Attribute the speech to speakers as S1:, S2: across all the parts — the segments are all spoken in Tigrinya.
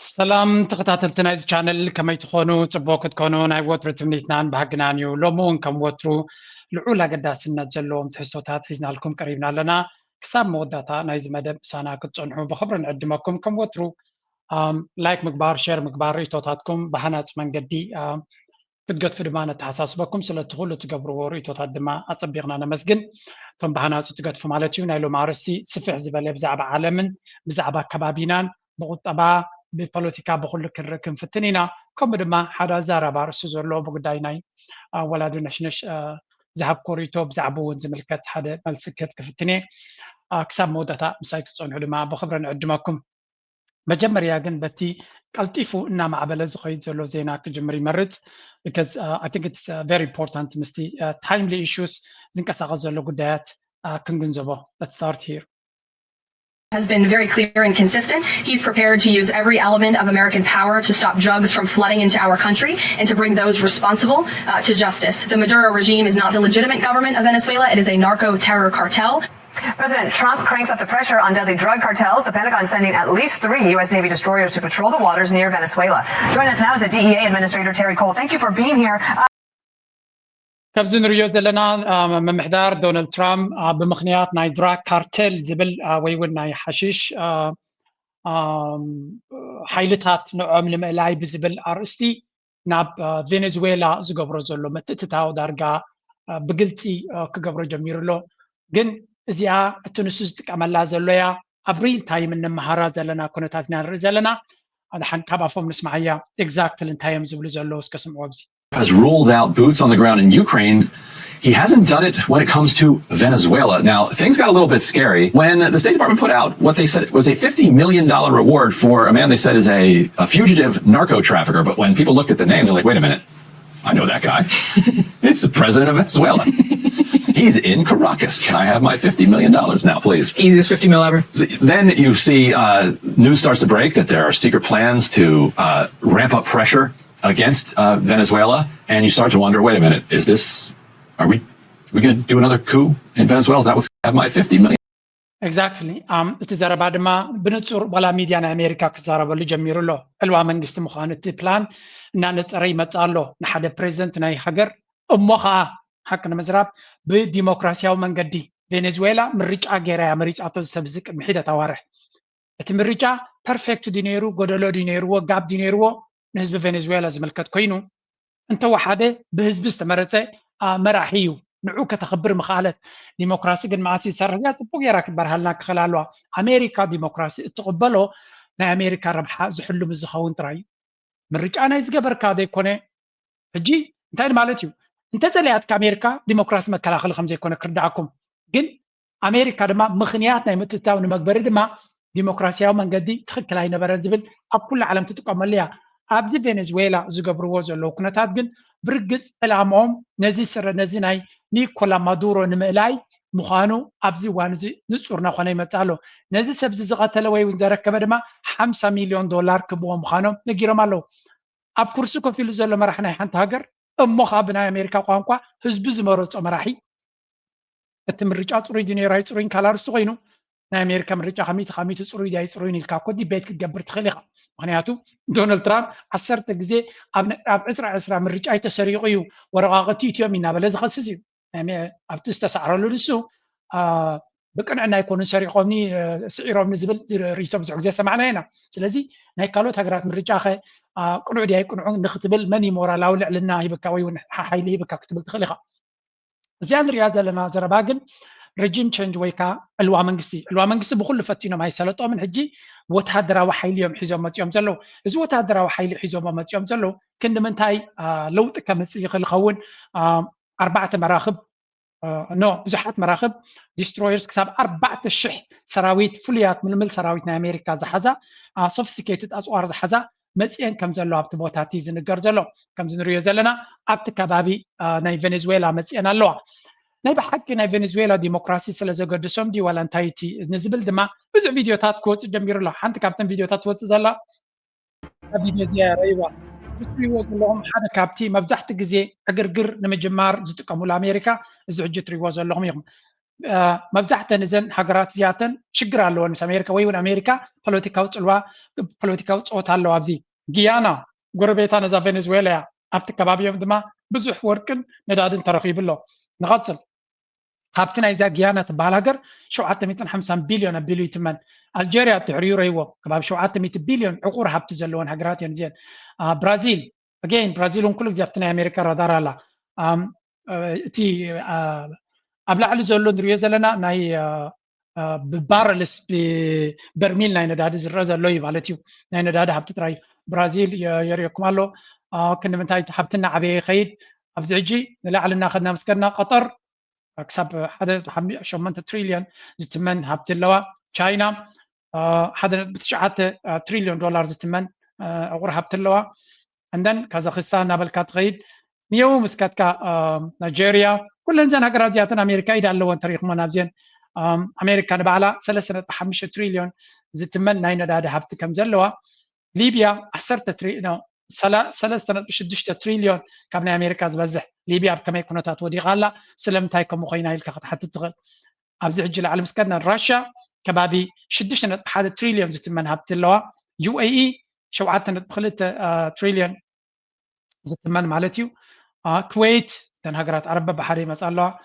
S1: سلام تخطاتلت نايز channel كما يتخونوا تبوك تكونوا ناي وترو تمنيتنان بحقنانيو لومون كم وترو العلا قداسنا جلوم تحسوتات حزنا لكم قريبنا لنا كساب موداتا نايز مدب سانا كتصنحوا بخبر نقدمكم كم وترو لايك مقبار شير مقبار ريتوتاتكم بحنات من قدي كتقد في دمانة تحساسبكم سلا تغلو تقبروا ريتوتات دما أتصبيغنا نمسجن ثم بحنات تقد في مالتيو نايلو مارسي سفع زبالي بزعب عالمن بزعب كبابينان بغطبا ببوليتيكا بقول كركن فتنينا كم دما حدا زاربا رسو زلو بقداي ناي ولادو نشنش زهب كوريتو بزعبو زملكت حدا ملسكت كفتني كساب مودتا مسايك تصنعوا دما بخبر نقدمكم مجمريا ግን በቲ ቀልጢፉ እና ማዕበለ ዝኸይድ ዘሎ ዜና ክጅምር ይመርፅ because I think it's very important ምስቲ timely issues ዝንቀሳቐስ ዘሎ ጉዳያት ክንግንዘቦ. Let's start here.
S2: Has been very clear and consistent. He's prepared to use every element of American power to stop drugs from flooding into our country and to bring those responsible to justice. The Maduro regime is not the legitimate government of Venezuela. It is a narco-terror cartel.
S3: President Trump cranks up the pressure on deadly drug cartels. The Pentagon is sending at least 3 U.S. Navy destroyers to patrol the waters near Venezuela. Joining us now is the DEA Administrator Terry Cole. Thank you for being here.
S1: كابزن ريوز لنا ممحدار دونالد ترامب بمخنيات ناي دراك كارتل زبل ويون ناي حشيش حيلتات نوعم لمقلاي بزبل ارستي ناب فنزويلا زقبرو زلو متتتاو دارقا بقلتي كقبرو جميرلو جن ازيا التونسوز تكاملا زلويا ابريل تايم النمهارا زلنا كونتاتنا زلنا هذا حن كابافهم نسمعيا exactly تايم زبل زلو اسكسمعو بزي
S4: has ruled out boots on the ground in Ukraine. He hasn't done it when it comes to Venezuela. Now, things got a little bit scary when the State Department put out what they said was a $50 million reward for a man they said is a fugitive narco trafficker. But when people looked at the names, they're like, wait a minute, I know that guy. It's the president of Venezuela. He's in Caracas. Can I have my $50 million now, please?
S2: Easiest 50 mil ever.
S4: So then you see news starts to break that there are secret plans to ramp up pressure against Venezuela, and you start to wonder, wait a minute, are we going to do another coup in Venezuela? That was have my 50 million.
S1: Exactly. تزارب ما بنتصور ولا ميديا أمريكا كزارب اللي جميرو له الوا منجست مخانة بلان إن نتصري متصالو نحد بريزنت ناي حجر أمها حقنا مزراب بديمقراطية ومن قدي فنزويلا مريجا غيرها مريجا أتوز سبزك محيدة توارح مريجا perfect دينيرو غدلو دينيرو وقاب دينيرو نحزب فنزويلا زملكت كوينو انت وحده بحزب استمرته مراحيو نعوك تخبر مخالت ديمقراطي قد معاسي سرقات بوغي راك برهلنا خلالوا امريكا ديمقراطي تقبلوا نا امريكا ربحا زحلو مزخون تراي مرجعنا يزغبر كاده يكون حجي انت مالتيو انت زليات كامريكا ديمقراطي مكلاخل خمزه يكون كردعكم جن امريكا دما مخنيات ناي متتاو نمغبر دما ديمقراطياو منغدي تخكل اي نبرن زبل اب كل عالم تتقمليا ابدي فنزويلا زغبرو زلو كنتات جن برغص علامهم نزي سر نزي ناي نيكولا مادورو نملاي مخانو ابزي وانزي نصورنا خنا يمصالو نزي سبز زقتله وي ونزركبه دما $50 مليون كبو مخانو نغيرم الله اب كرسي كفيل زلو مرحنا حنت هاجر امخا بنا امريكا قانقا حزب زمرص مرحي التمرጫ ጽሩይ ዲኔራይ ጽሩይን ካላርስ ኮይኑ ናይ ኣሜሪካ ምርጫ ኸሚት ጽሩይ ዳይ ጽሩይን ኢልካ ኮዲ ቤት ክትገብር ትኽእል ኢኻ ምክንያቱ ዶናልድ ትራምፕ 10 ግዜ ኣብ 2020 ምርጫ ተሰሪቑ እዩ ወረቓቕቲ ኢትዮም እናበለ ዝኸስስ እዩ ኣብቲ ዝተሳዕረሉ ንሱ ብቅንዕና ይኮኑ ሰሪቖምኒ ስዒሮምኒ ዝብል ሪቶም ብዙሕ ግዜ ሰማዕና ኢና ስለዚ ናይ ካልኦት ሃገራት ምርጫ ኸ ቅኑዕ ዲያይ ቅኑዕ ንኽትብል መን ሞራላዊ ልዕልና ሂብካ ወይ እውን ሓይሊ ሂብካ ክትብል ትኽእል ኢኻ እዚኣ ንሪኣ ዘለና ዘረባ ግን رجيم تشنج ويكا الوا منغسي بكل فتينو ماي سلطو من حجي وتهدراو حيليوم حيزوم ماتيوم زلو از وتهدراو حيلي حيزوم ماتيوم زلو كند منتاي لوط كمصي خلخون 4 مراخب نو بزحات مراخب ديسترويرز كتاب 4000 سراويت فليات من سراويت نا امريكا زحزا سوفيستيكيتد اسوار زحزا مصين كم زلو ابت بوتاتي زنغر زلو كم زنريو زلنا ابت كبابي ناي فنزويلا مصين الله ناي بحق ناي فنزويلا ديمقراطي سلازغدسوم دي والانتايتي نزبل دما بزو فيديوتات كوت جمير له حنت كابتن فيديوتات وص زلا فيديو زياره ايوا بسوي وصلهم حدا كابتي مبزحت غزي اغرغر نمجمار زتقمو لامريكا زعجت ريوز لهم يوم مبزحتن إذن حجرات زياتن شجر اللون مس أمريكا ويون أمريكا بوليتيكاو تلوا بوليتيكاو صوت هاللو أبزي جيانا قربيتنا زي فنزويلا أبت كبابيهم دما بزح وركن ندادن ترخيب الله نغطل هابتنا إذا جيانا تبالغر شو عتمي 50 بليون بليون تمن الجيريا تعريو ريو كباب شو عتمي بليون عقور هابت زلون حجرات ينزين برازيل again برازيل كل زفتنا أمريكا رادار لا تي أبلع على زلون دريو زلنا ناي ببارلس ببرميل ناي نداد زرزة لوي بالتيو ناي نداد هابت تراي برازيل يريكم الله كنا من تاي حبتنا عبي خيد أبزعجي نلعلنا أخذنا مسكرنا قطر حساب حدا شو منت تريليون زتمن هبت اللوا تشاينا حدا بتشعات تريليون دولار زتمن أغور هبت اللوا عندن كازاخستان نابلكات غيد نيو مسكاتكا نيجيريا كل إنجان هجراتياتنا أمريكا إذا اللوا تاريخ منابزين أمريكا نبعلا 3.5 تريليون زتمن ناينا دادا هبت كم زلوا ليبيا 10 تريليون 3.6 تريليون كابنا أمريكا زبزح ليبيا بكم يكون تاتودي غالا سلمتايكم مخينا يلك حتى تغل أبزح الجل على مسكنا راشا كبابي 6.1 تريليون زتمن هبت اللوا UAE شوعتنا دخلت تريليون زتمن مالتيو كويت تنهجرات عرب بحري مسألة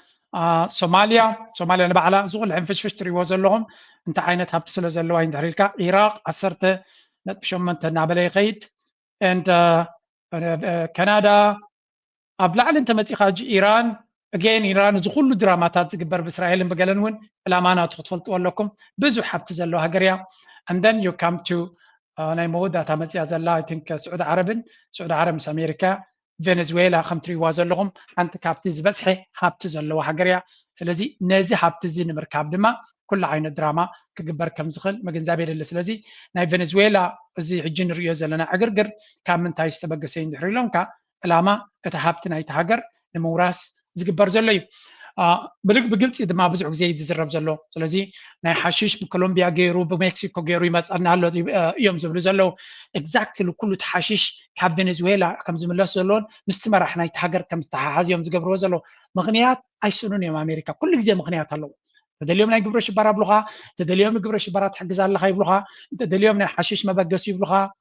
S1: صوماليا نبعلا زغل عن فش تريوز لهم انت عينت هبت سلزلوا عند هريلكا عراق 10 نتبشم من تنابلي غيد and كندا أبلع أنت متيخاج إيران again إيران زخول دراماتات زجبر بإسرائيل بقلنون الأمانة تطفلت لكم بزو حبت زلوا هجريا and then you come to نايمودا تامتي أزلا I think سعود عرب مس أمريكا فنزويلا خمتري وازلهم أنت كابتز بسحي حبت زلوا هجريا سلزي نازي حبت زين مركب دما كل عين دراما كجبر كم زخل ما جنزابير اللي سلزي ناي فنزويلا زي عجين ريوز لنا عقرقر كان من تاي استبقى سين زحريلهم كا العما اتحابتنا يتهاجر الموراس زجبر زلوا بقلت إذا ما بزعق زي يتزرب زلوا سلزي ناي حشيش بكولومبيا جيرو بمكسيكو جيرو يمسألنا له يوم زبلو زلوا exactly كله تحشيش كاب فنزويلا كم زملاء زلون مستمر احنا يتهاجر كم تحاز يوم زجبروا زلوا مغنيات أيسونون يوم أمريكا كل جزء مغنيات هلو تدليوم ناي جبرش برا بلغة تدليوم جبرش برا تحجز على خايب بلغة تدليوم ناي حشيش ما بقى بلغة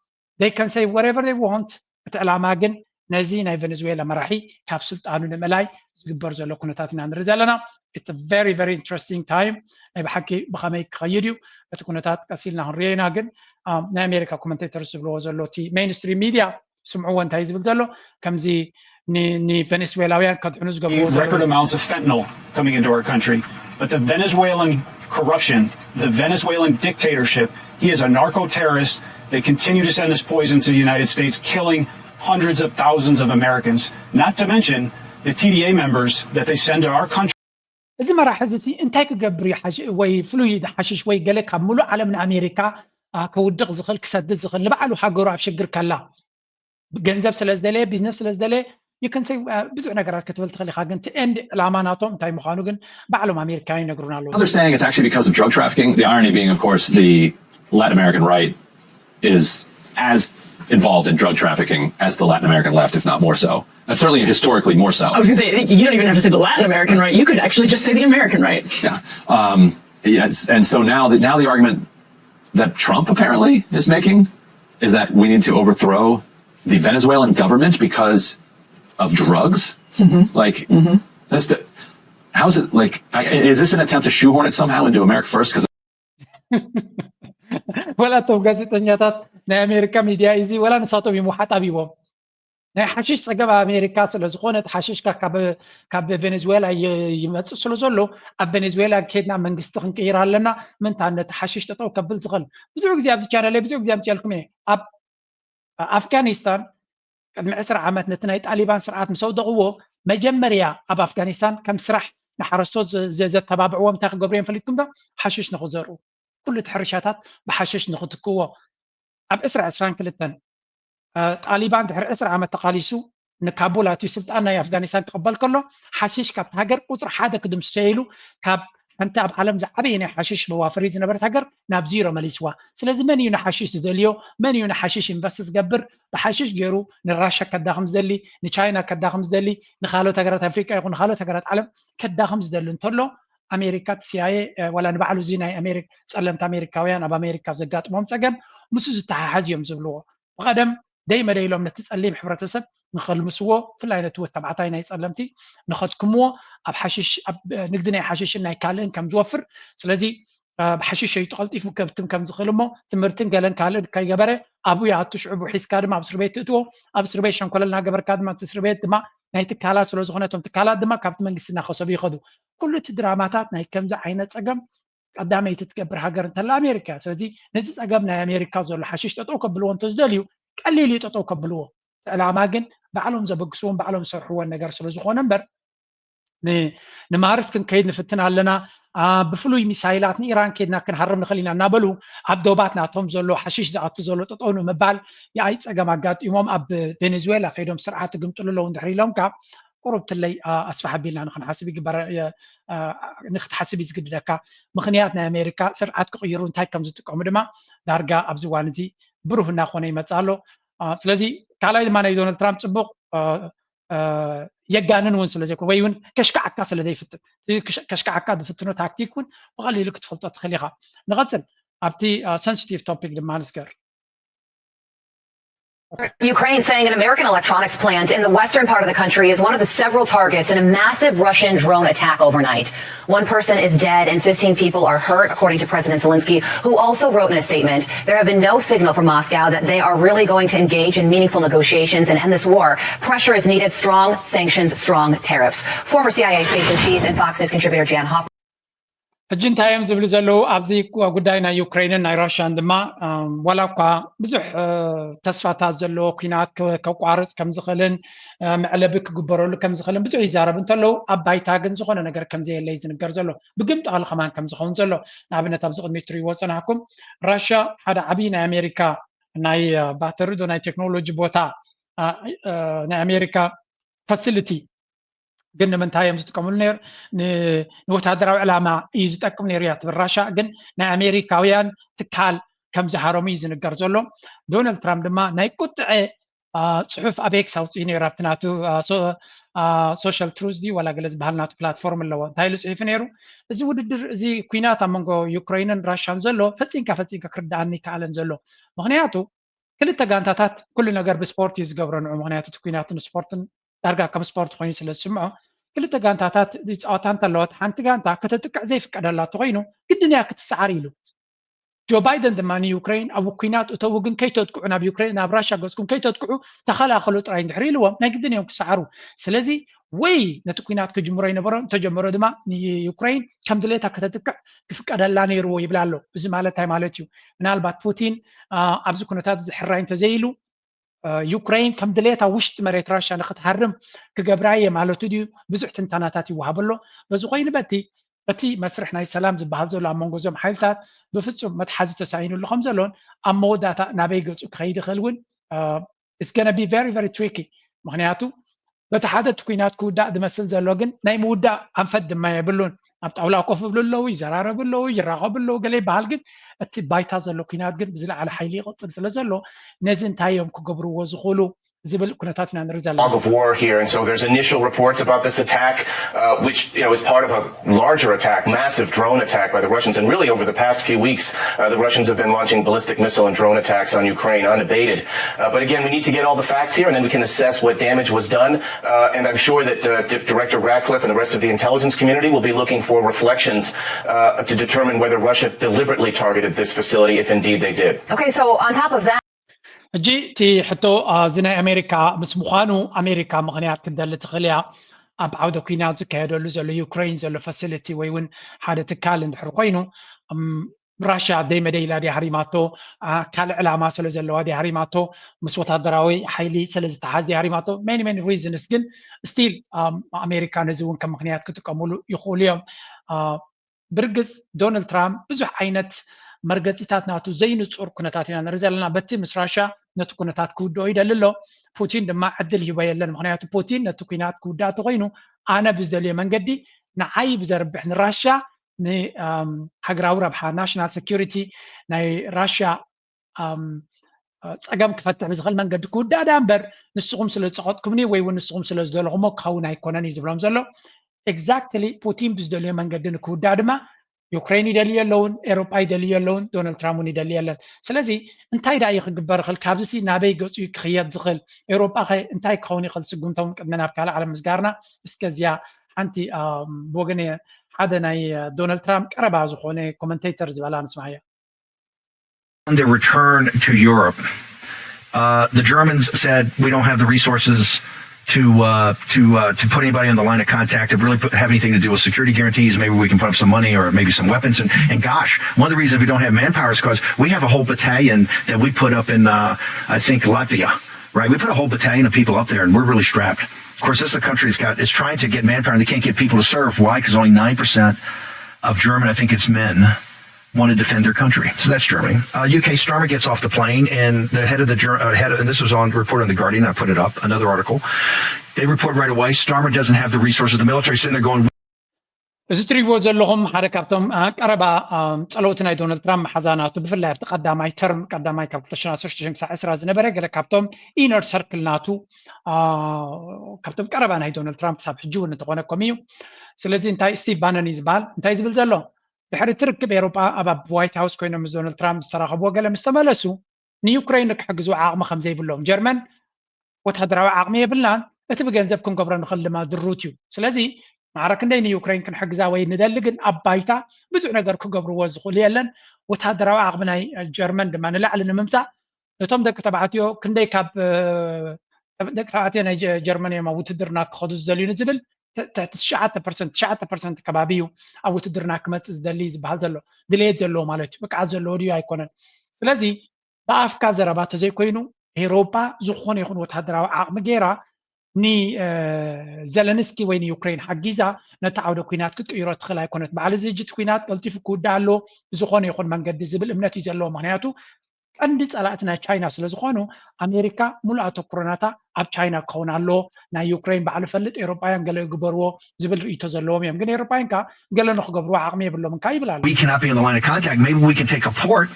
S1: they can say whatever they want بتعلاماجن نازي ناي فنزويلا مراحي كابسول قانون الملاي زجبر زلوا كنتاتنا نرزلنا it's a very very interesting time أي بحكي بخميك خيريو بتكونتات كسيلنا هنرينا جن ناي أمريكا كومنتاتورز بلغة زلوا تي mainstream media سمعوا أنت هيزبل زلوا كم زي ني فنزويلاويان قد عنوز قبول
S5: record amounts of fentanyl coming into our country. But the Venezuelan corruption, the Venezuelan dictatorship, he is a narco-terrorist. They continue to send this poison to the United States, killing hundreds of thousands of Americans, not to mention the TDA members that they send to our country.
S1: إذا ما راح أزسي أنتي كجبري وي فلويد حشيش وي جلك عملوا على من أمريكا كودق زخل كسد زخل لبعلو حجروا بشجر كلا جنزب سلزدلة بيزنس سلزدلة you can say بزع نقرأ كتبت خلي خاجن end الأماناتهم تاي مخانوجن بعلم أمريكاين يقولون له.
S4: They're saying it's actually because of drug trafficking. The irony being, of course, the Latin American right is as involved in drug trafficking as the Latin American left, if not more so. And certainly historically more so.
S6: I was going to say, you don't even have to say the Latin American right. You could actually just say the American right.
S4: Yeah. Yes. And so now the argument that Trump apparently is making is that we need to overthrow the Venezuelan government because of drugs. Like, that's the, how's it like, is this an attempt to shoehorn it somehow into America first? Because
S1: ولا توجزت النياتات نأمريكا ميديا إيزي ولا نساتو بمحاطة بيهم حشيش تجمع أمريكا سلزخونة حشيش كاب فنزويلا يمتصلوا زلوا فنزويلا كيدنا من قستخن كيران لنا من تعنت حشيش تطو قبل زغل بزوج زي أبز كان لي بزوج زي أبز يالكم أفغانستان قد 10 عامات نتناي طالبان سرعات مسودغو مجمريا اب افغانستان كم سرح نحرستو زي تبابعوم تاخ غبرين فليتكم ده حشيش نخزرو كل تحرشاتات بحشيش نخدكو اب اسرع اسران كلتن طالبان دحر اسرع عامات تقاليسو نكابولاتي سلطان يا افغانستان تقبل كله حشيش كاب هاجر قصر حدا كدم سيلو كاب أنت أب عالم زعبين حشيش بوافريز نبرت هجر نابزيرو ماليسوا سلازم من ينا حشيش دليو من ينا حشيش انفستس جبر بحشيش جيرو نراشا كداهم زدلي نشاينا كداهم زدلي نخالو تجارات أفريقيا يكون خالو تجارات عالم كداهم زدلي نطلو ኣሜሪካ CIA ወላ ንባዕሉ እዚ ናይ ኣሜሪካ ጸለምቲ ኣሜሪካውያን ኣብ ኣሜሪካ ዘጋጥሞም ጸገም ምስ ዝተሓሓዝ እዮም ዝብልዎ ብቐደም ደይ መደይሎም ነቲ ጸሊም ሕብረተሰብ ንኸልምስዎ ፍላይ ነቲ ወተባዕታይ ናይ ጸለምቲ ንኸትክምዎ ኣብ ሓሽሽ ኣብ ንግዲ ናይ ሓሽሽን ናይ ካልእን ከም ዝወፍር ስለዚ ብሓሽሽ ሸይጡ ቀልጢፉ ከብትም ከም ዝኽእል እሞ ትምህርትን ገለን ካልእን ከይገበረ ኣብኡ ኣቱ ሽዑብ ሒዝካ ድማ ኣብ እስር ቤት ትእትዎ ኣብ እስር ቤት ሸንኮለልና ገበርካ ድማ እቲ እስር ቤት ድማ ናይ ትካላት ስለ ዝኾነ እቶም ትካላት ድማ ካብቲ መንግስቲ እናኸሰቡ ይኸዱ ኩሉ እቲ ድራማታት ናይ ከምዚ ዓይነት ፀገም ቀዳመይቲ ትገብር ሃገር እንተላ ኣሜሪካ ስለዚ ነዚ ፀገም ናይ ኣሜሪካ ዘሎ ሓሽሽ ጠጠው ከብልዎ እንተዝደልዩ ቀሊል እዩ ጠጠው ከብልዎ ዕላማ ግን ባዕሎም ዘበግስዎም ባዕሎም ዝሰርሕዎን ነገር ስለ ዝኾነ እምበር ንማርስ ክንከይድ ንፍትን ኣለና ብፍሉይ ሚሳይላት ንኢራን ከይድና ክንሃርም ንኽእል ኢና እናበሉ ኣብ ዶባት ናቶም ዘሎ ሓሽሽ ዝኣቱ ዘሎ ጠጠው ንምባል የኣይ ፀገም ኣጋጢሞም ኣብ ቬኔዙዌላ ከይዶም ስርዓት ግምጥሉ ኣለዉ እንድሕር ኢሎም ካብ ቁርብትለይ ኣስፋሕ ኣቢልና ንክንሓስብ ይግበር ንክትሓስብ ይዝግድደካ ምክንያት ናይ ኣሜሪካ ስርዓት ክቕይሩ እንታይ ከም ዝጥቀሙ ድማ ዳርጋ ኣብዚ እዋን እዚ ብሩህ እናኾነ ይመፅእ ኣሎ ስለዚ ካልኣይ ድማ ናይ ዶናልድ ትራምፕ ፅቡቕ የጋንን እውን ስለ ዘይኮነ ወይ እውን ከሽከዓካ ስለ ዘይፍትን ከሽከዓካ ዝፍትኖ ታክቲክ እውን ብቐሊሉ ክትፈልጦ ትኽእል ኢኻ ንቐፅል ኣብቲ sensitive topic ድማ ንስገር
S3: Ukraine saying an American electronics plant in the western part of the country is one of the several targets in a massive Russian drone attack overnight. One person is dead and 15 people are hurt, according to President Zelensky, who also wrote in a statement, there have been no signal from Moscow that they are really going to engage in meaningful negotiations and end this war. Pressure is needed, strong sanctions, strong tariffs. Former CIA station chief and Fox News contributor Jan Hoffman.
S1: ሕጂ እንታይ እዮም ዝብሉ ዘለዉ ኣብዚ ጉዳይ ናይ ዩክሬንን ናይ ራሽያን ድማ ዋላ እኳ ብዙሕ ተስፋታት ዘለዎ ኩናት ከቋርፅ ከም ዝኽእልን መዕለቢ ክግበረሉ ከም ዝኽእልን ብዙሕ ይዛረብ እንተለዉ ኣብ ባይታ ግን ዝኾነ ነገር ከም ዘየለ እዩ ዝንገር ዘሎ ብግምጣል ኸማን ከም ዝኸውን ዘሎ ንኣብነት ኣብዚ ቅድሚ ትሪእዎ ፀናሕኩም ራሽያ ሓደ ዓብዪ ናይ ኣሜሪካ ናይ ባተሪ ዶ ናይ ቴክኖሎጂ ቦታ ናይ ኣሜሪካ ፋሲሊቲ ግን ንምንታይ እዮም ዝጥቀምሉ ነይሩ ንወታደራዊ ዕላማ እዩ ዝጠቅም ነይሩ እያ ትብል ራሽያ ግን ናይ ኣሜሪካውያን ትካል ከም ዝሃረሙ እዩ ዝንገር ዘሎ ዶናልድ ትራምፕ ድማ ናይ ቁጥዐ ፅሑፍ ኣብ ኤክስ ኣውፅኡ ነይሩ ኣብቲ ናቱ ሶሻል ትሩዝ ዲ ዋላ ገለ ዝበሃል ናቱ ፕላትፎርም ኣለዎ እንታይ ኢሉ ፅሒፉ ነይሩ እዚ ውድድር እዚ ኩናት ኣብ መንጎ ዩክሬንን ራሽያን ዘሎ ፈፂምካ ክርዳእኒ ይከኣለን ዘሎ ምክንያቱ ክልተ ጋንታታት ኩሉ ነገር ብስፖርት እዩ ዝገብሮ ንዑ ምክንያቱ እቲ ኩናትን ስፖርትን ዳርጋ ከም ስፖርት ኮይኑ ስለ ዝስምዖ ክልተ ጋንታታት ፀወታ እንተለወት ሓንቲ ጋንታ ከተጥቅዕ ዘይፍቀደላቶ ኮይኑ ግድን እያ ክትሰዓር ኢሉ ጆ ባይደን ድማ ንዩክሬን ኣብ ኩናት እተው ግን ከይተጥቅዑ ናብ ዩክሬን ናብ ራሽያ ገዝኩም ከይተጥቅዑ ተኸላኸሉ ጥራይ እንድሕር ኢልዎም ናይ ግድን እዮም ክሰዓሩ ስለዚ ወይ ነቲ ኩናት ክጅምሮ ይነበሮ እንተጀመሮ ድማ ንዩክሬን ከም ድሌታ ከተጥቅዕ ክፍቀደላ ነይርዎ ይብላ ኣሎ እዚ ማለት እንታይ ማለት እዩ ምናልባት ፑቲን ኣብዚ ኩነታት ዝሕራይ እንተዘይሉ ዩክሬን ከም ድሌታ ውሽጢ መሬት ራሽያ ንክትሃርም ክገብራየ ማለቱ ድዩ ብዙሕ ትንተናታት ይወሃብ ኣሎ በዚ ኮይኑ በቲ እቲ መስርሕ ናይ ሰላም ዝበሃል ዘሎ ኣብ መንጎ እዞም ሓይልታት ብፍፁም መትሓዚ ተሳኢኑሉ ከም ዘሎን ኣብ መወዳእታ ናበይ ገፁ ክኸይድ ይኽእል እውን it's gonna be very very tricky ምክንያቱ በቲ ሓደ እቲ ኩናት ክውዳእ ዝመስል ዘሎ ግን ናይ ምውዳእ ኣንፈት ድማ የብሉን ኣብ ጣውላ ኮፍ ይብሉ ኣለዉ ይዘራረቡ ኣለዉ ይራኸቡ ኣለዉ ገለ ይበሃል ግን እቲ ባይታ ዘሎ ኩናት ግን ብዝለዓለ ሓይሊ ይቕፅል ስለ ዘሎ ነዚ እንታይ እዮም ክገብርዎ ዝኽእሉ ዝብል ኩነታት ኢና ንርኢ ዘለና
S7: fog of war here and so there's initial reports about this attack which is part of a larger attack massive drone attack by the Russians and really over the past few weeks the Russians have been launching ballistic missile and drone attacks on Ukraine unabated but again we need to get all the facts here and then we can assess what damage was done and I'm sure that Director Ratcliffe and the rest of the intelligence community will be looking for reflections to determine whether Russia deliberately targeted this facility if indeed they did.
S3: Okay, so on top of that
S1: እጂ እቲ ሕቶ እዚ ናይ ኣሜሪካ ምስ ምዃኑ ኣሜሪካ ምክንያት ክደሊ ትኽእል እያ ኣብ ዓውደ ኩናት ዝካየደሉ ዘሎ ዩክሬን ዘሎ ፋሲሊቲ ወይ እውን ሓደ ትካል እንድሕር ኮይኑ ራሽያ ደይ መደይላ ድያ ሃሪማቶ ካልእ ዕላማ ስለ ዘለዋ ድያ ሃሪማቶ ምስ ወታደራዊ ሓይሊ ስለ ዝተሓዝ ድያ ሃሪማቶ ሜኒ ሪዝንስ ግን ስቲል ኣሜሪካ ነዚ እውን ከም ምክንያት ክጥቀምሉ ይኽእሉ እዮም ብርግፅ ዶናልድ ትራምፕ ብዙሕ ዓይነት መርገፂታት ናቱ ዘይንፁር ኩነታት ኢና ንርኢ ዘለና በቲ ምስ ራሽያ ነቲ ኩነታት ክውድኦ ይደሊ ኣሎ ፑቲን ድማ ዕድል ሂቦ የለን ምክንያቱ ፑቲን ነቲ ኩናት ክውዳእ ተኮይኑ ኣነ ብዝደልዮ መንገዲ ንዓይ ብዘርብሕ ንራሽያ ንሃገራዊ ረብሓ ናሽናል ሴኪሪቲ ናይ ራሽያ ፀገም ክፈትሕ ብዝኽእል መንገዲ ክውዳእ ዳ እምበር ንስኹም ስለ ዝፀቐጥኩምኒ ወይ እውን ንስኹም ስለ ዝደለኹሞ ክኸውን ኣይኮነን እዩ ዝብሎም ዘሎ ኤግዛክትሊ ፑቲን ብዝደልዮ መንገዲ ንክውዳእ ድማ ዩክሬን ይደልዩ ኣለውን ኤሮጳ ይደልዩ ኣለውን ዶናልድ ትራምፕ እውን ይደልዩ ኣለን ስለዚ እንታይ ዳ እዩ ክግበር ይኽእል ካብዚ ናበይ ገፁ ክኽየድ ዝኽእል ኤሮጳ ኸ እንታይ ክኸውን ይኽእል ስጉምቶም ቅድሚ ናብ ካልእ ዓለም ምስጋርና እስከዚያ ሓንቲ ብወገን ሓደ ናይ ዶናልድ ትራምፕ ቀረባ ዝኾነ ኮመንቴተር ዝበላ ንስማዕ እያ
S8: On their return to Europe, the Germans said we don't have the resources to put anybody on the line of contact to really have anything to do with security guarantees. Maybe we can put up some money or maybe some weapons. And gosh, one of the reasons we don't have manpower is because we have a whole battalion that we put up in, I think, Latvia, right? We put a whole battalion of people up there and we're really strapped. Of course, this is a country is trying to get manpower and they can't get people to serve. Why? Because only 9% of German, I think it's men, want to defend their country. So that's Germany. UK Starmer gets off the plane, and the head of the and this was on report on the Guardian. I put it up, another article. They report right away. Starmer doesn't have the resources. The military sitting there going.
S1: እዚ ትሪእዎ ዘለኹም ሓደ ካብቶም ቀረባ ፀለውቲ ናይ ዶናልድ ትራምፕ ሓዛናቱ ብፍላይ ኣብቲ ቀዳማይ ተርም ቀዳማይ ካብ 2019 ዝነበረ ገለ ካብቶም ኢነር ሰርክል ናቱ ካብቶም ቀረባ ናይ ዶናልድ ትራምፕ ሳብ ሕጂ እውን እንተኾነኮም እዩ ስለዚ እንታይ ስቲቭ ባነን እዩ ዝበሃል እንታይ ዝብል ዘሎ ድሕሪ ትርክብ ኤሮጳ ኣብ ዋይት ሃውስ ኮይኖም ምስ ዶናልድ ትራምፕ ዝተራኸብዎ ገለ ምስ ተመለሱ ንዩክሬን ክሕግዝዎ ዓቕሚ ከም ዘይብሎም ጀርመን ወታደራዊ ዓቕሚ የብልናን እቲ ብገንዘብ ክንገብሮ ንኽእል ድማ ድሩት እዩ ስለዚ معركة دين يوكرين كن حق زاوية ندلقن أبايتا بزع نقدر كجبر وزخول يلن وتهدروا عقبنا الجرمن دم أنا لا على نممسع نتوم دك تبعتيو كن ديك أب دك تبعتينا جرمانيا ما وتدرنا خدوز دليل نزبل تحت 9% كبابيو أو تدرنا كمت زدليز بهالزلو دليل زلو مالك بقعد زلو ديو هيكونن فلذي بأفكار زربات زي كوينو أوروبا زخون يكون وتهدروا عقب جيرا ني زلنسكي وين يوكرين حجيزا نتعود كوينات كتير تخلى يكونت بعد زيجت كوينات قلت في كودالو زخون يكون من قد زبل امنتي زلو معناته عندي سألتنا تشاينا سلزخونو أمريكا ملأتو كوروناتا أب تشاينا كونالو نا يوكرين بعد فلت أوروبيان قالوا يجبروا زبل يتزلوهم يمكن أوروبيان قالوا نخجبروا عقمية بالله من كايبلا
S8: We cannot be on the line of contact. Maybe we can take a port.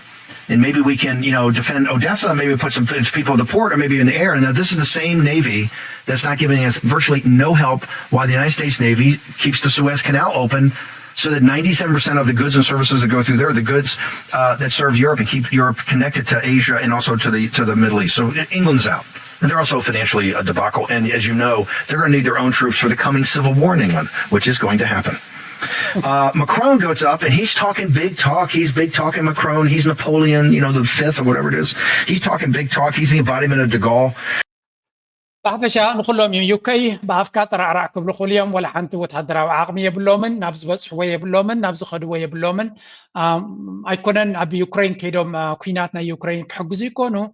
S8: And maybe we can, defend Odessa, maybe put some people in the port or maybe in the air. And this is the same Navy that's not giving us virtually no help while the United States Navy keeps the Suez Canal open so that 97% of the goods and services that go through there are the goods that serve Europe and keep Europe connected to Asia and also to the Middle East. So England's out. And they're also financially a debacle. And as you know, they're going to need their own troops for the coming civil war in England, which is going to happen. Macron goes up and he's talking big talk. He's big talking Macron. He's Napoleon, the fifth or whatever it is. He's talking big talk. He's the embodiment of de Gaulle.
S1: بعفشا نخلهم يوكي بافكار رعرع كبر خليهم ولا حنت وتهدروا عقمية باللومن نبز بس حوية باللومن نبز خدوية باللومن أيكونن أبي يوكرين كيدوم كويناتنا يوكرين كحجزي كونوا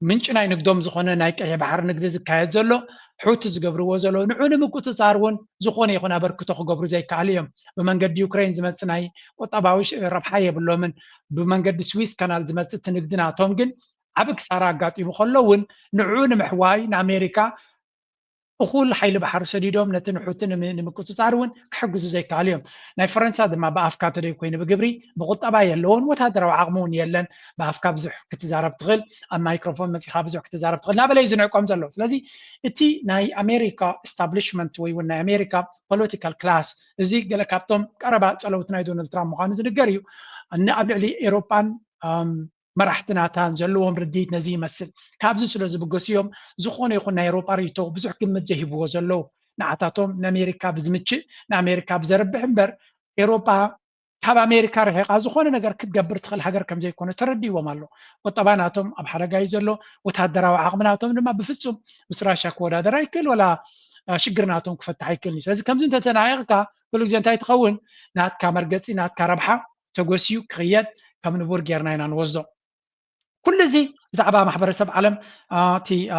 S1: منشنا ينقدم زخونة نايك أي بحر نقدر كايز زلوا حوت زجبروا زلوا نعون مكوت صارون زخونة يخون أبركتو خجبروا زي كعليهم بمن قد يوكرين زمت سناي وطبعوش ربحية باللومن بمن قد سويس كانال زمت تنقدنا تومجن عبك سراقات يمخلون نعون محواي نأمريكا أخول حيل بحر سديدهم نتنحوتن من مكوت صارون كحجزوا زي كعليهم ناي فرنسا دما بأفكار تري كوين بجبري بقط أبا يلون وتهدروا عقمون يلن بأفكار بزح كتزارب تغل الميكروفون مسيخا بزح كتزارب تغل نابلا يزنعكم زلو لذي اتي ناي أمريكا establishment ويونا أمريكا political class زي قال كابتوم كربا تسألوتنا دونالد ترامب مخانز نقريو أن أبلي إيروبان مرحتنا تان زلوهم رديت نزي مسل كابزو سلوز بقسيهم زخون يخون أوروبا ريتو بزح كلمة جهبو زلو نعتاتهم نأمريكا بزمتش نأمريكا بزرب حمبر أوروبا كاب أمريكا رهيق زخون نقر كتقبر تخل حجر كم زي يكون تردي ومالو وطبعاتهم أبحرقا يزلو وتهدروا عقمناتهم لما بفتسهم بسراشا كودا درايكل ولا شقرناتهم كفتح يكل نيس لذي كم زين تتنايقا بلوك زين تاي تخون نات كامرقتي نات كربحة تقوسيو كغيات كم نبور جيرناينا نوزدو كل زي زعبا محبر سب عالم تي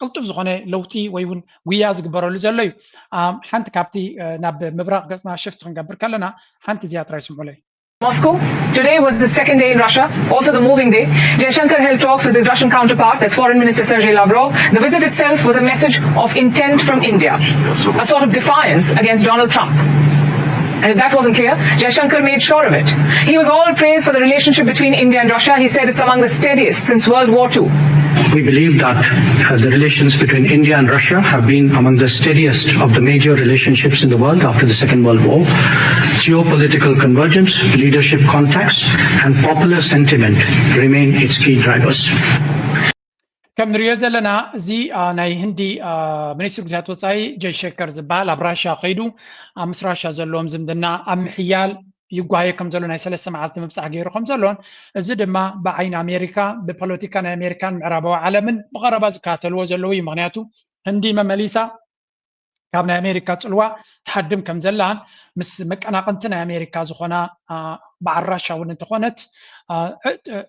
S1: قلتو زغونه لوتي ويون وياز قبرو لزلو حانت كابتي ناب مبراق قصنا شفت نقبر كلنا حانت زيات رايس مولي
S9: Moscow. Today was the second day in Russia, also the moving day. Jaishankar held talks with his Russian counterpart, that's Foreign Minister Sergei Lavrov. The visit itself was a message of intent from India, a sort of defiance against Donald Trump. And if that wasn't clear, Jaishankar made sure of it. He was all praise for the relationship between India and Russia. He said it's among the steadiest since World War II.
S10: We believe that the relations between India and Russia have been among the steadiest of the major relationships in the world after the Second World War. Geopolitical convergence, leadership contacts, and popular sentiment remain its key drivers.
S1: كم نريد لنا زي ناي هندي منيستر جهات وصاي جاي شكر زبال أبراشا خيدو أمس راشا زلهم زمدنا أم حيال يقوى كم زلون هاي سلسة معلت مبسع غيرو خم زلون زد ما بعين أمريكا ببوليتيكا أمريكان معربة وعالمن بغربة زكاتل وزلوي مغنياتو هندي مماليسا كابنا أمريكا تلوى تحدم كم زلان مس مكانا قنتنا أمريكا زخونا بعراشا وننتخونت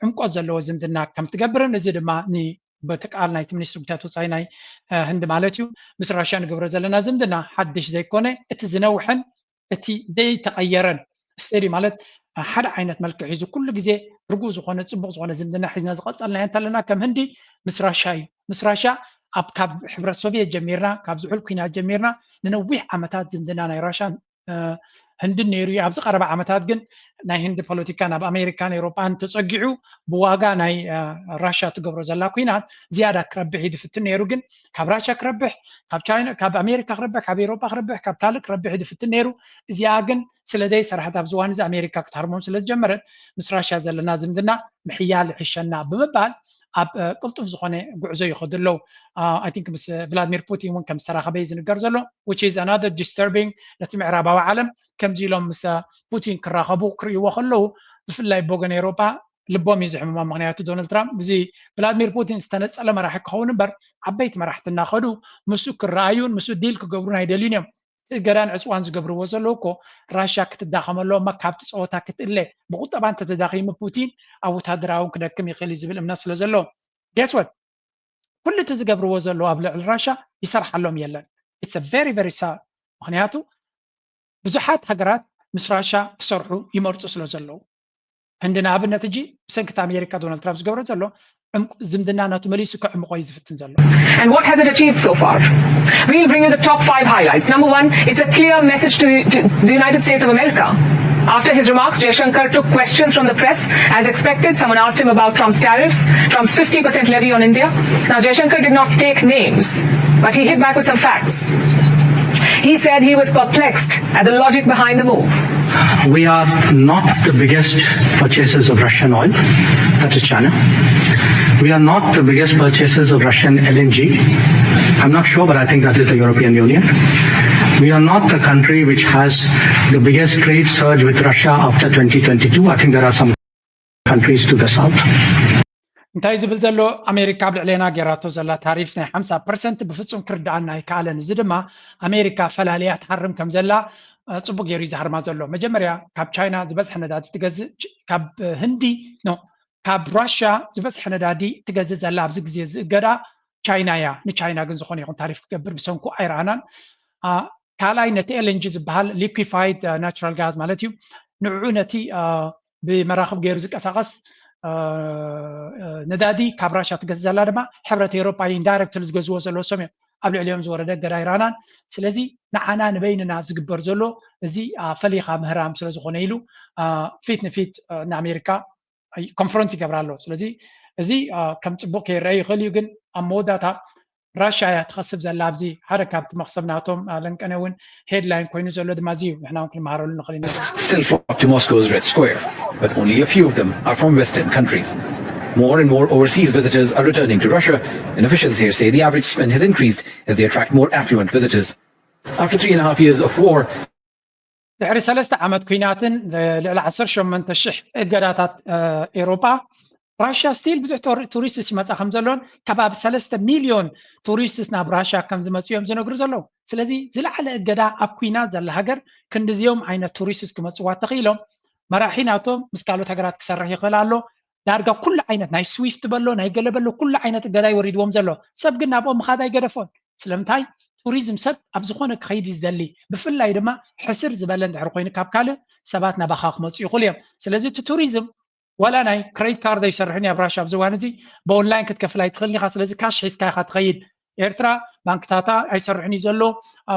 S1: عمقو زلو زمدنا كم تقبرن زد ما ني بتقال نايت منيستر بتاعتو صاي ناي هند مالتيو مس راشان غبر زلنا زمدنا حدش زي كونه اتزنوحن اتي زي تغيرن استري مالت حد عينت ملك عيزو كل غزي رغو زخونه صبق زخونه زمدنا حزنا زقصلنا انتلنا كم هندي مس راشا اب كاب حبرت سوفيت جميرنا كاب زحل كينا جميرنا ننوح عمتات زمدنا ناي راشان هند نيرو ابز 4 عمتات ግን ናይ هند ፖለቲካ ናብ ኣሜሪካን ኤውሮፓን ተጸጊዑ ብዋጋ ናይ ራሽያ ትገብሮ ዘላ ኩናት ዝያዳ ክረብሕ ይድፍትን ነይሩ ግን ካብ ራሽያ ክረብሕ ካብ ቻይና ካብ ኣሜሪካ ክረብሕ ካብ ኤውሮፓ ክረብሕ ካብ ካልእ ክረብሕ ይድፍትን ነይሩ እዚኣ ግን ስለደይ ስራሕታ ብዝዋን እዚ ኣሜሪካ ክትሃርሞም ስለዝጀመረት ምስ ራሽያ ዘለና ዝምድና ምሕያል ሕሸና ብምባል ኣብ ቅልጡፍ ዝኾነ ጉዕዞ ይኸድሎ I think ምስ ቭላድሚር ፑቲን ውን ከም ዝተራኸበ ዝንገር ዘሎ which is another disturbing ነቲ ምዕራባዊ ዓለም ከምዚ ኢሎም ምስ ፑቲን ክራኸቡ ክርእይዎ ከለዉ ብፍላይ ቦገን ኤውሮፓ ልቦም እዩ ዝሕምማ ምክንያቱ ዶናልድ ትራምፕ እዚ ቭላድሚር ፑቲን ዝተነፀለ መራሒ ክኸውን እምበር ዓበይቲ መራሕትና ኸዱ ምሱ ክረኣዩን ምሱ ዲል ክገብሩን ኣይደልዩን እዮም ገዳን ዕፅዋን ዝገብርዎ ዘለዉ እኮ ራሽያ ክትዳኸመሎ እማ ካብቲ ፀወታ ክትእለ ብቁጠባ እንተተዳኺሙ ፑቲን ኣብ ወታደራውን ክደክም ይኽእል ዝብል እምነት ስለ ዘለዎ guess what ኩሉ እቲ ዝገብርዎ ዘለዉ ኣብ ልዕሊ ራሽያ ይሰርሓሎም የለን it's a very very sad ምክንያቱ ብዙሓት ሃገራት ምስ ራሽያ ክሰርሑ ይመርፁ ስለ ዘለዉ ህንድና ኣብነት እጂ ብሰንኪት ኣሜሪካ ዶናልድ ትራምፕ ዝገብሮ ዘሎ ዝምድና ናቱ መሊሱ ክዕምቆ እዩ ዝፍትን ዘሎ
S9: And what has it achieved so far? We'll bring you the top 5 highlights. Number 1, it's a clear message to the United States of America. After his remarks, Jaishankar took questions from the press. As expected, someone asked him about Trump's tariffs, Trump's 50% levy on India. Now, Jaishankar did not take names, but he hit back with some facts. He said he was perplexed at the logic behind the move.
S10: We are not the biggest purchasers of Russian oil, that is China. We are not the biggest purchasers of Russian LNG. I'm not sure, but I think that is the European Union. We are not the country which has the biggest trade surge with Russia after 2022. I think there are some countries to the south.
S1: እንታይ ዝብል ዘሎ ኣሜሪካ ብልዕልና ጌራቶ ዘላ ታሪፍ ናይ 50% ብፍጹም ክርዳኣና ይከኣለን እዚ ድማ ኣሜሪካ ፈላልያ ትሓርም ከም ዘላ ጽቡቅ ገይሩ ይዛሃርማ ዘሎ መጀመርያ ካብ ቻይና ዝበዝሐ ነዳዲ ትገዝእ ካብ ህንዲ ካብ ራሽያ ዝበዝሐ ነዳዲ ትገዝእ ዘላ ኣብዚ ግዜ ዝእገዳ ቻይና እያ ንቻይና ግን ዝኾነ ይኹን ታሪፍ ክገብር ብሰንኩ ኣይረኣናን ካልኣይ ነቲ ኤልኤንጂ ዝበሃል ሊኩዊፋይድ ናቹራል ጋዝ ማለት እዩ ንዕኡ ነቲ ብመራኽብ ገይሩ ዝቀሳቐስ ነዳዲ ካብ ራሽያ ትገዝእ ዘላ ድማ ሕብረት ኤውሮፓ ኢንዳይሬክትሊ ዝገዝዎ ዘለዎ ሰም እዮም ኣብ ልዕሊኦም ዝወረደ ገዳ ይረኣናን ስለዚ ንዓና ንበይንና ዝግበር ዘሎ እዚ ፈሊኻ ምህራም ስለ ዝኾነ ኢሉ ፊት ንፊት ንኣሜሪካ ኮንፍሮንት ይገብር ኣሎ ስለዚ እዚ ከም ፅቡቅ ከይረአ ይኽእል እዩ ግን ኣብ መወዳእታ ራሽያ እያ ትኸስብ ዘላ ኣብዚ ሓደ ካብቲ መክሰብናቶም ለንቀነ እውን ሄድላይን ኮይኑ ዘሎ ድማ እዚ እዩ ንሕና እውን ክንመሃረሉ ንኽእል ኢና
S11: Still flock to Moscow's Red Square, but only a few of them are from Western countries. More and more overseas visitors are returning to Russia, and officials here say the average spend has increased as they attract more affluent visitors. After 3.5 years of war,
S1: ድሕሪ 3 ዓመት ኩናትን ልዕሊ 18,000 እገዳታት ኤውሮፓ ራሽያ ስቲል ብዙሕ ቱሪስትስ ይመፃ ከም ዘሎን ከባቢ 3 ሚልዮን ቱሪስትስ ናብ ራሽያ ከም ዝመፁ እዮም ዝነግሩ ዘለዉ ስለዚ ዝለዓለ እገዳ ኣብ ኩናት ዘላ ሃገር ክንዲዚኦም ዓይነት ቱሪስትስ ክመፅዋ ተኽኢሎም መራሒ ናቶም ምስ ካልኦት ሃገራት ክሰርሕ ይኽእል ኣሎ ዳርጋ ኩሉ ዓይነት ናይ ስዊፍት በሎ ናይ ገለበሎ ኩሉ ዓይነት እገዳ ይወሪድዎም ዘሎ ሰብ ግን ናብኦም ምኻድ ኣይገደፎን ስለምንታይ ቱሪዝም ሰብ ኣብ ዝኾነ ክኸይድ ዝደሊ ብፍላይ ድማ ሕስር ዝበለ እንድሕር ኮይኑ ካብ ካልእ ሰባት ናባኻ ክመፁ ይኽእሉ እዮም ስለዚ እቲ ቱሪዝም ወላ ናይ ክሬዲት ካርድ ኣይሰርሕን ኣብ ራሽያ ኣብ ዝዋን እዚ ብኦንላይን ክትከፍል ኣይትኽእልኒ ኢኻ ስለዚ ካሽ ሒዝካ ኢኻ ትኸይድ ኤርትራ ባንክታታ ኣይሰርሕን እዩ ዘሎ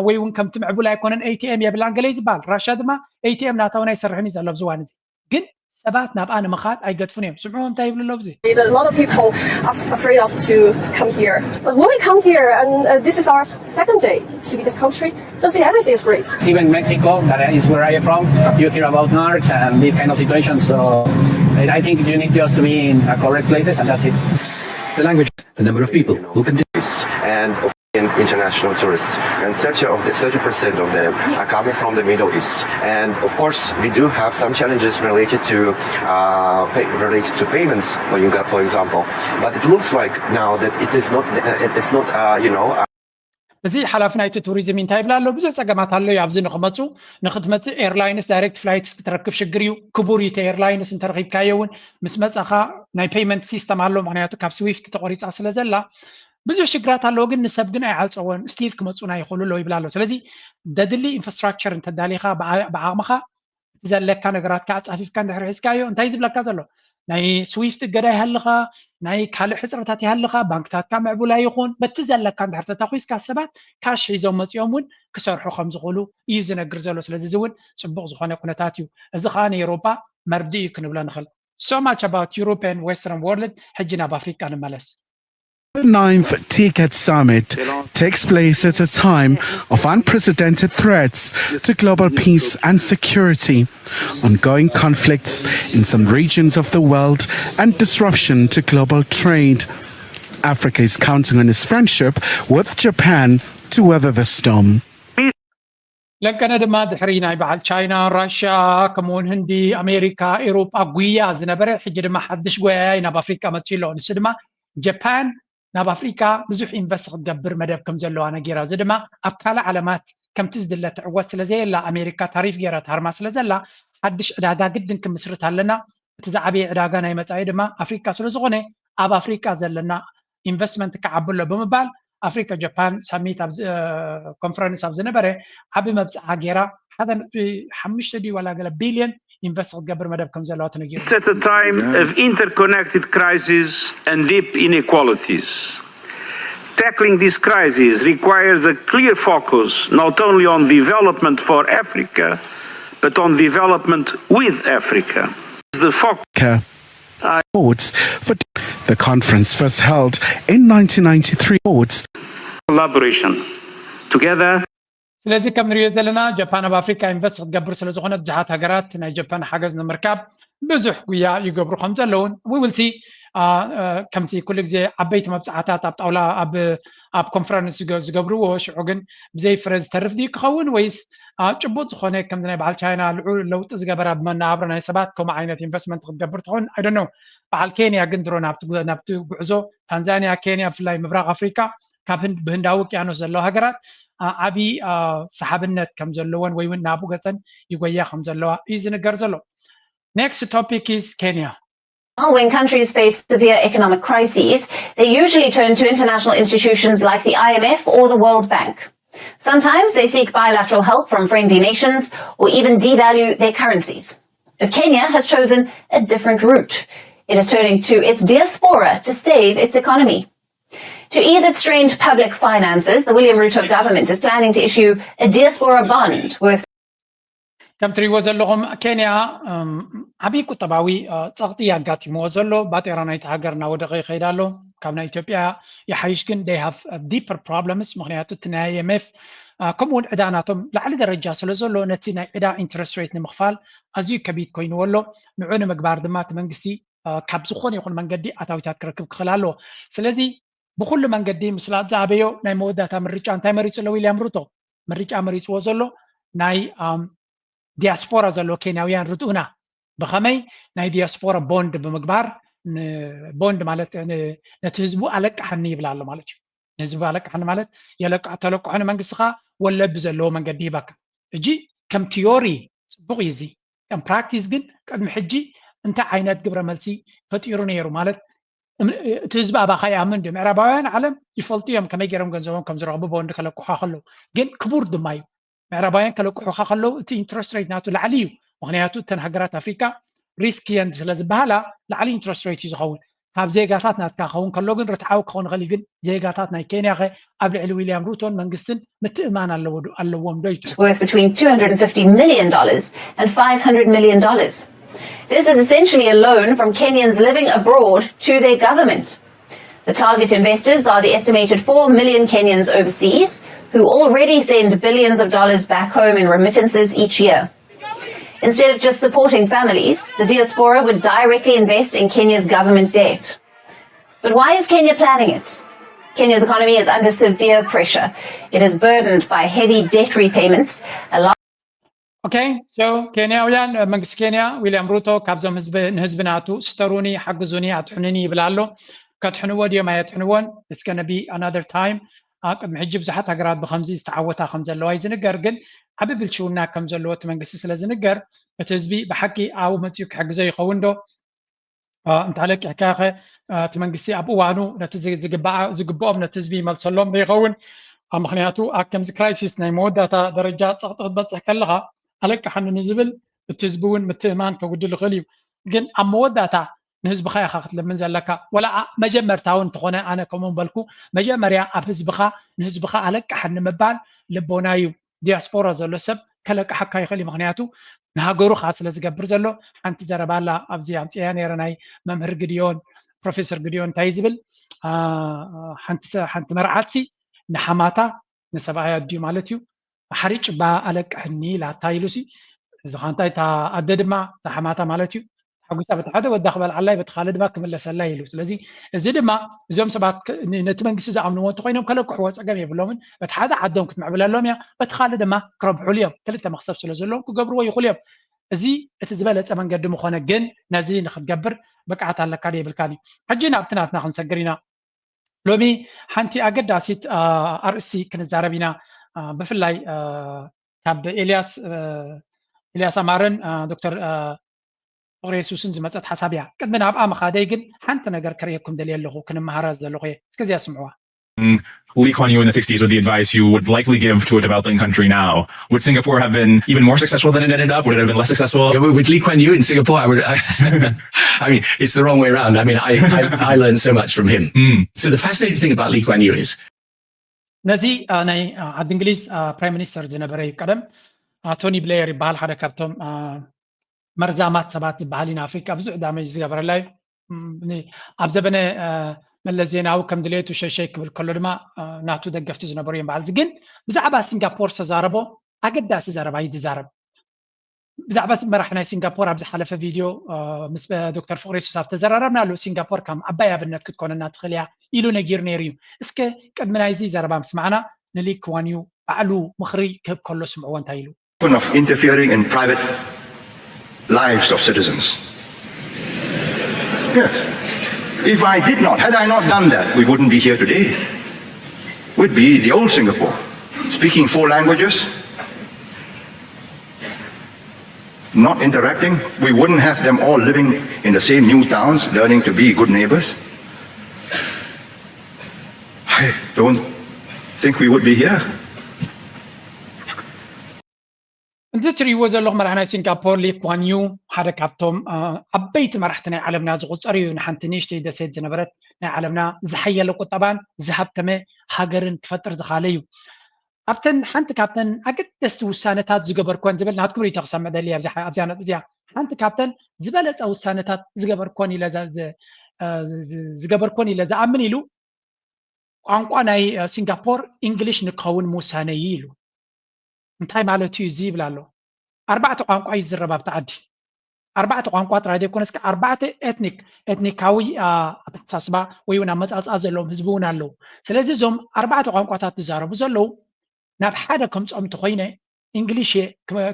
S1: ወይ እውን ከምቲ ምዕቡል ኣይኮነን ኤቲኤም የብላን ገለ እዩ ዝበሃል ራሽያ ድማ ኤቲኤም ናታውን ኣይሰርሕን እዩ ዘሎ ኣብ ዝዋን እዚ ግን ሰባት ናብኣ ንምኻድ ኣይገድፉን እዮም ስምዑ እንታይ ይብሉ ኣሎ ብዚ
S2: A lot of people are afraid of to come here. But when we come here, and this is our second day to be this country, don't see everything is great.
S12: Even Mexico, that is where I am from, you hear about narcs and these kind of situations. So I think you need just to be in correct places, and that's it.
S11: The language, the number of people who continue.
S13: And international tourists, and 30% of them are coming from the Middle East. And of course, we do have some challenges related to payments, for example. But it looks like now that it's not
S1: እዚ ሓላፊ ናይቲ ቱሪዝም እንታይ ይብላ ኣሎ ብዙሕ ፀገማት ኣሎ ኣብዚ ንኽመፁ ንኽትመፅእ ኤርላይንስ ዳይሬክት ፍላይትስ ክትረክብ ሽግር እዩ ክቡር እዩ ኤርላይንስ እንተረኺብካዮ እውን ምስ መፀኻ ናይ ፔይመንት ሲስተም ኣሎ ምክንያቱ ካብ ስዊፍት ተቆሪፃ ስለ ዘላ ብዙሕ ሽግራት ኣለዎ ግን ንሰብ ግን ኣይዓፀወን ስቲል ክመፁና ይኽእሉ ኣሎ ይብላ ኣሎ ስለዚ ደድሊ ኢንፍራስትራክቸር እንተዳሊኻ ብዓቕምኻ እቲ ዘለካ ነገራት ከዓ ፃፊፍካ እንድሕር ሒዝካዮ እንታይ ዝብለካ ዘሎ ናይ ስዊፍት እገዳ ይሃልኻ ናይ ካልእ ሕፅረታት ይሃልኻ ባንክታትካ ምዕቡላ ይኹን በቲ ዘለካ እንድሕር ተታኺስካ ሰባት ካሽ ሒዞም መፂኦም እውን ክሰርሑ ከም ዝኽእሉ እዩ ዝነግር ዘሎ ስለዚ እዚ እውን ፅቡቕ ዝኾነ ኩነታት እዩ እዚ ከዓ ንኤውሮጳ መርዲ እዩ ክንብሎ ንኽእል so much about Europe and Western world ሕጂ ናብ ኣፍሪካ ንመለስ
S14: The 9th TICAD Summit takes place at a time of unprecedented threats to global peace and security, ongoing conflicts in some regions of the world, and disruption to global trade. Africa is counting on its friendship with Japan to weather the storm.
S1: لكن ድማ ድሕሪ ናይ በዓል ቻይና ራሽያ ከምኡውን ህንዲ ኣሜሪካ ኤውሮጳ ጉያ ዝነበረ ሕጂ ድማ ሓድሽ ጎያይ ናብ ኣፍሪካ መፅኡ ኣሎ ንሱ ድማ ጃፓን ናብ ኣፍሪካ ብዙሕ ኢንቨስት ክትገብር መደብ ከም ዘለዋ ነጊራ እዚ ድማ ኣብ ካልእ ዓለማት ከምቲ ዝድለ ትዕወት ስለዘየላ ኣሜሪካ ታሪፍ ገይራ ታርማ ስለዘላ ሓድሽ ዕዳጋ ግድን ክምስርት ኣለና እቲ ዝዓበየ ዕዳጋ ናይ መፃኢ ድማ ኣፍሪካ ስለዝኾነ ኣብ ኣፍሪካ ዘለና ኢንቨስትመንት ክዓብሎ ብምባል ኣፍሪካ ጃፓን ሳሚት ኣብ ኮንፈረንስ ኣብ ዝነበረ ዓብ መብፅዓ ገይራ 1.5 ወላ ገለ ቢልዮን invest ገበር መደብ ከም ዘለዋ ተነጊሩ
S15: It's at a time of interconnected crises and deep inequalities. Tackling this crisis requires a clear focus not only on development for Africa but on development with Africa. The
S14: focus for the conference first held in 1993
S15: collaboration together
S1: ስለዚ ከም ንሪኦ ዘለና ጃፓን ኣብ ኣፍሪካ ኢንቨስት ክትገብር ስለ ዝኾነ ብዙሓት ሃገራት ናይ ጃፓን ሓገዝ ንምርካብ ብዙሕ ጉያ ይገብሩ ከም ዘለውን we will see ከምቲ ኩሉ ግዜ ዓበይቲ መብፃዕታት ኣብ ጣውላ ኣብ ኮንፈረንስ ዝገብርዎ ሽዑ ግን ብዘይ ፍረ ዝተርፍ ድዩ ክኸውን ወይስ ጭቡጥ ዝኾነ ከምዚ ናይ በዓል ቻይና ልዑል ለውጢ ዝገበራ ብመናብሮ ናይ ሰባት ከምኡ ዓይነት ኢንቨስትመንት ክትገብር ትኾን I don't know በዓል ኬንያ ግን ድሮ ናብቲ ጉዕዞ ታንዛንያ ኬንያ ብፍላይ ምብራቕ ኣፍሪካ ካብ ብህንዳዊ ውቅያኖስ ዘለዋ ሃገራት ዓብይ ሰሓብነት ከም ዘለዎን ወይ እውን ናብኡ ገፀን ይጎያ ከም ዘለዋ እዩ ዝንገር ዘሎ next topic is Kenya.
S3: When countries face severe economic crises, they usually turn to international institutions like the IMF or the World Bank. Sometimes they seek bilateral help from friendly nations or even devalue their currencies. But Kenya has chosen a different route. It is turning to its diaspora to save its economy. To ease its strained public finances, the William Ruto government is planning to issue a diaspora bond worth
S1: ከም ትሪእዎ ዘለኹም ኬንያ ዓብይ ቁጠባዊ ፀቕጢ ያጋጢምዎ ዘሎ ባጤራ ናይቲ ሃገር እናወደቐ ይኸይድ ኣሎ ካብ ናይ ኢትዮጵያ ይሓይሽ ግን they have deeper problems ምክንያቱ እቲ ናይ IMF ከምኡውን ዕዳ ናቶም ላዕሊ ደረጃ ስለ ዘሎ ነቲ ናይ ዕዳ ኢንትረስት ሬት ንምኽፋል ኣዝዩ ከቢድ ኮይኑዎ ኣሎ ንዑ ንምግባር ድማ እቲ መንግስቲ ካብ ዝኾነ ይኹን መንገዲ ኣታዊታት ክረክብ ክኽእል ኣለዎ ስለዚ ብኩሉ መንገዲ ምስሊ ዝዓበዮ ናይ መወዳእታ ምርጫ እንታይ መሪፁ ኣሎ ዊልያም ሩቶ ምርጫ መሪፅዎ ዘሎ ናይ ዲያስፖራ ዘሎ ኬንያውያን ርቱዕና ብኸመይ ናይ ዲያስፖራ ቦንድ ብምግባር ቦንድ ማለት ነቲ ህዝቡ ኣለቃሕኒ ይብላ ኣሎ ማለት እዩ ህዝቡ ኣለቃሕኒ ማለት ተለቅሖ ንመንግስትኻ ወለድ ዘለዎ መንገዲ ይባካ እጂ ከም ቲዮሪ ፅቡቕ እዩ እዚ ከም ፕራክቲስ ግን ቅድሚ ሕጂ እንታይ ዓይነት ግብረ መልሲ ፈጢሩ ነይሩ ማለት እቲ ህዝቢ ኣባኻ ይኣምን ድዩ ምዕራባውያን ዓለም ይፈልጡ እዮም ከመይ ገይሮም ገንዘቦም ከም ዝረኽቡ ቦንድ ከለቅሖ ከለዉ ግን ክቡር ድማ እዩ ምዕራባውያን ከለቅሑካ ከለዉ እቲ ኢንትረስት ሬት ናቱ ላዕሊ እዩ ምክንያቱ እተን ሃገራት ኣፍሪካ ሪስክየን ስለ ዝበሃላ ላዕሊ ኢንትረስት ሬት እዩ ዝኸውን ካብ ዜጋታት ናትካ ክኸውን ከሎ ግን ርትዓዊ ክኸውን ይኽእል ግን ዜጋታት ናይ ኬንያ ኸ ኣብ ልዕሊ ዊልያም ሩቶን መንግስትን ምትእማን ኣለዎም ዶ እዩ
S3: worth between $250 million and $500 million. This is essentially a loan from Kenyans living abroad to their government. The target investors are the estimated 4 million Kenyans overseas, who already send billions of dollars back home in remittances each year. Instead of just supporting families, the diaspora would directly invest in Kenya's government debt. But why is Kenya planning it? Kenya's economy is under severe pressure. It is burdened by heavy debt repayments.
S1: ኬንያውያን መንግስቲ ኬንያ ዊልያም ሩቶ ካብዞም ንህዝብናቱ ስተሩኒ ሓግዙኒ ኣትሕኑኒ ይብል ኣሎ ከትሕንዎ ድዮም ኣየትሕንዎን it's going to be another time ቅድሚ ሕጂ ብዙሓት ሃገራት ብከምዚ ዝተዓወታ ከም ዘለዋ ይዝንገር ግን ዓብ ብልሽውና ከም ዘለዎ እቲ መንግስቲ ስለ ዝንገር እቲ ህዝቢ ብሓቂ ኣብኡ መፅኡ ክሕግዞ ይኸውን ዶ እንታለቂሕካ ኸ እቲ መንግስቲ ኣብ እዋኑ ነቲ ዝግብኦም ነቲ ህዝቢ ይመልሰሎም ይኸውን ኣብ ምክንያቱ ኣብ ከምዚ ክራይሲስ ናይ መወዳእታ ደረጃ ፀቕጢ ክትበፅሕ ከለካ ኣለቅሓኒ ንዝብል እቲ ህዝቢ እውን ምትእማን ከጉድል ይኽእል እዩ ግን ኣብ መወዳእታ ንህዝብኻ ኢኻ ክትልምን ዘለካ ወላ መጀመርታ እውን እንተኾነ ኣነ ከምኡ በልኩ መጀመርያ ኣብ ህዝብኻ ንህዝብኻ ኣለቅሓኒ ምባል ልቦና እዩ ዲያስፖራ ዘሎ ሰብ ከለቅሓካ ይኽእል እዩ ምክንያቱ ንሃገሩ ካ ስለ ዝገብር ዘሎ ሓንቲ ዘረባላ ኣብዚ ኣምፅያ ነይረ ናይ መምህር ግድዮን ፕሮፌሰር ግድዮን እንታይ ዝብል ሓንቲ መርዓትሲ ንሓማታ ንሰብኣያ ድዩ ማለት እዩ ሓሪጭ ኣለቅሕኒ ላታ ኢሉሲ እዚ እንታይ ኣደ ድማ ሓማታ ማለት እዩ ሓጉሳ በቲ ሓደ ወዳ ክበልዓላይ በቲ ካልእ ድማ ክምለሰላ ኢሉ ስለዚ እዚ ድማ እዞም ሰባት ነቲ መንግስቲ ዝኣምንዎ እንተኮይኖም ከለቅሕዎ ፀገም የብሎምን በቲ ሓደ ዓዶም ክትምዕብለሎም እያ በቲ ካልእ ድማ ክረብሑሉ እዮም ክልተ መክሰብ ስለ ዘለዎም ክገብርዎ ይኽእሉ እዮም እዚ እቲ ዝበለፀ መንገዲ ምኾነ ግን ነዚ ንክትገብር ብቅዓት ኣለካ ዶ የብልካን እዩ ሕጂ ናብቲ ናትና ክንሰግር ኢና ሎሚ ሓንቲ ኣገዳሲት ኣርእስቲ ክንዛረብ ኢና ብፍላይ ካብ ኤልያስ ኣማረን ዶክተር ፍቅሪ የሱስን ዝመፀት ሓሳብ እያ ቅድሚ ናብኣ ምኻደይ ግን ሓንቲ ነገር ክርእየኩም ደልየ ኣለኹ ክንመሃራ ዘለኹ እየ እስከዚያ ስምዕዋ
S16: Lee Kuan Yew in the 60s with the advice you would likely give to a developing country now. Would Singapore have been even more successful than it ended up? Would it have been less successful?
S11: Yeah, with Lee Kuan Yew in Singapore, I mean, it's the wrong way around. I mean, I learned so much from him. So the fascinating thing about Lee Kuan Yew is
S1: ነዚ ናይ ዓዲ እንግሊዝ ፕራይም ሚኒስተር ዝነበረ ቀደም ቶኒ ብሌየር ይበሃል ሓደ ካብቶም መርዛማት ሰባት ዝበሃል ኢና ኣፍሪካ ብዙሕ ዳሜጅ ዝገበረላ እዩ ኣብ ዘበነ መለስ ዜናዊ ከም ድሌቱ ሸሸይ ክብል ከሎ ድማ ናቱ ደገፍቲ ዝነበሩ እዮም በዓል ግን ብዛዕባ ሲንጋፖር ተዛረቦ ኣገዳሲ ዘረባ ይዛረብ ብዛዕባ መራሒ ናይ ሲንጋፖር ኣብ ዝሓለፈ ቪድዮ ምስ ዶክተር ፍቅሪ የሱስ ኣብ ተዘራረብናሉ ሲንጋፖር ከም ዓባይ ኣብነት ክትኮነና ትኽእል እያ ኢሉ ነጊሩ ነይሩ እዩ እስከ ቅድሚ ናይዚ ዘረባ ምስማዕና ንሊ ኩዋን ዩ ባዕሉ ምኽሪ ክህብ ከሎ ስምዕዎ እንታይ ኢሉ
S17: of interfering in private lives of citizens. Yes. If I did not, had I not done that, we wouldn't be here today. We'd be the old Singapore, speaking 4 languages, not interacting. We wouldn't have them all living in the same new towns, learning to be good neighbors. I don't think we would be here.
S1: እንዚ ትሪእዎ ዘለኹም መራሒ ናይ ሲንጋፖር ሊ ኩዋን ዩ ሓደ ካብቶም ዓበይቲ መራሕቲ ናይ ዓለምና ዝቁፀር እዩ ንሓንቲ ንእሽተይ ደሴት ዝነበረት ናይ ዓለምና ዝሓየለ ቁጠባን ዝሃብተመ ሃገርን ክፈጥር ዝኻለ እዩ ኣብተን ሓንቲ ካብተን ኣገደስቲ ውሳነታት ዝገበርኮን ዝብል ናትኩም ሪቶ ክሰምዕ ደልየ ኣብዚያ ነጥብ እዚያ ሓንቲ ካብተን ዝበለፀ ውሳነታት ዝገበርኮን ኢለ ዝኣምን ኢሉ ቋንቋ ናይ ሲንጋፖር እንግሊሽ ንክኸውን ምውሳነ እዩ ኢሉ እንታይ ማለት እዩ እዚ ይብል ኣሎ 4 ቋንቋ ይዝረብ ኣብቲ ዓዲ 4 ቋንቋ ጥራይ ዘይኮነስ 4 ኤትኒካዊ ኣተሓሳስባ ወይ እውን ኣመፃፅኣ ዘለዎም ህዝቢ እውን ኣለዉ ስለዚ እዞም 4 ቋንቋታት ዝዛረቡ ዘለዉ ናብ ሓደ ከምፆም እንተኮይነ እንግሊሽ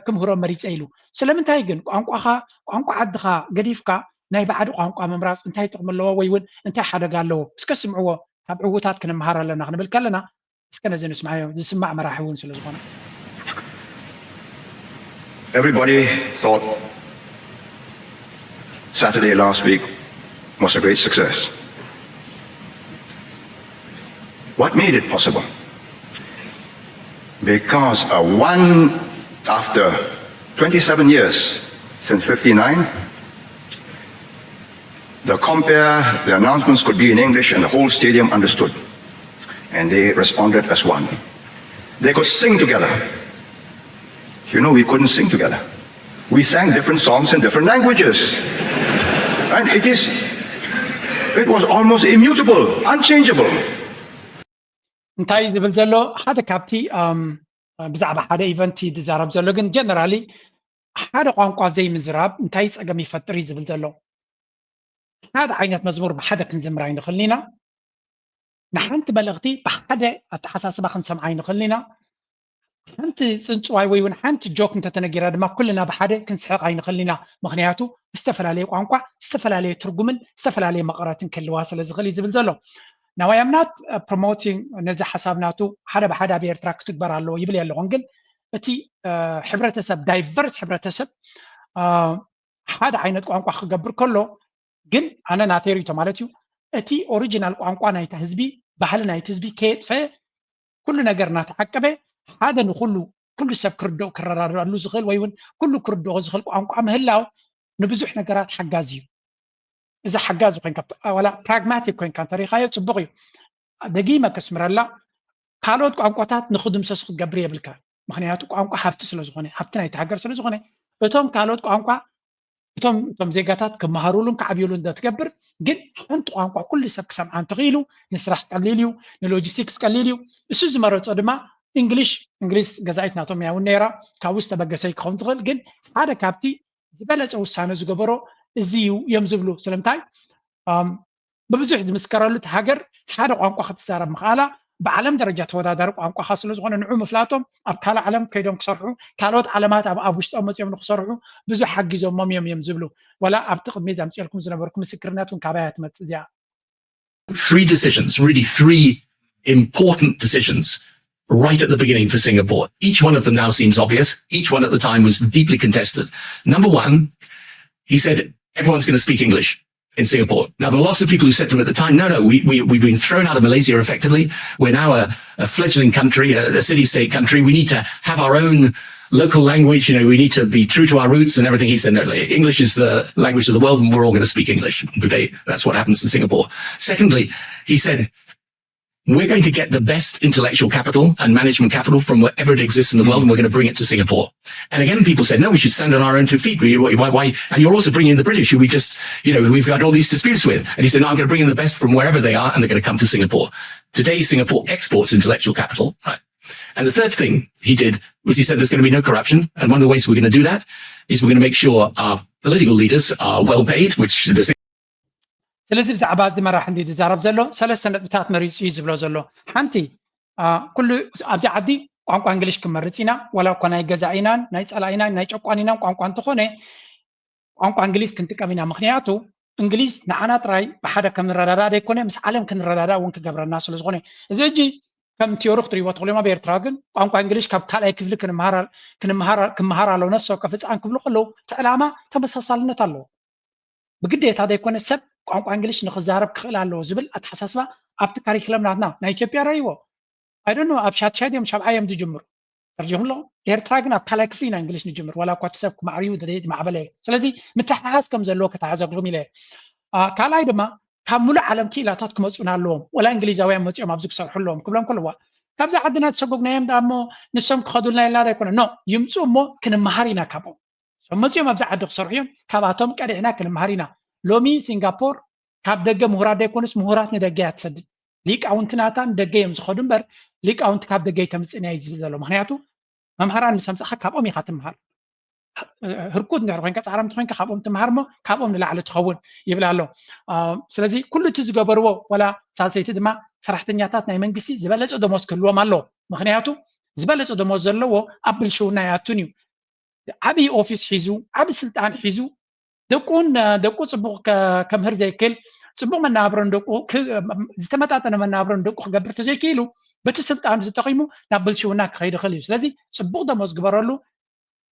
S1: ክምህሮም መሪፀ ኢሉ ስለምንታይ ግን ቋንቋ ዓድኻ ገዲፍካ ናይ ባዕዲ ቋንቋ ምምራፅ እንታይ ጥቕሚ ኣለዎ ወይ እውን እንታይ ሓደጋ ኣለዎ እስከ ስምዕዎ ካብ ዕውታት ክንመሃር ኣለና ክንብል ከለና እስከ ነዚ ንስማዓዮ ዝስማዕ መራሒ እውን ስለ ዝኾነ
S17: Everybody thought Saturday last week was a great success. What made it possible? Because after 27 years since 59, the announcements could be in English and the whole stadium understood. And they responded as one. They could sing together. You know, we couldn't sing together. We sang different songs in different languages. And it was almost immutable, unchangeable.
S1: እንታይ ዝብል ዘሎ ሓደ ካብቲ ብዛዕባ ሓደ ኢቨንት ዝዛረብ ዘሎ ግን ጀነራሊ ሓደ ቋንቋ ዘይምዝራብ እንታይ ፀገም ይፈጥር እዩ ዝብል ዘሎ ሓደ ዓይነት መዝሙር ብሓደ ክንዝምራ ይንኽእል ኢና ንሓንቲ መልእኽቲ ብሓደ ኣተሓሳስባ ክንሰምዓ ይንኽእል ኢና ሓንቲ ፅንፅዋይ ወይ እውን ሓንቲ ጆክ እንተተነጊራ ድማ ኩልና ብሓደ ክንስሕቕ ኣይንኽእል ኢና ምክንያቱ ዝተፈላለየ ቋንቋ ዝተፈላለየ ትርጉምን ዝተፈላለየ መቐረትን ክህልዋ ስለ ዝኽእል እዩ ዝብል ዘሎ Now I am not promoting ነዚ ሓሳብ ናቱ ሓደ ብሓደ ኣብ ኤርትራ ክትግበር ኣለዎ ይብል ኣለኹን ግን እቲ ሕብረተሰብ ዳይቨርስ ሕብረተሰብ ሓደ ዓይነት ቋንቋ ክገብር ከሎ ግን ኣነ ናተይ ሪቶ ማለት እዩ እቲ ኦሪጂናል ቋንቋ ናይቲ ህዝቢ ባህሊ ናይቲ ህዝቢ ከየጥፈ ኩሉ ነገር እናተዓቀበ ሓደ ንኩሉ ኩሉ ሰብ ክርድኦ ክረዳድኣሉ ዝኽእል ወይ እውን ኩሉ ክርድኦ ዝኽእል ቋንቋ ምህላው ንብዙሕ ነገራት ሓጋዝ እዩ إذا حجاز وكينك ولا pragmatic وكينك تاريخية تبغي دقيمة كسمرلا قالوا قانقوتات نخدم سسخ جبرية بالكار مخنياتو قانقو حفت سلازغوني حفتنا يتحجر سلازغوني بتوم قالوا قانقو بتوم زيجاتات كمهارولون كعبيولون ده تكبر جن أنت قانقو كل سبك سمع عن تغيلو نسرح قليليو نلوجيستيكس قليليو السوز مرة قدما إنجليش جزايتنا توم يا ونيرا كاوستا بقى خونزغل جن هذا كابتي زبالة أو سانة زجبرو زيو يمزبلو سلامتاي ببزح مسكرلت هاجر حدا قانقو ختصارب مخاله بعالم درجه تودادر قانقو خاصلو زغونه نعوم فلاتهم اب كاله عالم كيدون كسرحو كالوت علامات اب وشطو مصيم نخسرحو بزح حجزو مم يمزبلو ولا اب تقدمي زامصيلكم زنبركم مسكرناتون كابايات متزيا
S18: three important decisions right at the beginning for Singapore. Each one of them now seems obvious. Each one at the time was deeply contested. Number one, he said everyone's going to speak English in Singapore. Now, there are lots of people who said to him at the time, no, we've been thrown out of Malaysia effectively. We're now a fledgling country, a city-state country. We need to have our own local language. You know, we need to be true to our roots and everything. He said, no, English is the language of the world and we're all going to speak English. Today, that's what happens in Singapore. Secondly, he said, we're going to get the best intellectual capital and management capital from wherever it exists in the world, and we're going to bring it to Singapore. And again, people said, no, we should stand on our own 2 feet. Why? And you're also bringing in the British, who we just, we've got all these disputes with. And he said, no, I'm going to bring in the best from wherever they are, and they're going to come to Singapore. Today, Singapore exports intellectual capital, right? And the third thing he did was he said there's going to be no corruption. And one of the ways we're going to do that is we're going to make sure our political leaders are well paid, which the
S1: ስለዚህ ብዛዕባ እዚ መራሒ እንዲ ዝዛረብ ዘሎ ሰለስተ ነጥብታት መሪፅ እዩ ዝብሎ ዘሎ ሓንቲ ኩሉ ኣብዚ ዓዲ ቋንቋ እንግሊሽ ክመርፅ ኢና ወላ እኳ ናይ ገዛ ኢናን ናይ ፀላ ኢናን ናይ ጨቋን ኢናን ቋንቋ እንተኾነ ቋንቋ እንግሊዝ ክንጥቀም ኢና ምክንያቱ እንግሊዝ ንዓና ጥራይ ብሓደ ከም ንረዳዳ ደይኮነ ምስ ዓለም ክንረዳዳ እውን ክገብረና ስለ ዝኾነ እዚ ሕጂ ከም ቲዮሪ ክትሪእዎ ትኽእሉ ቤርትራ ግን ቋንቋ እንግሊሽ ካብ ካልኣይ ክፍሊ ክመሃር ኣለዎ ነፍሶ ከፍፃን ክብሉ ከለዉ እቲ ዕላማ ተመሳሳልነት ኣለዎ ብግዴታ ደይኮነ ሰብ ቋንቋ እንግሊሽ ንክዛረብ ክኽእል ኣለዎ ዝብል ኣተሓሳስባ ኣብቲ ካሪክለም ናትና ናይ ኢትዮጵያ ረይዎ I don't know ኣብ ሻድሻድዮም ሻብዓዮም ዝጅምሩ ተርጂሙሎ ኤርትራ ግን ኣብ ካልኣይ ክፍሊ ናይ እንግሊሽ ንጅምር ወላ እኳ እቲ ሰብ ክማዕርዩ ማዕበለ ስለዚ ምትሕሓዝ ከም ዘለዎ ከተሓዘግሎም ኢለ ካልኣይ ድማ ካብ ሙሉእ ዓለም ክኢላታት ክመፁና ኣለዎም ወላ እንግሊዛውያን መፅኦም ኣብዚ ክሰርሑ ኣለዎም ክብሎም ከለዋ ካብዚ ዓድና ተሰጎግናዮም ዳ እሞ ንሶም ክኸዱልና ኢልና ዳ ኣይኮነ ኖ ይምፁ እሞ ክንመሃር ኢና ካብኦም ሶም መፅኦም ኣብዚ ዓዲ ክሰርሑ እዮም ካብኣቶም ቀዲዕና ክንመሃር ኢና ሎሚ ሲንጋፖር ካብ ደገ ምሁራት ደይኮንስ ምሁራት ንደገ እያ ትሰድድ ሊቃውንትናታ ንደገ እዮም ዝኸዱ እምበር ሊቃውንቲ ካብ ደገ ተምፅእና እዩ ዝብል ዘሎ ምክንያቱ መምሃራን ምስ ኣምፅኻ ካብኦም ኢኻ ትምሃር ህርኩት እንድሕር ኮንካ ፃዕራምቲ ኮንካ ካብኦም ትምሃር ሞ ካብኦም ንላዕሊ ትኸውን ይብል ኣሎ ስለዚ ኩሉ እቲ ዝገበርዎ ወላ ሳልሰይቲ ድማ ሰራሕተኛታት ናይ መንግስቲ ዝበለፀ ደሞዝ ክህልዎም ኣለዎ ምክንያቱ ዝበለፀ ደሞዝ ዘለዎ ኣብ ብልሽውና ይኣቱን እዩ ዓብይ ኦፊስ ሒዙ ዓብይ ስልጣን ሒዙ ደቁ ፅቡቅ ከምህር ዘይክእል ፅቡቅ መናብሮ ደቁ ዝተመጣጠነ መናብሮ ደቁ ክገብር ተዘይክኢሉ በቲ ስልጣኑ ተጠቂሙ ናብ ብልሽውና ክኸይድ ይኽእል እዩ ስለዚ ፅቡቅ ደሞዝ ግበረሉ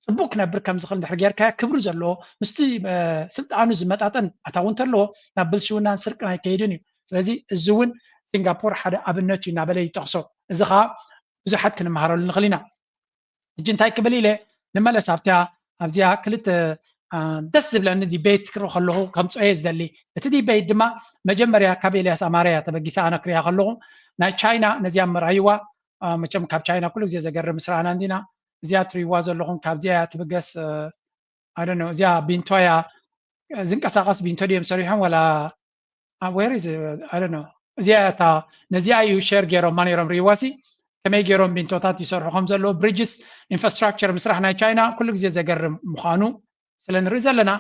S1: ፅቡቅ ክነብር ከም ዝኽእል እንድሕር ጌርካ ክብሪ ዘለዎ ምስቲ ስልጣኑ ዝመጣጠን ኣታው እንተለዎ ናብ ብልሽውናን ስርቅን ኣይከይድን እዩ ስለዚ እዚ እውን ሲንጋፖር ሓደ ኣብነት እዩ እናበለ ይጠቕሶ እዚ ከዓ ብዙሓት ክንመሃረሉ ንኽእል ኢና ሕጂ እንታይ ክብል ኢለ ንመለስ ኣብዚኣ ክልተ ደስ ዝብለኒ ዲቤት ክርኢ ከለኹ ከምፅኦ ዝደሊ እቲ ዲቤት ድማ መጀመርያ ካብ ኤልያስ ኣማርያ ተበጊሳ ኣነ ክሪኣ ከለኹ ናይ ቻይና ነዚኣ ምርኣይዋ መቸም ካብ ቻይና ኩሉ ግዜ ዘገርም ምስ ረኣና እንዲና እዚኣ ትሪእዋ ዘለኹም ካብዚኣ ትብገስ I don't know እዚኣ ቢንቶያ ዝንቀሳቀስ ቢንቶ ድዮም ሰሪሖም ወላ where is it? I don't know እዚኣ እታ ነዚኣ እዩ ሼር ገይሮም ማነሮም ሪዋሲ ከመይ ገይሮም ቢንቶታት ይሰርሑ ከም ዘሎ ብሪጅስ ኢንፍራስትራክቸር ምስራሕ ናይ ቻይና ኩሉ ግዜ ዘገርም ምዃኑ ስለንርኢ ዘለና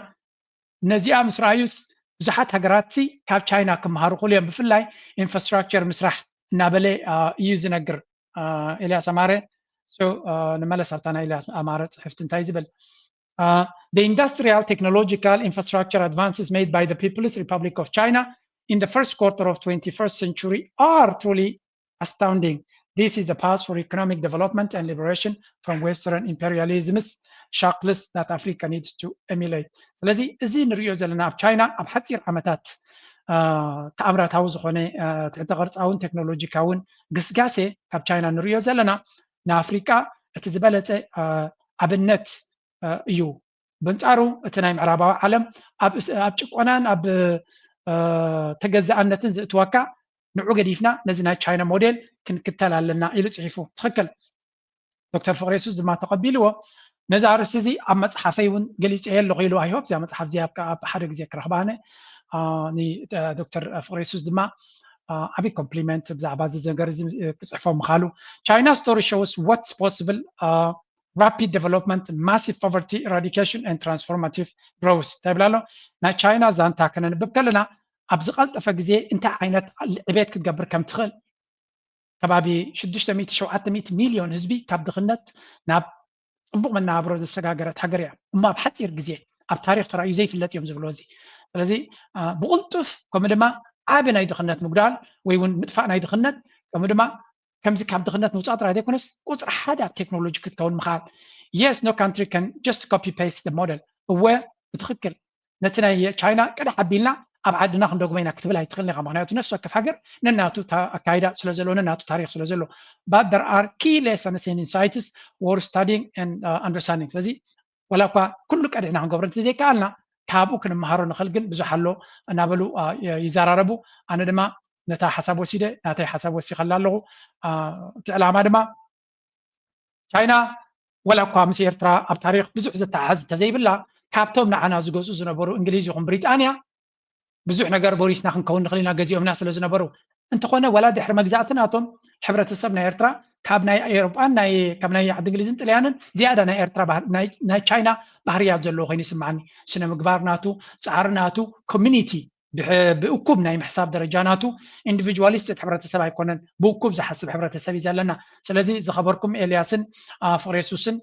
S1: ነዚኣ ምስ ረኣዩስ ብዙሓት ሃገራት ካብ ቻይና ክመሃሩ ክእሉ እዮም ብፍላይ ኢንፍራስትራክቸር ምስራሕ እናበለ እዩ ዝነግር ኤልያስ ኣማረ ንመለስ ኣብታ ናይ ኤልያስ ኣማረ ፅሕፍቲ እንታይ ዝብል The industrial technological infrastructure advances made by the People's Republic of China in the first quarter of 21st century are truly astounding. This is the path for economic development and liberation from Western imperialism's shackles that Africa needs to emulate. ስለዚ እዚ ንሪኦ ዘለና ኣብ ቻይና ኣብ ሓፂር ዓመታት ተኣምራታዊ ዝኾነ ትሕተ ቅርፃውን ቴክኖሎጂካውን ግስጋሴ ካብ ቻይና ንሪኦ ዘለና ንኣፍሪቃ እቲ ዝበለፀ ኣብነት እዩ በንፃሩ እቲ ናይ ምዕራባዊ ዓለም ኣብ ጭቆናን ኣብ ተገዛእነትን ዝእትወካ ንዑ ገዲፍና ነዚ ናይ ቻይና ሞዴል ክንክተል ኣለና ኢሉ ፅሒፉ ትኽክል ዶክተር ፍቅሬ የሱስ ድማ ተቐቢልዎ ነዚ ኣርእስቲ እዚ ኣብ መፅሓፈይ እውን ገሊፀየ ኣለኹ ኢሉ ኣይሆፕ እዚኣ መፅሓፍ እዚኣ ኣብ ሓደ ግዜ ክረኽባነ ዶክተር ፍቅሬ የሱስ ድማ ዓብይ ኮምፕሊመንት ብዛዕባ እዚ ነገር እዚ ክፅሕፎም ምኻሉ ቻይና ስቶሪ ሾውስ ዋትስ ፖስብል rapid development, massive poverty eradication and transformative growth. تابلالو نا تشاينا زانتا كنا نبكلنا أبزقلت فجزء أنت عينت عبيد كتجبر كم تخل كبابي شدشت 700 مليون حزبي كابد خنت ناب أبوق من نابرز السجاجرات حجرية ما بحثير جزء أب تاريخ ترى يزيف اللي يوم زبلوزي لذي بقولتف كمدما عابنا يدخلنت مقدال ويون مدفعنا يدخلنت كمدما كم زي كابد خنت نوصات راح يكونس قصر حدا تكنولوجي كتكون مخال yes no country can just copy paste the model هو بتخكل نتنا هي تشاينا كده حبينا أبعدنا خندق بينا كتب لها يدخلنا غمانات نفسه كيف حجر نناتو كايدا سلازلو نناتو تاريخ سلازلو but there are key lessons and insights worth studying and understanding لذي ولا كل كده نحن قبرن تزي كالنا كابو كنا مهارون خلقن بزحلو نابلو يزارربو أنا دما نتا حساب وسيدة نتا حساب وسي خلالو تعلم دما تشاينا ولا قام سيرترا أب تاريخ بزح زتعز تزي بالله كابتوم نعنا زجوز زنبرو إنجليزي هم بريطانيا بزح نجار بوريس نحن كون نخلينا جزيهم ناس اللي زنبرو أنت خونا ولا دحر مجزعتنا أتون حبرة السبنا إيرترا كابنا أوروبا ناي كابنا عند إنجليز إنتليانن زيادة ناي إيرترا ناي تشاينا بحريات زلوا غيني سمعني سنة مقبار ناتو سعر ناتو كوميونيتي بأكوب نايم حساب درجاناتو individualistic حبرة السبع يكونن بأكوب زحسب حبرة السبع زلنا سلازي زخبركم إلياسن فريسوسن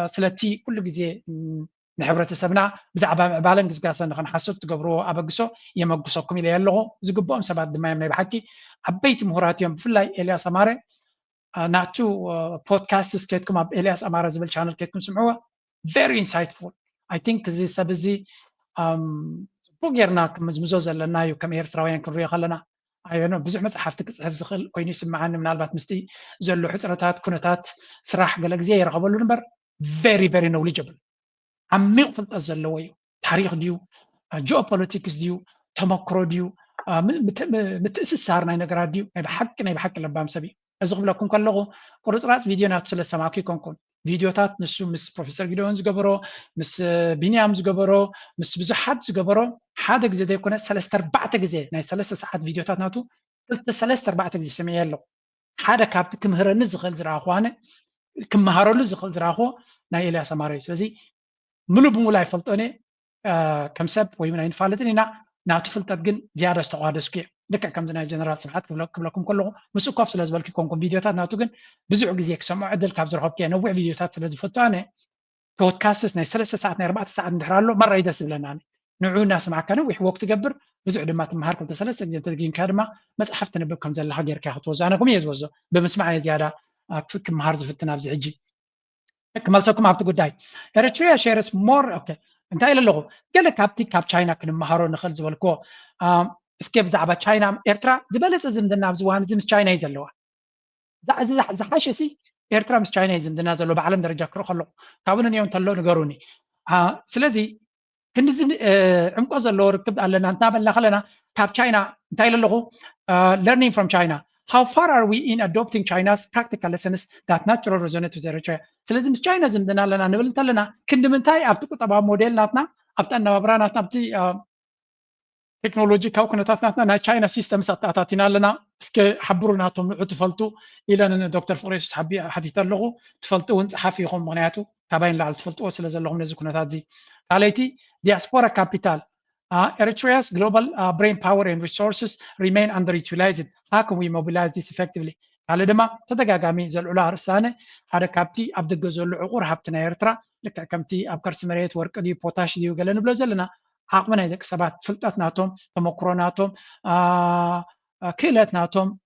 S1: سلتي كل جزء نحبرة السبنا بزعبا بعلن جزء خن حسب تجبروا أبجسو يمجسوكم إلى الله زجبهم سبعة دماء من بحكي عبيت مهاراتهم في الله إلياس أمارة ناتو بودكاست كتكم أب إلياس أمارة زبل channel كتكم سمعوه very insightful I think زي سبزي بوغيرنا كمزمزو زلنا يو كم إيرتراويان كنريا خلنا أيوة بزح مصحف تكصحف زخل كويني سمعنا من البات مستي زلو حسرتات كنتات سراح قالك زي يرغبوا نمبر very very knowledgeable عميق في التزلوي تاريخ ديو geopolitics ديو تمكرو ديو متأسس صارنا نقرا ديو نبحق لبام سبي أزغب لكم كلغو قرص راس فيديو ناتسل السماكي كونكون فيديوتات نسو مس بروفيسور جيدون زغبرو مس بنيام زغبرو مس بزحات زغبرو حدا غزي ديكونه 3-4 غزي ناي 3 ساعات فيديوتات ناتو 3-4 غزي سميالو حدا كابت كمهرن زخل زراخوانه كمهارلو زخل زراخو ناي إلياس أمارة سوزي ملو بمولاي فلطوني كمسب ويمن عين فالتنينا ناتو فلطت جن زيادة استقادسكي دكا كم زنا جنرال سمعت كلكم كله مسو كوف سلاز بالكي كونكم فيديوهات ناتو جن بزعو جزي يكسمع عدل كابزر حبكي نوع فيديوهات سلاز فوتانه بودكاست ناي 3 ساعات 4 ساعات ندحرالو مره يدس لنا نوعو ناس معك نوع وقت تقبر بزعو دما تمهار كنت 3 جزء تدقين كادما مصحف تنبكم زل حجر كاخت وزانكم يزوزو بمسمع زياده فك مهار زفتنا بزعجي كملتكم عبد قداي اريتريا شيرس مور اوكي انت الى اللغه قال لك كابتي كاب تشاينا كن مهارو نخل زبلكو اسكيب زعبا تشاينا ايرترا زبلت زمدنا بزوان زمس تشاينا يزلوا زحاشسي ايرترا مس تشاينا يزمدنا زلوا بعالم درجه كرو خلو كابن يوم تلو نغروني سلازي كنز عمقو زلو ركب علينا انت بلا خلنا كاب تشاينا انت الى اللغه learning from China how far are we in adopting China's practical lessons that natural resonate with Eritrea? ስለዚህ ምስ ቻይና ዝምድና ኣለና ንብል እንተለና ክንዲ ምንታይ ኣብቲ ቁጠባ ሞዴል ናትና ኣብቲ ኣነባብራ ናትና ኣብቲ ቴክኖሎጂ ካብ ኩነታት ናትና ናይ ቻይና ሲስተም ኣተኣታቲና ኣለና እስከ ሓብሩናቶም ንዑ ትፈልጡ ኢለን ዶክተር ፍቅሬስ ሓቲት ኣለኹ ትፈልጡ እውን ፀሓፊ ኢኹም ምክንያቱ ካባይን ላዕሊ ትፈልጥዎ ስለ ዘለኹም ነዚ ኩነታት እዚ ካልኣይቲ ዲያስፖራ ካፒታል Eritrea's global brain power and resources remain underutilized. How can we mobilize this effectively? على دما تدقاقامي زلعلا رسانة هذا كابتي أبدأ جزء عقور هبتنا إيرترا لك كمتي أبكر سمريت ورك دي بوتاش دي وقالنا بلازلنا عقبنا إذا كسبات فلتاتناتهم تمكروناتهم كيلاتناتهم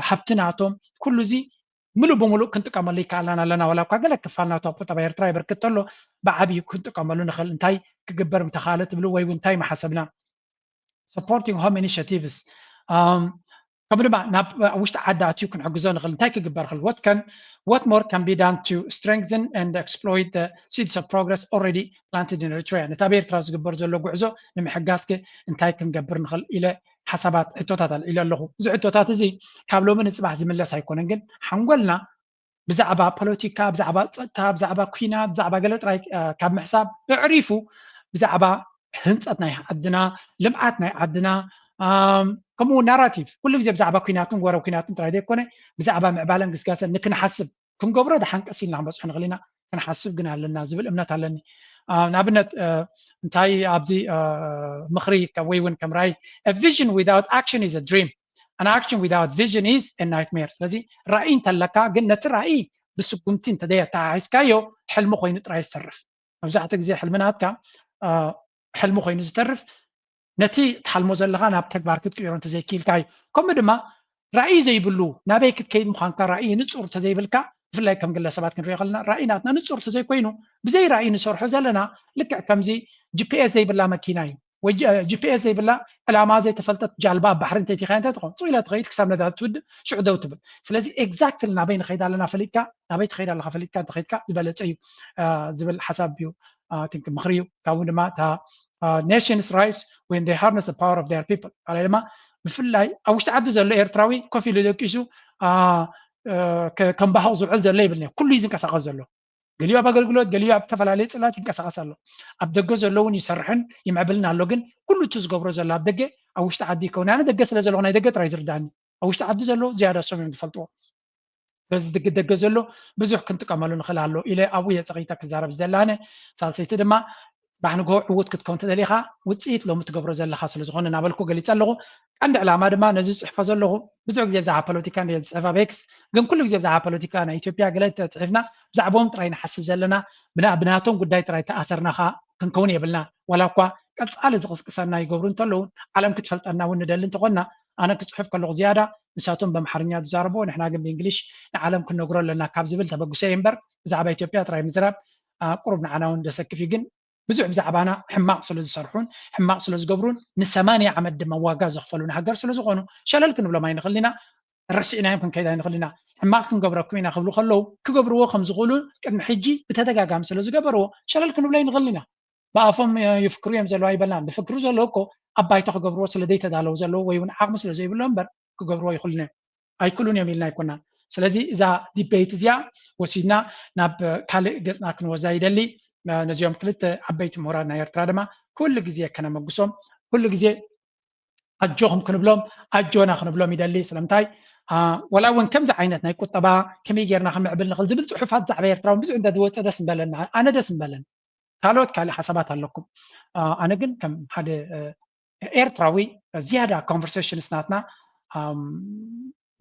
S1: هبتناتهم كل زي ملو بملو كنت كمالي كعلنا لنا ولا كقول لك فعلنا توبة طبعا إيرترا بركت له بعبي كنت كمالو نخل انتاي كجبر متخالط بلو وينتاي ما حسبنا supporting home initiatives قبل ما وش تعدات يمكن حجزون غل انتاي كجبر غل what more can be done to strengthen and exploit the seeds of progress already planted in Eritrea نتابير تراس جبر زلوا جعزو نمحجاسك انتاي كنجبر نخل إلى حسابات عتوتات إلى اللغو زي عتوتات زي كابلو من صباح زي من الله سيكون انجن حنقولنا بزعبا بوليتيكا بزعبا صتا بزعبا كوينا بزعبا قلت رايك كاب محساب اعرفوا بزعبا هنصتنا عندنا لمعاتنا عندنا كمو ناراتيف كل زي بزعبا كويناتن ورا كويناتن ترى ديكونه بزعبا معبالن قسقاسه نكن حسب كن قبره ده حنقسينا عم بصحن غلينا كن حسب قنا لنا زبل امنات علني نابنت انتاي ابزي مخري كويون كمراي a vision without action is a dream an action without vision is a nightmare ስለዚህ ራእይ እንተለካ ግን ነቲ ራእይ ብስጉምቲ እንተደያ ተዓይስካዮ ሕልሚ ኮይኑ ጥራይ ዝተርፍ መብዛሕትኡ ግዜ ሕልምናትካ ሕልሚ ኮይኑ ዝተርፍ ነቲ ተሓልሞ ዘለካ ናብ ተግባር ክትቅይሮ እንተዘይክኢልካ እዩ ከምኡ ድማ ራእይ ዘይብሉ ናበይ ክትከይድ ምዃንካ ራእይ ንፁር እንተዘይብልካ ብፍላይ ከም ግለሰባት ክንሪኦ ከለና ራእይናትና ንፁር እንተዘይኮይኑ ብዘይ ራእይ ንሰርሖ ዘለና ልክዕ ከምዚ ጂፒኤስ ዘይብላ መኪና እዩ ወይ ጂፒኤስ ዘይብላ ዕላማ ዘይተፈልጠት ጃልባ ባሕሪ እንተይቲ ኸ እንታይ ትኾን ፅኢላ ትኸይድ ክሳብ ነዳት ትውድእ ሽዑ ደው ትብል ስለዚ ኤግዛክትሊ ናበይ ንኸይድ ኣለና ፈሊጥካ ናበይ ትኸይድ ኣለካ ፈሊጥካ እንተኸይድካ ዝበለፀ እዩ ዝብል ሓሳብ እዩ ቲንክ ምኽሪ እዩ ካብኡ ድማ እታ nations rise when they harness the power of their people على لما بفلاي او ውሽጢ ዓዲ ዘሎ ኤርትራዊ ኮፍ ኢሉ ደቂሱ ከም ባሃው ዝውዕል ዘሎ ይብልኒ ኩሉ ይንቀሳቀስ ዘሎ ገሊኡ ኣብ ኣገልግሎት ገሊኡ ኣብ ተፈላለየ ፅላት ይንቀሳቀስ ኣሎ ኣብ ደገ ዘሎ እውን ይሰርሕን ይምዕብልን ኣሎ ግን ኩሉ እቲ ዝገብሮ ዘሎ ኣብ ደገ ኣብ ውሽጢ ዓዲ ይከውን ኣነ ደገ ስለ ዘለኹ ናይ ደገ ጥራይ ዝርዳእኒ ኣብ ውሽጢ ዓዲ ዘሎ ዝያዳ ሰም እዮም ዝፈልጥዎ ስለዚ ደገ ዘሎ ብዙሕ ክንጥቀመሉ ንኽእል ኣሎ ኢለ ኣብኡ የፀቒታ ክዛረብ ዘለኣነ ሳልሰይቲ ድማ ባሕንጎ ዕውት ክትከውን ተደሊኻ ውፅኢት ሎሚ ትገብሮ ዘለኻ ስለ ዝኾነ ናበልኩ ገሊፀ ኣለኹ ቀንዲ ዕላማ ድማ ነዚ ዝፅሕፎ ዘለኹ ብዙሕ ግዜ ብዛዕባ ፖለቲካ ዝፅሕፋ ቤክስ ግን ኩሉ ግዜ ብዛዕባ ፖለቲካ ናይ ኢትዮጵያ ገለ ተፅሒፍና ብዛዕቦም ጥራይ ንሓስብ ዘለና ብናቶም ጉዳይ ጥራይ ተኣሰርናኻ ክንከውን የብልና ዋላ እኳ ቀፃሊ ዝቕስቅሰና ይገብሩ እንተለዉ ዓለም ክትፈልጠና እውን ንደሊ እንተኾንና ኣነ ክፅሕፍ ከለኹ ዝያዳ ንሳቶም በኣምሓርኛ ዝዛረቦ ንሕና ግን ብእንግሊሽ ንዓለም ክነግሮ ኣለና ካብ ዝብል ተበግሶ እየ እምበር ብዛዕባ ኢትዮጵያ ጥራይ ምዝራብ ቁሩብ ንዓና እውን ደሰክፍ እዩ ግን ብዙሕ ብዛዕባና ሕማቕ ስለ ዝሰርሑን ሕማቕ ስለ ዝገብሩን ን80 ዓመት ድማ ዋጋ ዘኽፈሉን ሃገር ስለ ዝኾኑ ሸለል ክንብሎም ኣይንኽእል ኢና ረሲዕናዮም ክንከይድ ኣይንኽእል ኢና ሕማቕ ክንገብረኩም ኢና ክብሉ ከለዉ ክገብርዎ ከም ዝኽእሉ ቅድሚ ሕጂ ብተደጋጋሚ ስለ ዝገበርዎ ሸለል ክንብሎ ኣይንኽእል ኢና ብኣፎም ይፍክሩ እዮም ዘለዋ ይበልና ዝፍክሩ ዘለዎ እኮ ኣብ ባይቶ ክገብርዎ ስለ ዘይተዳለዉ ዘለዎ ወይ እውን ዓቕሚ ስለ ዘይብሎ እምበር ክገብርዎ ይኽእሉን እዮም ኣይክእሉን እዮም ኢልና ኣይኮናን ስለዚ እዛ ዲቤት እዚኣ ወሲድና ናብ ካልእ ገፅና ክንወዛ ይደሊ ነዚኦም ክልተ ዓበይቲ ምሁራን ናይ ኤርትራ ድማ ኩሉ ግዜ ከነመግሶም ኩሉ ግዜ ኣጆኹም ክንብሎም ኣጆና ክንብሎም ይደሊ ስለምንታይ ወላ እውን ከምዚ ዓይነት ናይ ቁጠባ ከመይ ጌርና ክንምዕብል ንኽእል ዝብል ፅሑፋት ዛዕባ ኤርትራ እውን ብዙሕ እንተዝወፀ ደስ ንበለና ኣነ ደስ ንበለኒ ካልኦት ካልእ ሓሳባት ኣለኩም ኣነ ግን ከም ሓደ ኤርትራዊ ዝያዳ ኮንቨርሴሽንስ ናትና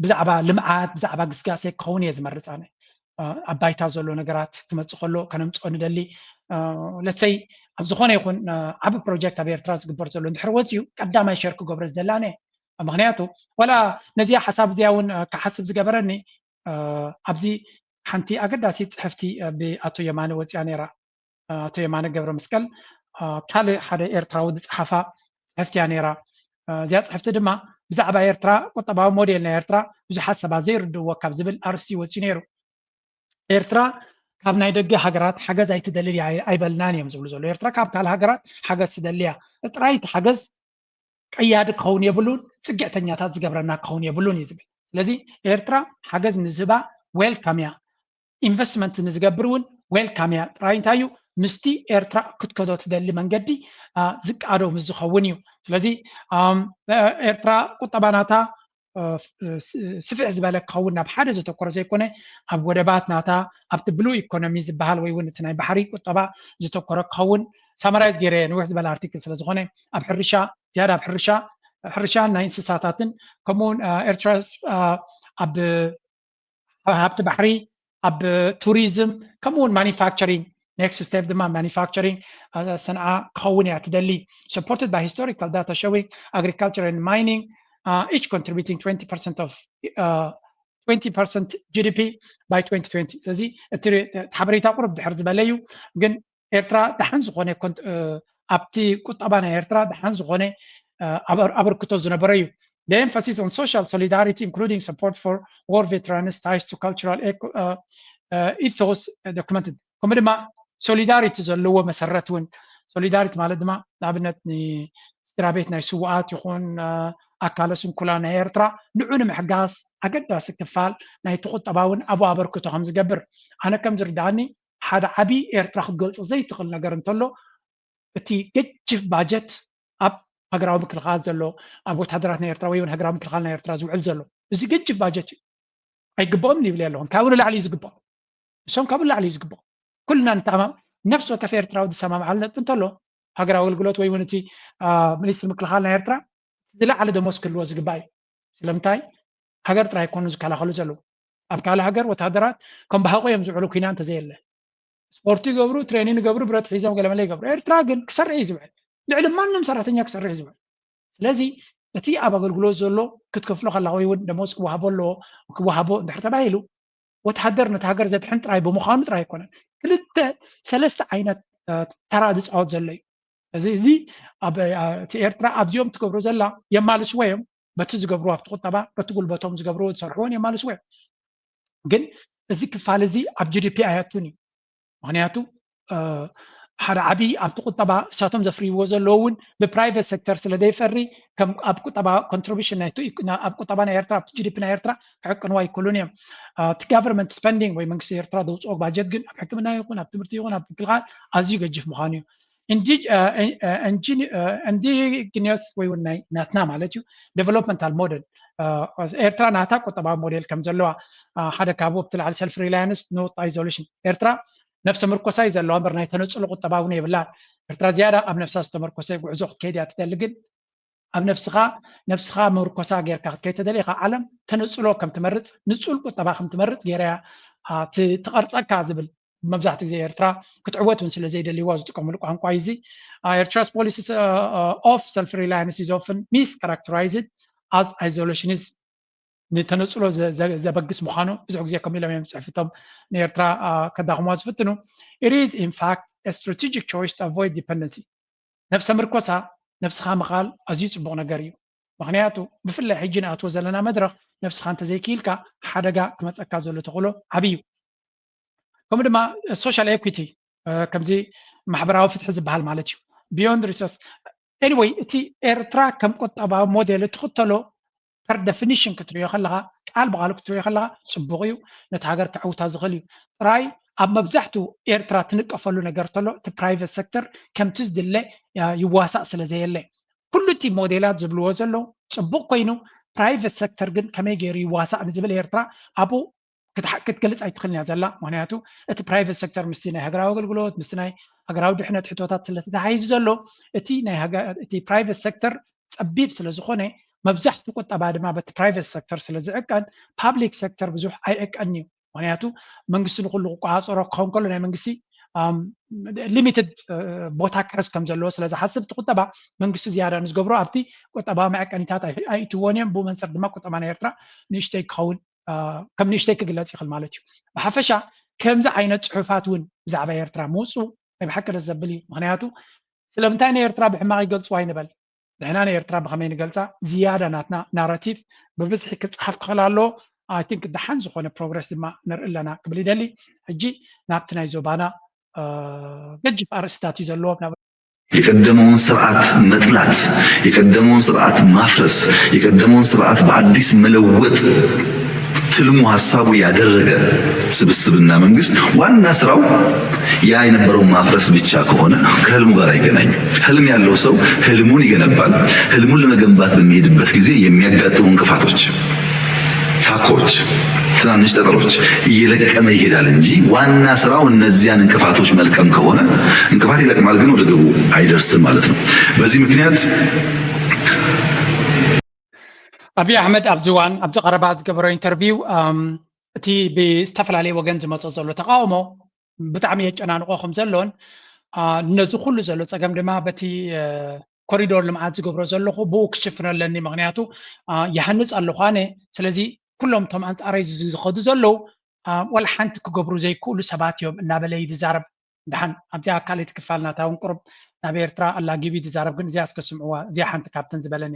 S1: ብዛዕባ ልምዓት ብዛዕባ ግስጋሴ ክኸውን እየ ዝመርፅ ኣነ ኣብ ባይታ ዘሎ ነገራት ክመፅእ ከሎ ከነምፅኦ ንደሊ ለሰይ ኣብ ዝኾነ ይኹን ዓብ ፕሮጀክት ኣብ ኤርትራ ዝግበር ዘሎ እንድሕር ወፅዩ ቀዳማይ ሸር ክገብረ ዝደላነ ምክንያቱ ወላ ነዚኣ ሓሳብ እዚኣ እውን ክሓስብ ዝገበረኒ ኣብዚ ሓንቲ ኣገዳሲት ፅሕፍቲ ብኣቶ የማነ ወፅያ ነይራ ኣቶ የማነ ገብረ መስቀል ካልእ ሓደ ኤርትራዊ ዝፀሓፋ ፅሕፍቲ እያ ነይራ እዚኣ ፅሕፍቲ ድማ ብዛዕባ ኤርትራ ቁጠባዊ ሞዴል ናይ ኤርትራ ብዙሓት ሰባት ዘይርድእዎ ካብ ዝብል ኣርስቲ ወፅዩ ነይሩ ኤርትራ ካብ ናይ ደገ ሃገራት ሓገዝ ኣይትደልል ኣይበልናን እዮም ዝብሉ ዘሎ ኤርትራ ካብ ካልእ ሃገራት ሓገዝ ትደልያ ጥራይ እቲ ሓገዝ ቀያዲ ክኸውን የብሉን ፅግዕተኛታት ዝገብረና ክኸውን የብሉን እዩ ዝብል ስለዚ ኤርትራ ሓገዝ ንዝባ ዌልካም እያ ኢንቨስትመንት ንዝገብርውን ዌልካም እያ ጥራይ እንታይ እዩ ምስቲ ኤርትራ ክትከዶ ትደሊ መንገዲ ዝቃዶ ምስ ዝኸውን እዩ ስለዚ ኤርትራ ቁጠባናታ ስፍሕ ዝበለ ክኸውን ናብ ሓደ ዘተኮረ ዘይኮነ ኣብ ወደባት ናታ ኣብቲ ብሉ ኢኮኖሚ ዝበሃል ወይ እውን እቲ ናይ ባሕሪ ቁጠባ ዘተኮረ ክኸውን ሳመራይዝ ገይረ ንውሕ ዝበለ ኣርቲክል ስለ ዝኾነ ኣብ ሕርሻ ዝያዳ ኣብ ሕርሻን ናይ እንስሳታትን ከምኡውን ኤርትራ ኣብ ሃብቲ ባሕሪ ኣብ ቱሪዝም ከምኡውን ማኒፋክቸሪንግ next step ድማ manufacturing ሰንዓ ክኸውን እያ ትደሊ supported by historical data showing agriculture and mining each contributing 20% of 20% GDP by 2020 ስለዚ እቲ ሓበሬታ ቁርብ ድሕር ዝበለ እዩ ግን ኤርትራ ድሓን ዝኾነ ኣብቲ ቁጠባ ናይ ኤርትራ ድሓን ዝኾነ ኣበርክቶ ዝነበረ እዩ The emphasis on social solidarity including support for war veterans ties to cultural ethos documented ከምኡ ድማ ሶሊዳሪቲ ዘለዎ መሰረት እውን ሶሊዳሪቲ ማለት ድማ ንኣብነት ንስድራ ቤት ናይ ስዋኣት ይኹን ኣካለ ስንኩላ ናይ ኤርትራ ንዑ ንምሕጋዝ ኣገዳሲ ክፋል ናይቲ ቁጠባ እውን ኣብኡ ኣበርክቶ ከም ዝገብር ኣነ ከም ዝርዳእኒ ሓደ ዓብዪ ኤርትራ ክትገልፆ ዘይትኽእል ነገር እንተሎ እቲ ገጅፍ ባጀት ኣብ ሃገራዊ ምክልኻል ዘሎ ኣብ ወታደራት ናይ ኤርትራ ወይ እውን ሃገራዊ ምክልኻል ናይ ኤርትራ ዝውዕል ዘሎ እዚ ገጅፍ ባጀት እዩ ኣይግብኦም ይብል ኣለኹም ካብኡ ንላዕሊ እዩ ዝግብኦም እሶም ካብኡ ንላዕሊ እዩ ዝግብኦም ኩልና ንተማም ነፍሲ ወከፍ ኤርትራዊ ዝሰማምዓል ነጥብ እንተሎ ሃገራዊ ኣገልግሎት ወይ እውን እቲ ሚኒስትሪ ምክልኻል ናይ ኤርትራ ዝለዓለ ደሞዝ ክህልዎ ዝግባእ እዩ ስለምንታይ ሃገር ጥራይ ይኮኑ ዝከላኸሉ ዘለዉ ኣብ ካልእ ሃገር ወታደራት ከም ባህቆ እዮም ዝውዕሉ ኩና እንተዘየለ ስፖርቲ ይገብሩ ትሬኒንግ ይገብሩ ብረት ሒዞም ገለመለ ይገብሩ ኤርትራ ግን ክሰርሕ እዩ ዝውዕል ልዕሊ ማንም ሰራሕተኛ ክሰርሕ እዩ ዝውዕል ስለዚ እቲ ኣብ ኣገልግሎት ዘሎ ክትከፍሎ ከለኻ ወይ እውን ደሞዝ ክወሃቦ ኣለዎ ክወሃቦ እንድሕር ተባሂሉ ወታደር ነቲ ሃገር ዘድሕን ጥራይ ብምዃኑ ጥራይ ኣይኮነን ክልተ ሰለስተ ዓይነት ተራ ዝፃወት ዘሎ እዩ እዚ እቲ ኤርትራ ኣብዚኦም ትገብሮ ዘላ የማልስዎ እዮም በቲ ዝገብሩ ኣብቲ ቁጠባ በቲ ጉልበቶም ዝገብሩ ዝሰርሕዎን የማልስዎ እዮም ግን እዚ ክፋል እዚ ኣብ ጂዲፒ ኣያቱን እዩ ምክንያቱ ሓደ ዓብዪ ኣብቲ ቁጠባ እሳቶም ዘፍርይዎ ዘለዎ እውን ብፕራይቬት ሴክተር ስለ ዘይፈሪ ከም ኣብ ቁጠባ ኮንትሪቢሽን ኣብ ቁጠባ ናይ ኤርትራ ኣብቲ ጂዲፒ ናይ ኤርትራ ክዕቅንዋ ይክእሉን እዮም እቲ ጋቨርንመንት ስፔንዲንግ ወይ መንግስቲ ኤርትራ ዘውፅኦ ባጀት ግን ኣብ ሕክምና ይኹን ኣብ ትምህርቲ ይኹን ኣብ ምክልኻል ኣዝዩ ገጅፍ ምዃኑ እዩ ኢንዲጂነስ ወይ እውን ናይ ናትና ማለት እዩ ዴቨሎፕመንታል ሞዴል ኤርትራ ናታ ቁጠባዊ ሞዴል ከም ዘለዋ ሓደ ካብኡ ብትላዕሊ ሰልፍ ሪላያንስ ኖት አይዞሌሽን ኤርትራ ነፍሰ ምርኮሳይ ዘለዋ እምበር ናይ ተነፅሎ ቁጠባ እውን የብላን ኤርትራ ዝያዳ ኣብ ነፍሳ ዝተመርኮሰ ጉዕዞ ክትከይድ እያ ትደሊ ግን ኣብ ነፍስኻ ምርኮሳ ጌርካ ክትከይድ ተደሊ ኢኻ ዓለም ተነፅሎ ከም ትመርፅ ንፁል ቁጠባ ከም ትመርፅ ጌርያ ትቐርፀካ ዝብል መብዛሕትኡ ግዜ ኤርትራ ክትዕወት እውን ስለ ዘይደልይዋ ዝጥቀምሉ ቋንቋ እዚ ኤርትራስ ፖሊሲስ ኦፍ ሰልፍ ሪላያንስ ኢዝ ኦፍን ሚስ ካራክተራይዝድ ኣዝ አይዞሌሽኒዝም ንተነፅሎ ዘበግስ ምዃኑ ብዙሕ ግዜ ከም ኢሎም እዮም ፅሕፍቶም ንኤርትራ ከዳኽሟ ዝፍትኑ it is in fact a strategic choice to avoid dependency ነፍሰ ምርኮሳ ነፍስኻ ምኻል ኣዝዩ ፅቡቕ ነገር እዩ ምክንያቱ ብፍላይ ሕጂ ንኣትዎ ዘለና መድረኽ ነፍስኻ እንተዘይክኢልካ ሓደጋ ክመፀካ ዘሎ ተኽእሎ ዓብዪ እዩ ከምኡ ድማ ሶሻል ኤኩዊቲ ከምዚ ማሕበራዊ ፍትሒ ዝበሃል ማለት እዩ ቢዮንድ ሪሶርስ ኤኒዌይ እቲ ኤርትራ ከም ቁጠባዊ ሞዴል እትኽተሎ per definition ክትሪኦ ከለኻ ቃል ብቃል ክትሪኦ ከለኻ ፅቡቕ እዩ ነቲ ሃገር ክዕውታ ዝኽእል እዩ ጥራይ ኣብ መብዛሕትኡ ኤርትራ ትንቀፈሉ ነገር ተሎ እቲ ፕራይቬት ሴክተር ከምቲ ዝድለ ይዋሳእ ስለ ዘየለ ኩሉ እቲ ሞዴላት ዝብልዎ ዘለዉ ፅቡቕ ኮይኑ ፕራይቬት ሴክተር ግን ከመይ ገይሩ ይዋሳእ ንዝብል ኤርትራ ኣብኡ ክትገልፅ ኣይትኽእልን እያ ዘላ ምክንያቱ እቲ ፕራይቬት ሴክተር ምስቲ ናይ ሃገራዊ ኣገልግሎት ምስቲ ናይ ሃገራዊ ድሕነት ሕቶታት ስለተተሓሒዙ ዘሎ እቲ ፕራይቬት ሴክተር ፀቢብ ስለ ዝኾነ መብዛሕትኡ ቁጠባ ድማ በቲ ፕራይቬት ሴክተር ስለ ዝዕቀን ፓብሊክ ሴክተር ብዙሕ ኣይዕቀን እዩ ምክንያቱ መንግስቲ ንኩሉ ክቆፃፀሮ ክኸውን ከሎ ናይ መንግስቲ ሊሚትድ ቦታ ክሕዝ ከም ዘለዎ ስለ ዝሓስብ እቲ ቁጠባ መንግስቲ ዝያዳ ንዝገብሮ ኣብቲ ቁጠባዊ መዕቀኒታት ኣይእትዎን እዮም ብኡ መንሰር ድማ ቁጠባ ናይ ኤርትራ ንእሽተይ ክኸውን ከም ንእሽተይ ክግለፅ ይኽእል ማለት እዩ ብሓፈሻ ከምዚ ዓይነት ፅሑፋት እውን ብዛዕባ ኤርትራ ምውፅኡ ናይ ብሓቂ ደስ ዘብል እዩ ምክንያቱ ስለምንታይ ናይ ኤርትራ ብሕማቕ ይገልፅዋ ይንበል ንሕና ናይ ኤርትራ ብኸመይ ንገልፃ ዝያዳ ናትና ናራቲቭ ብብዝሒ ክፀሓፍ ክኽእል ኣለዎ ኣይ ቲንክ ድሓን ዝኾነ ፕሮግረስ ድማ ንርኢ ኣለና ክብል ይደሊ ሕጂ ናብቲ ናይ ዞባና ገጅፍ ኣርእስታት እዩ ዘለዎ
S19: የቀደመውን ስርዓት መጥላት የቀደመውን ስርዓት ማፍረስ የቀደመውን ስርዓት በአዲስ መለወጥ ትልሙ ሐሳቡ ያደረገ ስብስብና መንግስት ዋና ስራው ያ የነበረውን ማፍረስ ብቻ ከሆነ ከህልሙ ጋር አይገናኝም። ህልም ያለው ሰው ህልሙን ይገነባል። ህልሙን ለመገንባት በሚሄድበት ጊዜ የሚያጋጥሙ እንቅፋቶች፣ ታኮች፣ ትናንሽ ጠጠሮች እየለቀመ ይሄዳል እንጂ ዋና ስራው እነዚያን እንቅፋቶች መልቀም ከሆነ እንቅፋት ይለቅማል፣ ግን ወደ ግቡ አይደርስም ማለት ነው። በዚህ ምክንያት
S1: አብይ አህመድ አብዝዋን አብዚ ቀረባ ዝገበሮ ኢንተርቪው እቲ ብዝተፈላለየ ወገን ዝመጽ ዘሎ ተቃውሞ ብጣዕሚ የጨናንቆ ከም ዘሎን ነዚ ኩሉ ዘሎ ፀገም ድማ በቲ ኮሪዶር ልምዓት ዝገብሮ ዘለኹ ብኡ ክሽፍነለኒ ምክንያቱ ይሃንፅ ኣለኹ ኣነ ስለዚ ኩሎም ቶም አንጻረይ ዝኸዱ ዘለው ወላ ሓንቲ ክገብሩ ዘይክእሉ ሰባት እዮም እናበለ ይዛረብ ድሓን ኣብዚኣ ካልእ ትክፋልና ታውን ቁርብ ናብ ኤርትራ ኣላጊቢ ይዛረብ ግን እዚኣ እስከስምዕዋ እዚኣ ሓንቲ ካብተን ዝበለኒ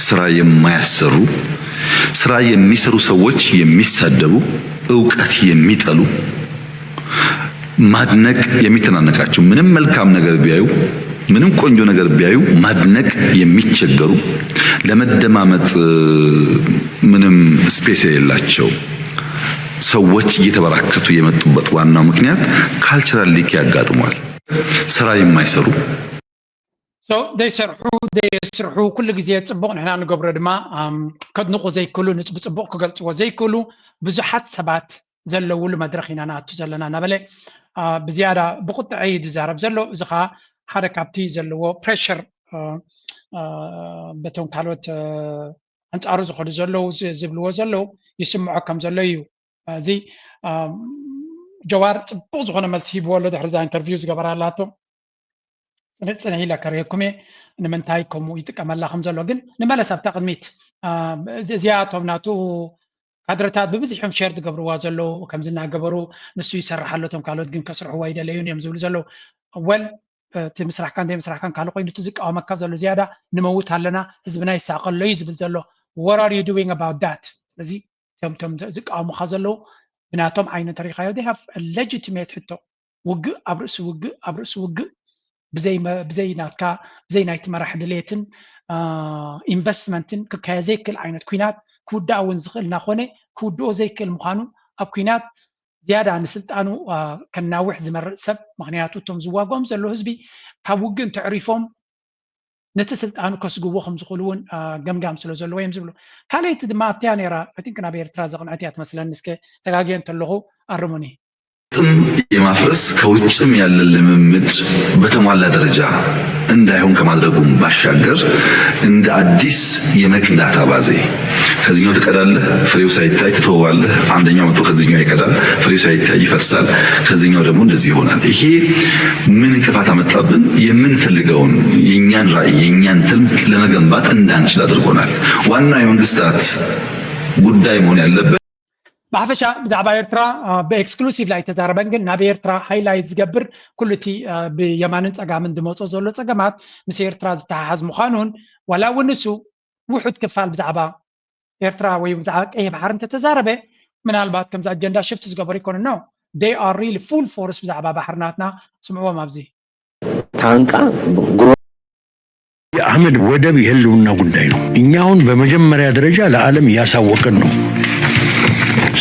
S19: ስራ የማያሰሩ ስራ የሚሰሩ ሰዎች የሚሳደቡ ዕውቀት የሚጠሉ ማድነቅ የሚተናነቃቸው ምንም መልካም ነገር ቢያዩ ምንም ቆንጆ ነገር ቢያዩ ማድነቅ የሚቸገሩ ለመደማመጥ ምንም ስፔስ የሌላቸው ሰዎች እየተበራከቱ የመጡበት ዋናው ምክንያት ካልቸራል ሊክ ያጋጥሟል። ስራ የማይሰሩ
S1: So they ስርሑ ኩሉ ግዜ ጽቡቕ ንሕና ንገብሮ ድማ ከድንቑ ዘይክእሉ ብጽቡቕ ክገልጽዎ ዘይክእሉ ብዙሓት ሰባት ዘለውሉ መድረኽ ኢና ንኣቱ ዘለና እናበለ ብዝያዳ ብቁጥዒ ዝዛረብ ዘሎ እዚ ከዓ ሓደ ካብቲ ዘለዎ ፕሬሸር በቶም ካልኦት አንጻሩ ዝኸዱ ዘለው ዝብልዎ ዘለው ይስምዖ ከም ዘሎ እዩ። እዚ ጀዋር ጽቡቕ ዝኾነ መልሲ ሂብዎ ኣሎ ድሕሪ ዛ ኢንተርቪው ዝገበራላቶ ጽንዕ ኢላ ከሪአኩሜ ንምንታይ ከምኡ ይጥቀመላ ከም ዘሎ ግን ንመለስ ኣብታ ቅድሚት እዚኣቶም ናቱ ካድረታት ብብዝሖም ሸር ዝገብርዋ ዘለው ከም ዝናገበሩ ንሱ ይሰርሓለቶም ካልኦት ግን ከስርሕዋ ይደለዩን እዮም ዝብሉ ዘለው ወል እቲ ምስራሕካን ዘይምስራሕካን ካልእ ኮይኑ እቲ ዝቃወመካ ዘሎ ዝያዳ ንመውት ኣለና ህዝብና ይሳቀሎ እዩ ዝብል ዘሎ what are you doing about that? ስለዚ እቶም ዝቃወሙካ ዘለው ብናቶም ዓይነት ተሪኻዮ they have a legitimate ሕቶ ውግእ ኣብ ርእሲ ውግእ ብዘይ ናትካ ብዘይ ናይቲ መራሒ ድሌትን ኢንቨስትመንትን ክካየድ ዘይክእል ዓይነት ኩናት ክውዳእ እውን ዝኽእል እናኾነ ክውድኦ ዘይክእል ምዃኑ ኣብ ኩናት ዝያዳ ንስልጣኑ ከናውሕ ዝመርፅ ሰብ ምክንያቱ እቶም ዝዋግኦም ዘሎ ህዝቢ ካብ ውግእ እንተዕሪፎም ነቲ ስልጣኑ ከስግብዎ ከም ዝኽእሉ እውን ገምጋም ስለ ዘለዎ እዮም ዝብሉ ካልአይቲ ድማ ኣብትያ ነይራ አይ ቲንክ ናብ ኤርትራ ዘቕንዕት እያ ትመስለኒ እስከ ተጋግየ እንተለኹ ኣርሙኒ
S19: የማፍረስ ከውጭም ያለ ልምምድ በተሟላ ደረጃ እንዳይሆን ከማድረጉም ባሻገር እንደ አዲስ የመቅዳት አባዜ ከዚህኛው ትቀዳለህ ፍሬው ሳይታይ ትተዋለህ አንደኛው መጥቶ ከዚህኛው ይቀዳል ፍሬው ሳይታይ ይፈርሳል ከዚህኛው ደግሞ እንደዚህ ይሆናል ይሄ ምን እንቅፋት አመጣብን የምንፈልገውን የኛን ራዕይ የኛን ትልም ለመገንባት እንዳንችል አድርጎናል ዋና የመንግስታት ጉዳይ መሆን ያለበት
S1: ብሓፈሻ ብዛዕባ ኤርትራ ብኤክስክሉሲቭ ላይ ተዛረበን ግን ናብ ኤርትራ ሃይላይት ዝገብር ኩሉ እቲ ብየማንን ፀጋምን ዝመፆ ዘሎ ፀገማት ምስ ኤርትራ ዝተሓሓዝ ምዃኑን ዋላ እውን ንሱ ውሑድ ክፋል ብዛዕባ ኤርትራ ወይ ብዛዕባ ቀይሕ ባሕሪ እንተተዛረበ ምናልባት ከምዚ ኣጀንዳ ሽፍቲ ዝገበሩ ይኮኑ ነው they are really full force ብዛዕባ ባሕርናትና ስምዕዎም ኣብዚ
S20: ታንቃ
S21: የአህመድ ወደብ የህልውና ጉዳይ ነው እኛ አሁን በመጀመሪያ ደረጃ ለዓለም እያሳወቅን ነው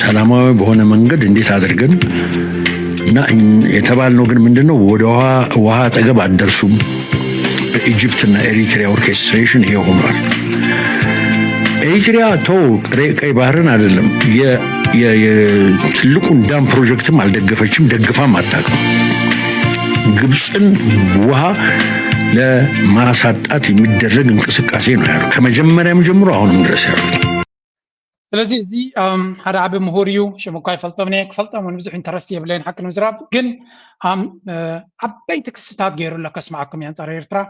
S21: ሰላማዊ በሆነ መንገድ እንዴት አድርገን እና የተባልነው ግን ምንድነው ወደ ውሃ አጠገብ አደርሱም በኢጅፕትና ኤሪትሪያ ኦርኬስትሬሽን ይሄ ሆኗል ኤሪትሪያ ቀይ ባህርን አይደለም የትልቁን ዳም ፕሮጀክትም አልደገፈችም ደግፋም አታውቅም ግብፅን ውሃ ለማሳጣት የሚደረግ እንቅስቃሴ ነው ያለው ከመጀመሪያም ጀምሮ አሁንም ድረስ ያሉት
S1: ስለዚህ እዚ ሓደ ዓብ ምሁር እዩ ሽሙ እኳ ይፈልጦም እየ ክፈልጦም እውን ብዙሕ ኢንተረስት የብለይን ሓቂ ንምዝራብ ግን ዓበይቲ ክስታት ገይሩሎ ከስማዓኩም እያ አንጻር ኤርትራ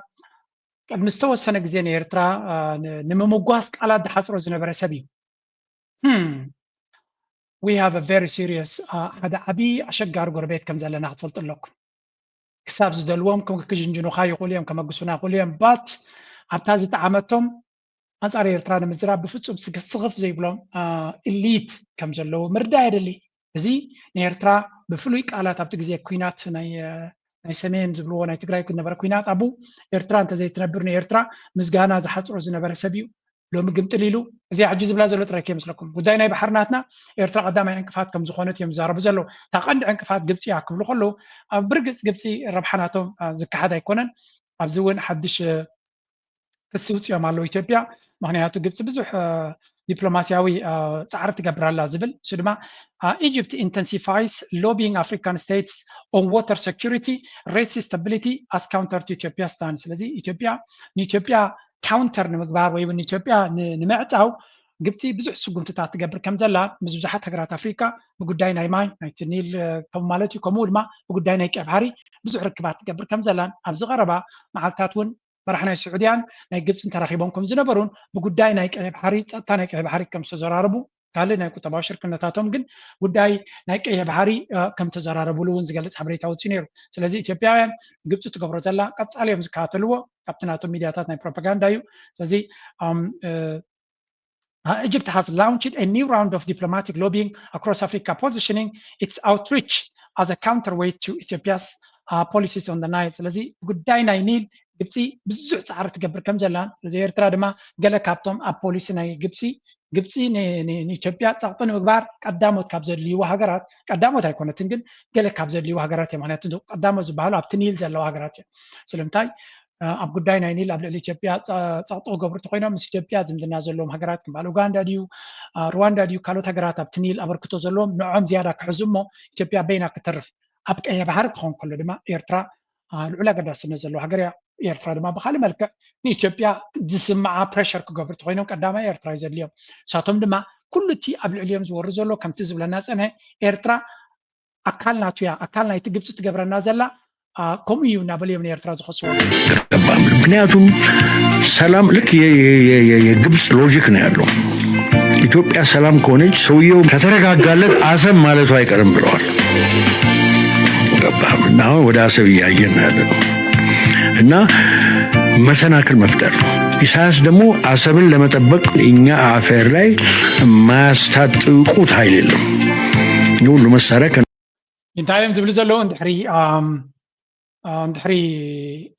S1: ቅድሚ ዝተወሰነ ግዜ ንኤርትራ ንምምጓስ ቃላት ዝሓፅሮ ዝነበረ ሰብ እዩ we have a very serious ሓደ ዓብይ ኣሸጋሪ ጎረቤት ከም ዘለና ክትፈልጡ ኣለኩም ክሳብ ዝደልዎም ከም ክጅንጅኑካ ይኽእሉ እዮም ከመግሱና ይኽእሉ እዮም ባት ኣብታ ዝጠዓመቶም አንጻር ኤርትራ ንምዝራብ ብፍጹም ስግፍ ዘይብሎም ኢሊት ከም ዘለው ምርዳእ የደሊ እዚ ንኤርትራ ብፍሉይ ቃላት ኣብቲ ግዜ ኩናት ናይ ናይ ሰሜን ዝብልዎ ናይ ትግራይ ክነበረ ኩናት አቡ ኤርትራ እንተዘይትነብር ንኤርትራ ምስጋና ዝሓፅሮ ዝነበረ ሰብ እዩ ሎሚ ግምጥል ኢሉ እዚ ሕጂ ዝብላ ዘሎ ጥራይ ከይመስለኩም ጉዳይ ናይ ባሕርናትና ኤርትራ ቀዳማይ ዕንቅፋት ከም ዝኾነት እዮም ዝዛረቡ ዘለዉ እታ ቀንዲ ዕንቅፋት ግብፂ እያ ክብሉ ከለዉ ኣብ ብርግፅ ግብፂ ረብሓናቶም ዝከሓድ ኣይኮነን ኣብዚ እውን ሓድሽ ክሲ ውፅኦም ኣለዉ ኢትዮጵያ ምክንያቱ ግብፂ ብዙሕ ዲፕሎማሲያዊ ፃዕሪ ትገብር ኣላ ዝብል እሱ ድማ Egypt intensifies lobbying African states on water security, race stability as counter to Ethiopia's stand. ስለዚ ኢትዮጵያ ካውንተር ንምግባር ወይ እውን ኢትዮጵያ ንምዕፃው ግብፂ ብዙሕ ስጉምትታት ትገብር ከም ዘላ ምስ ብዙሓት ሃገራት ኣፍሪካ ብጉዳይ ናይ ማይ ናይቲ ኒል ከም ማለት እዩ ከምኡ ድማ ብጉዳይ ናይ ቀይ ባሕሪ ብዙሕ ርክባት ትገብር ከም ዘላን ኣብዚ ቀረባ መዓልትታት እውን መራሒ ናይ ስዑድያን ናይ ግብፅን ተራኺቦም ከም ዝነበሩን ብጉዳይ ናይ ቀይ ባሕሪ ፀጥታ ናይ ቀይ ባሕሪ ከም ዝተዘራረቡ ካልእ ናይ ቁጠባዊ ሽርክነታቶም ግን ጉዳይ ናይ ቀይ ባሕሪ ከም ተዘራረቡሉ እውን ዝገልፅ ሓበሬታ ወፂኡ ነይሩ ስለዚ ኢትዮጵያውያን ግብፂ ትገብሮ ዘላ ቀፃሊ እዮም ዝከታተልዎ ካብቲ ናቶም ሚድያታት ናይ ፕሮፓጋንዳ እዩ ስለዚ Egypt has launched a new round of diplomatic lobbying across Africa, positioning its outreach as a counterweight to Ethiopia's policies on the Nile. ስለዚ ጉዳይ ናይ ኒል ግብፂ ብዙሕ ፃዕሪ ትገብር ከም ዘላ ስለዚ ኤርትራ ድማ ገለ ካብቶም ኣብ ፖሊሲ ናይ ግብፂ ንኢትዮጵያ ፀቕጢ ንምግባር ቀዳሞት ካብ ዘድልይዎ ሃገራት ቀዳሞት ኣይኮነትን ግን ገለ ካብ ዘድልይዎ ሃገራት እዮም ምክንያቱ ቀዳሞት ዝበሃሉ ኣብቲ ኒል ዘለዋ ሃገራት እዮም ስለምንታይ ኣብ ጉዳይ ናይ ኒል ኣብ ልዕሊ ኢትዮጵያ ፀቕጢ ክገብሩ እንተኮይኖም ምስ ኢትዮጵያ ዝምድና ዘለዎም ሃገራት ከም ኡጋንዳ ድዩ ሩዋንዳ ድዩ ካልኦት ሃገራት ኣብቲ ኒል ኣበርክቶ ዘለዎም ንዖም ዝያዳ ክሕዙ እሞ ኢትዮጵያ በይና ክትርፍ ኣብ ቀይ ባሕሪ ክኾን ከሎ ድማ ኤርትራ ልዑል ኣገዳስነት ዘለዎ ሃገር እያ ኤርትራ ድማ ብካልእ መልክዕ ንኢትዮጵያ ዝስማዓ ፕሬሸር ክገብሩ እንተኮይኖም ቀዳማይ ኤርትራ እዩ ዘድልዮም ንሳቶም ድማ ኩሉ እቲ ኣብ ልዕሊኦም ዝወሪ ዘሎ ከምቲ ዝብለና ፀንሐ ኤርትራ ኣካል ናቱ እያ ኣካል ናይቲ ግብፂ ትገብረና ዘላ ከምኡ እዩ እናበልዮም ንኤርትራ ዝኸስዎ
S21: ምክንያቱም ሰላም ልክ የግብፅ ሎጂክ ነው ያለው ኢትዮጵያ ሰላም ከሆነች ሰውየው ከተረጋጋለት አሰብ ማለቱ አይቀርም ብለዋል እና ወደ አሰብ እያየን ያለ ነው እና መሰናክል መፍጠር ኢሳያስ ደግሞ አሰብን ለመጠበቅ እኛ አፌር ላይ ማስታጥቁት ኃይል የለም ሁሉ መሳሪያ
S1: እንታይም ዝብል ዘሎ እንድሕሪ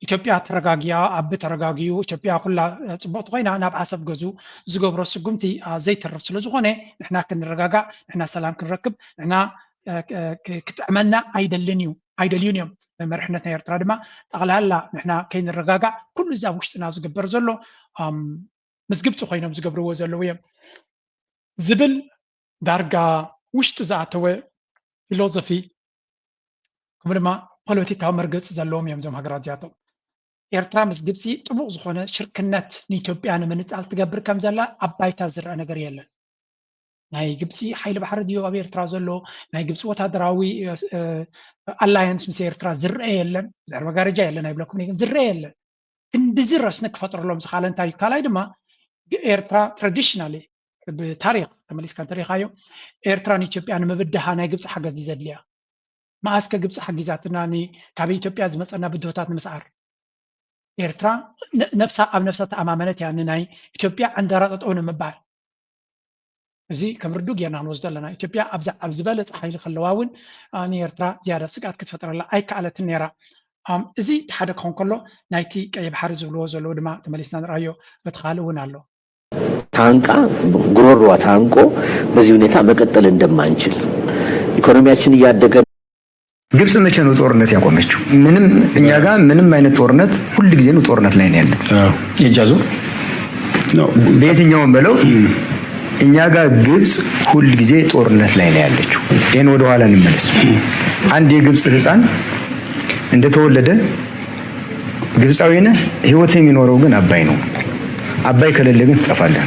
S1: ኢትዮጵያ ተረጋጊያ ኣብ ተረጋጊዩ ኢትዮጵያ ኩላ ፅቡቅቲ ኮይና ናብ አሰብ ገዙ ዝገብሮ ስጉምቲ ዘይተርፍ ስለ ዝኾነ ንሕና ክንረጋጋዕ ንሕና ሰላም ክንረክብ ንሕና ክትዕመና ኣይደልዩን እዮም መርሕነት ናይ ኤርትራ ድማ ጠቕላላ ንሕና ከይንረጋጋዕ ኩሉ እዚ ኣብ ውሽጥና ዝግበር ዘሎ ምስ ግብፂ ኮይኖም ዝገብርዎ ዘለዉ እዮም ዝብል ዳርጋ ውሽጢ ዝኣተወ ፊሎዞፊ ከምኡ ድማ ፖለቲካዊ መርገፂ ዘለዎም እዮም እዞም ሃገራት እዚኣቶም ኤርትራ ምስ ግብፂ ጥቡቅ ዝኾነ ሽርክነት ንኢትዮጵያ ንምንፃል ትገብር ከም ዘላ ኣብ ባይታ ዝረአ ነገር የለን ናይ ግብፂ ሓይሊ ባሕሪ ድዩ ኣብ ኤርትራ ዘሎ ናይ ግብፂ ወታደራዊ ኣላያንስ ምስ ኤርትራ ዝረአ የለን ብዛዕባ ጋረጃ የለን ኣይብለኩም ግን ዝረአ የለን ክንዲዚ ረስኒ ክፈጥረሎም ዝካለ እንታይ እዩ ካልኣይ ድማ ኤርትራ ትራዲሽናሊ ብታሪክ ተመሊስካ እንተሪኢኻዮ ኤርትራ ንኢትዮጵያ ንምብድሃ ናይ ግብፂ ሓገዝ ዘድልያ ማእስከ ግብፂ ሓጊዛትና ካብ ኢትዮጵያ ዝመፀና ብድሆታት ንምስዓር ኤርትራ ኣብ ነፍሳ ተኣማመነት እያ ንናይ ኢትዮጵያ ዕንደራ ጠጠው ንምባል እዚ ከም ርዱእ ጌርና ክንወስዶ ኣለና ኢትዮጵያ ኣብ ዝበለፀ ሓይሊ ከለዋ እውን ንኤርትራ ዝያዳ ስጋት ክትፈጥረላ ኣይከኣለትን ነይራ እዚ ሓደ ክኾን ከሎ ናይቲ ቀይ ባሕሪ ዝብልዎ ዘለዉ ድማ ተመሊስና ንርአዮ በቲ ካልእ እውን ኣሎ
S20: ታንቃ ጉሮሮዋ ታንቆ በዚህ ሁኔታ መቀጠል እንደማንችል ኢኮኖሚያችን እያደገ
S22: ግብጽ መቼ ነው ጦርነት ያቆመችው? ምንም እኛ ጋር ምንም አይነት ጦርነት ሁሉ ጊዜ ነው ጦርነት ላይ ነው ያለን።
S17: የጃዞ
S22: ነው በየትኛውም በለው እኛ ጋር ግብጽ ሁሉ ጊዜ ጦርነት ላይ ነው ያለችው። ይሄን ወደ ኋላ እንመለስ። አንድ የግብጽ ህፃን እንደተወለደ ግብጻዊ ነህ ህይወት የሚኖረው ግን አባይ ነው። አባይ ከሌለ ግን ትጠፋለህ።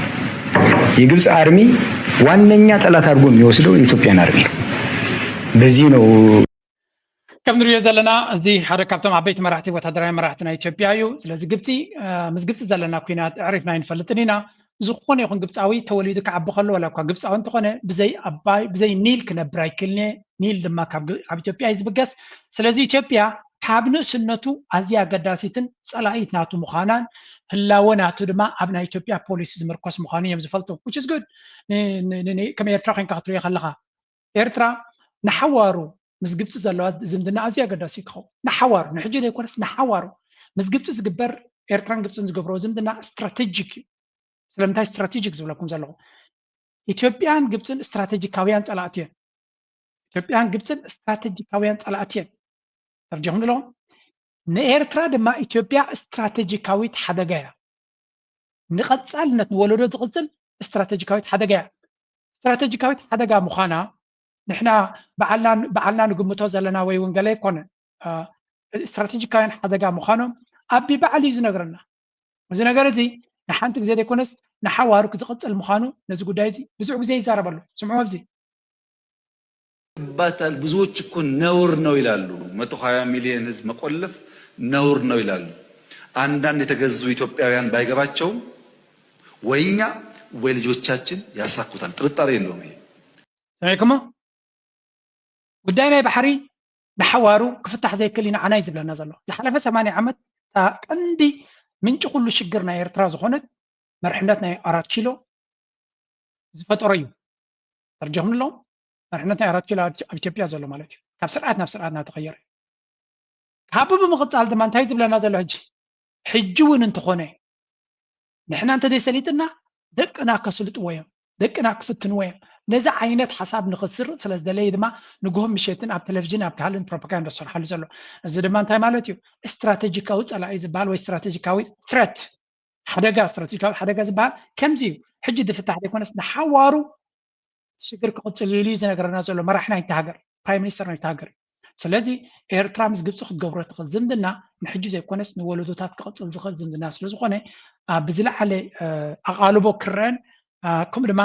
S22: የግብጽ አርሚ ዋነኛ ጠላት አድርጎ የሚወስደው የኢትዮጵያን አርሚ ነው። በዚህ ነው
S1: ከም ንሪኦ ዘለና እዚ ሓደ ካብቶም ዓበይቲ መራሕቲ ወታደራዊ መራሕቲ ናይ ኢትዮጵያ እዩ ስለዚ ግብፂ ምስ ግብፂ ዘለና ኩናት ኣዕሪፍና ይንፈልጥን ኢና ዝኾነ ይኹን ግብፃዊ ተወሊዱ ክዓቢ ከሎ ወላ እኳ ግብፃዊ እንተኾነ ብዘይ ኣባይ ብዘይ ኒል ክነብር ኣይክእልኒ ኒል ድማ ካብ ኢትዮጵያ እዩ ዝብገስ ስለዚ ኢትዮጵያ ካብ ንእስነቱ ኣዝያ ኣገዳሲትን ፀላኢት ናቱ ምዃናን ህላወ ናቱ ድማ ኣብ ናይ ኢትዮጵያ ፖሊሲ ዝምርኮስ ምዃኑ እዮም ዝፈልጡ which is good ከም ኤርትራ ኮይንካ ክትሪኦ ከለካ ኤርትራ ንሓዋሩ مس جبت زلوات زمدنا أزيا قد سيكخو نحوار نحجي ده يكون اسمه حوارو مس جبت زجبر إيرتران جبت زجبرو زمدنا استراتيجيك سلامتها استراتيجيك زولكم زلوا إثيوبيان جبت استراتيجيكاويان صلاتين إثيوبيان جبت استراتيجيكاويان صلاتين ترجعون لهم نإيرترا دما إثيوبيا استراتيجيكاويت حدقايا نقصال نتولدو تقصل استراتيجيكاويت حدقايا استراتيجيكاويت حدقا مخانا نحنا بعلنا نقمتو زلنا وي ونقال يكون استراتيجيكاويان حدقا مخانو أبي بعلي زنقرنا وزنقر زي نحانتك زي يكونس نحوارك زقص المخانو نزقو دايزي بزعو زي زاربالو سمعوا بزي
S5: ባታል ብዙዎች እኮ ነውር ነው ይላሉ 120 ሚሊዮን ህዝብ መቆለፍ ነውር ነው ይላሉ አንዳንድ የተገዙ ኢትዮጵያውያን ባይገባቸው ወይኛ ወይ ልጆቻችን ያሳኩታል ጥርጣሬ የለውም ይሄ
S1: ሰማይኩማ ጉዳይና ባህሪ نحوارو كفتح زي كلنا عناي زبلنا زلو زحلفه 8 عمت قندي منጭ كل شجرنا ኤርትራ ዝኾነት مرحنتنا 4 كيلو زفتريو ترجمهم لهم مرحنتنا 4 كيلو ኢትዮጵያ ዘሎ ማለት እዩ ካብ ስርዓትና ተቀየረ ካብ በመقصال ድማ እንታይ ዝብለና ዘሎ ሕጂ ውን እንትኾነ ንሕና እንተ ደሰሊጥና ደቅና ከስልጥወዮም ደቅና ክፍትንወዮም ነዚ ዓይነት ሓሳብ ንኽስር ስለዝደለየ ድማ ንግሆም ምሸትን ኣብ ቴሌቪዥን ኣብ ካልእ ፕሮፓጋንዳ ሰርሓሉ ዘሎ እዚ ድማ እንታይ ማለት እዩ ስትራቴጂካዊ ፀላኢ ዝበሃል ወይ ስትራቴጂካዊ ትረት ስትራቴጂካዊ ሓደጋ ዝበሃል ከምዚ እዩ ሕጂ ድፍታሕ ዘይኮነስ ንሓዋሩ ሽግር ክቕፅል ኢሉ ዝነገረና ዘሎ መራሒ ናይቲ ሃገር ፕራይም ሚኒስተር ናይቲ ሃገር ስለዚ ኤርትራ ምስ ግብፂ ክትገብሮ ትኽእል ዝምድና ንሕጂ ዘይኮነስ ንወለዶታት ክቕፅል ዝኽእል ዝምድና ስለዝኾነ ብዝለዓለ ኣቓልቦ ክረአን ከምኡ ድማ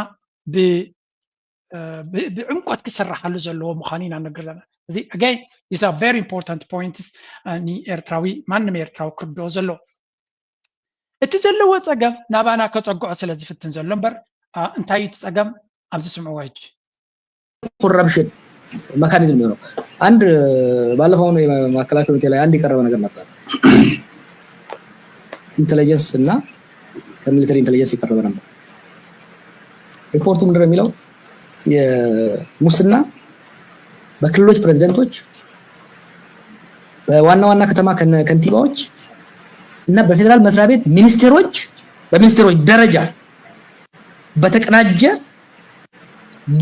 S1: بعمقت كسرحلو زلو مخانين عن نجرزنا زي again these are very important points ني إرتراوي ما نم إرتراو كردو زلو التزلو وتسقم نبانا كتسقع سلزي في التنزل لمبر انتاي تسقم أمس سمعوا واج
S6: corruption mechanism ነው አንድ ባለፈው ነው ማከላከያ ኮሚቴ ላይ አንድ የቀረበ ነገር ነበር ኢንተለጀንስ እና ከሚሊተሪ ኢንተለጀንስ የቀረበ ነበር ሪፖርቱ ምንድነው የሚለው የሙስና በክልሎች ፕሬዝዳንቶች በዋና ዋና ከተማ ከንቲባዎች እና በፌደራል መስሪያ ቤት ሚኒስትሮች በሚኒስትሮች ደረጃ በተቀናጀ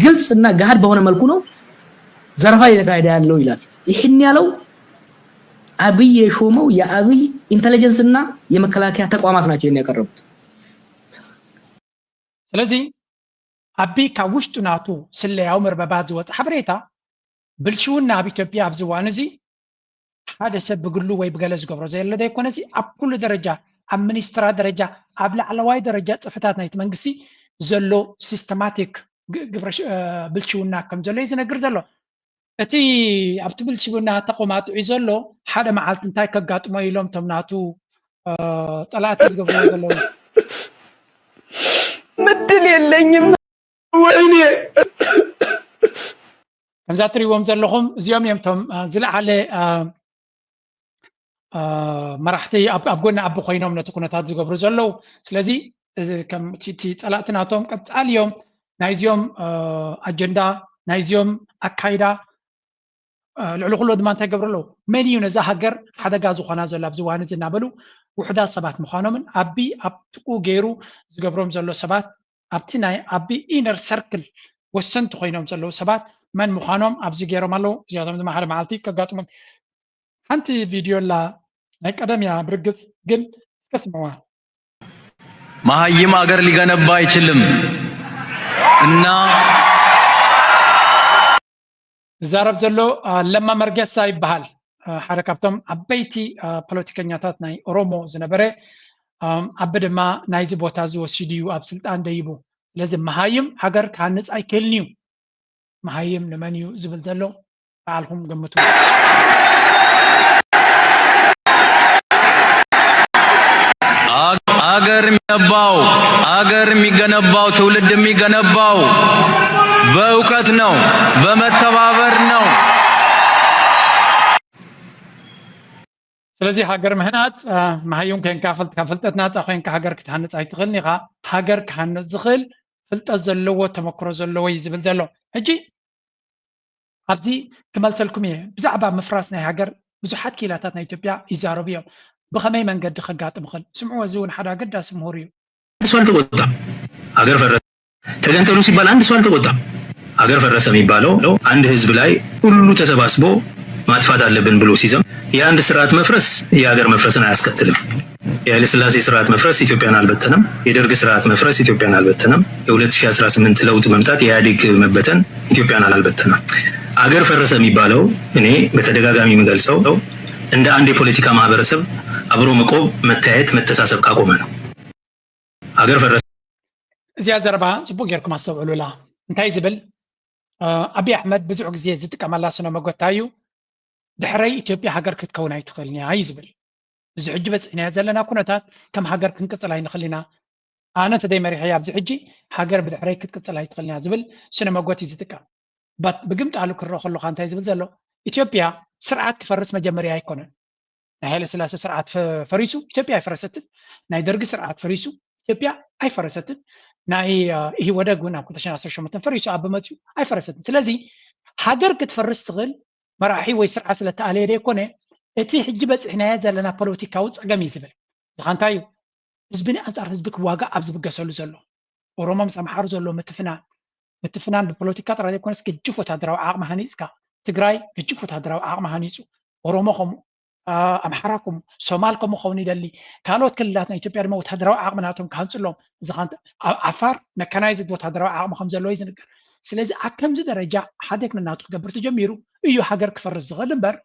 S6: ግልጽ እና ጋድ በሆነ መልኩ ነው ዘረፋ እየተካሄደ ያለው ይላል ይሄን ያለው አብይ የሾመው የአብይ ኢንተለጀንስ እና የመከላከያ ተቋማት ናቸው የሚያቀርቡት
S1: ስለዚህ أبي كوشت ناتو سلة عمر ببعض وقت حبريتا بلشونا بإثيوبيا بزوانزي هذا سبب قلوا ويبقالز قبر زي اللي ده يكون زي أب كل درجة أب منسترا درجة أب على وايد درجات صفتاتنا يتمنقسي زلو سيستماتيك قبر بلشونا كم زلو إذا نقر زلو أتي أبت بلشونا تقومات عزلو هذا مع التنتاي كقات ما يلوم تمناتو صلاة قبر زلو
S23: مدل يليني ويني
S1: كم زاتري ومزلهم زيوم يمتم زلع على مرحتي أبقولنا أبو خينهم نتكون تادز قبر زلو سلازي كم تي صلاتنا توم قد اليوم نايزيوم أجندا نايزيوم أكايدا العلوخلو دمان تقبر له منيو نزا هجر حدا جازو خنا زلا بزوان زنابلو وحدا سبات مخانومن أبي أبتقو غيرو زقبرهم زلو سبات أبتناي أبي إنر سيركل وسنت خينهم زلو سبات من مخانوم أبزي غيرو مالو زيادة من محل معلتي كقاتهم هانتي فيديو لا هيك أدم يا برجس جن اسمعوا
S24: مهايم أجر لجانا بايشلم إننا
S1: زارب زلو لما مرجس سايب بحال حركاتهم أبيتي بوليتيكينياتات ناي أورومو زنبرة أبد ما نايز بوتازو سيديو أبسلطان دايبو لازم مهايم هاجر كانت أي كلنيو مهايم نمانيو زبل زلو تعالهم جمتو
S24: አገር የሚገነባው ትውልድ የሚገነባው በእውቀት ነው በመተባበር ነው
S1: ስለዚህ ሃገር ምህናት ማህዩም ከን ካፈልጠትና ጻኸን ከሃገር ክትሃንጽ አይትኽልኒኻ ሃገር ካህንጽ ዝኽል ፍልጠት ዘለዎ ተመክሮ ዘለዎ ይዝብል ዘሎ ሕጂ ኣብዚ ክመልሰልኩም እየ ብዛዕባ ምፍራስ ናይ ሃገር ብዙሓት ኪላታት ናይ ኢትዮጵያ ይዛረቡ እዮም ብኸመይ መንገዲ ከጋጥም ይኽእል ስምዑ እዚ እውን ሓደ ኣገዳሲ ምሁር እዩ
S4: ሰው አልተቆጣም ሀገር ፈረሰ ተገንጠሉ ሲባል አንድ ሰው አልተቆጣም ሀገር ፈረሰ የሚባለው አንድ ህዝብ ላይ ሁሉ ተሰባስቦ ማጥፋት አለብን ብሎ ሲዘም የአንድ ስርዓት መፍረስ የሀገር መፍረስን አያስከትልም የኃይለ ሥላሴ ስርዓት መፍረስ ኢትዮጵያን አልበተነም የደርግ ስርዓት መፍረስ ኢትዮጵያን አልበተነም የ2018 ለውጥ መምጣት የኢህአዴግ መበተን ኢትዮጵያን አልበተነም ሀገር ፈረሰ የሚባለው እኔ በተደጋጋሚ የምገልጸው እንደ አንድ የፖለቲካ ማህበረሰብ አብሮ መቆም መታየት መተሳሰብ ካቆመ ነው ሀገር ፈረሰ
S1: እዚያ ዘረባ ጽቡቅ ጌርኩም አስተውዕሉላ እንታይ ዝብል አብይ አሕመድ ብዙሕ ግዜ ዝጥቀመላ ስነ መጎታዩ ድሕረይ ኢትዮጵያ ሃገር ክትከውን ኣይትኽእልን እያ ይዝብል እዚ ሕጂ በፂሕና ዘለና ኩነታት ከም ሃገር ክንቅፅል ኣይንኽእል ኢና ኣነ ተደይመሪሐ ኣብዚ ሕጂ ሃገር ብድሕረይ ክትቅፅል ኣይትኽእልን እያ ዝብል ስነ መጎት እዩ ዝጥቀም ብግምጣሉ ክረአ ከለካ እንታይ ዝብል ዘሎ ኢትዮጵያ ስርዓት ክፈርስ መጀመርያ ኣይኮነን ናይ ሃይለ ሥላሴ ስርዓት ፈሪሱ ኢትዮጵያ ኣይፈረሰትን ናይ ደርጊ ስርዓት ፈሪሱ ኢትዮጵያ ኣይፈረሰትን ናይ ኢህወደግ እውን ኣብ 2018 ፈሪሱ ኣብ መፅኡ ኣይፈረሰትን ስለዚ ሃገር ክትፈርስ ትኽእል መራሒ ወይ ስርዓት ስለተኣለየ ደይኮነ እቲ ሕጂ በፂሕናዮ ዘለና ፖለቲካዊ ፀገም እዩ ዝብል እዚ እንታይ እዩ ህዝቢ ንኣንፃር ህዝቢ ክዋጋእ ኣብ ዝብገሰሉ ዘሎ ኦሮሞ ምስ ኣምሓሩ ዘሎ ምትፍናን ብፖለቲካ ጥራይ ዘይኮነስ ግጅፍ ወታደራዊ ዓቕሚ ሃኒፅካ ትግራይ ግጅፍ ወታደራዊ ዓቕሚ ሃኒፁ ኦሮሞ ከምኡ ኣምሓራ ከምኡ ሶማል ከምኡ ከውን ይደሊ ካልኦት ክልላት ናይ ኢትዮጵያ ድማ ወታደራዊ ዓቕሚ ናቶም ክሃንፅሎም እዚ ዓፋር መካናይዝድ ወታደራዊ ዓቕሚ ከም ዘለዎ እዩ ዝንገር ስለዚ ኣብ ከምዚ ደረጃ ሓደ ክነናቱ ክገብር ተጀሚሩ እዩ ሃገር ክፈርስ ዝኽእል እምበር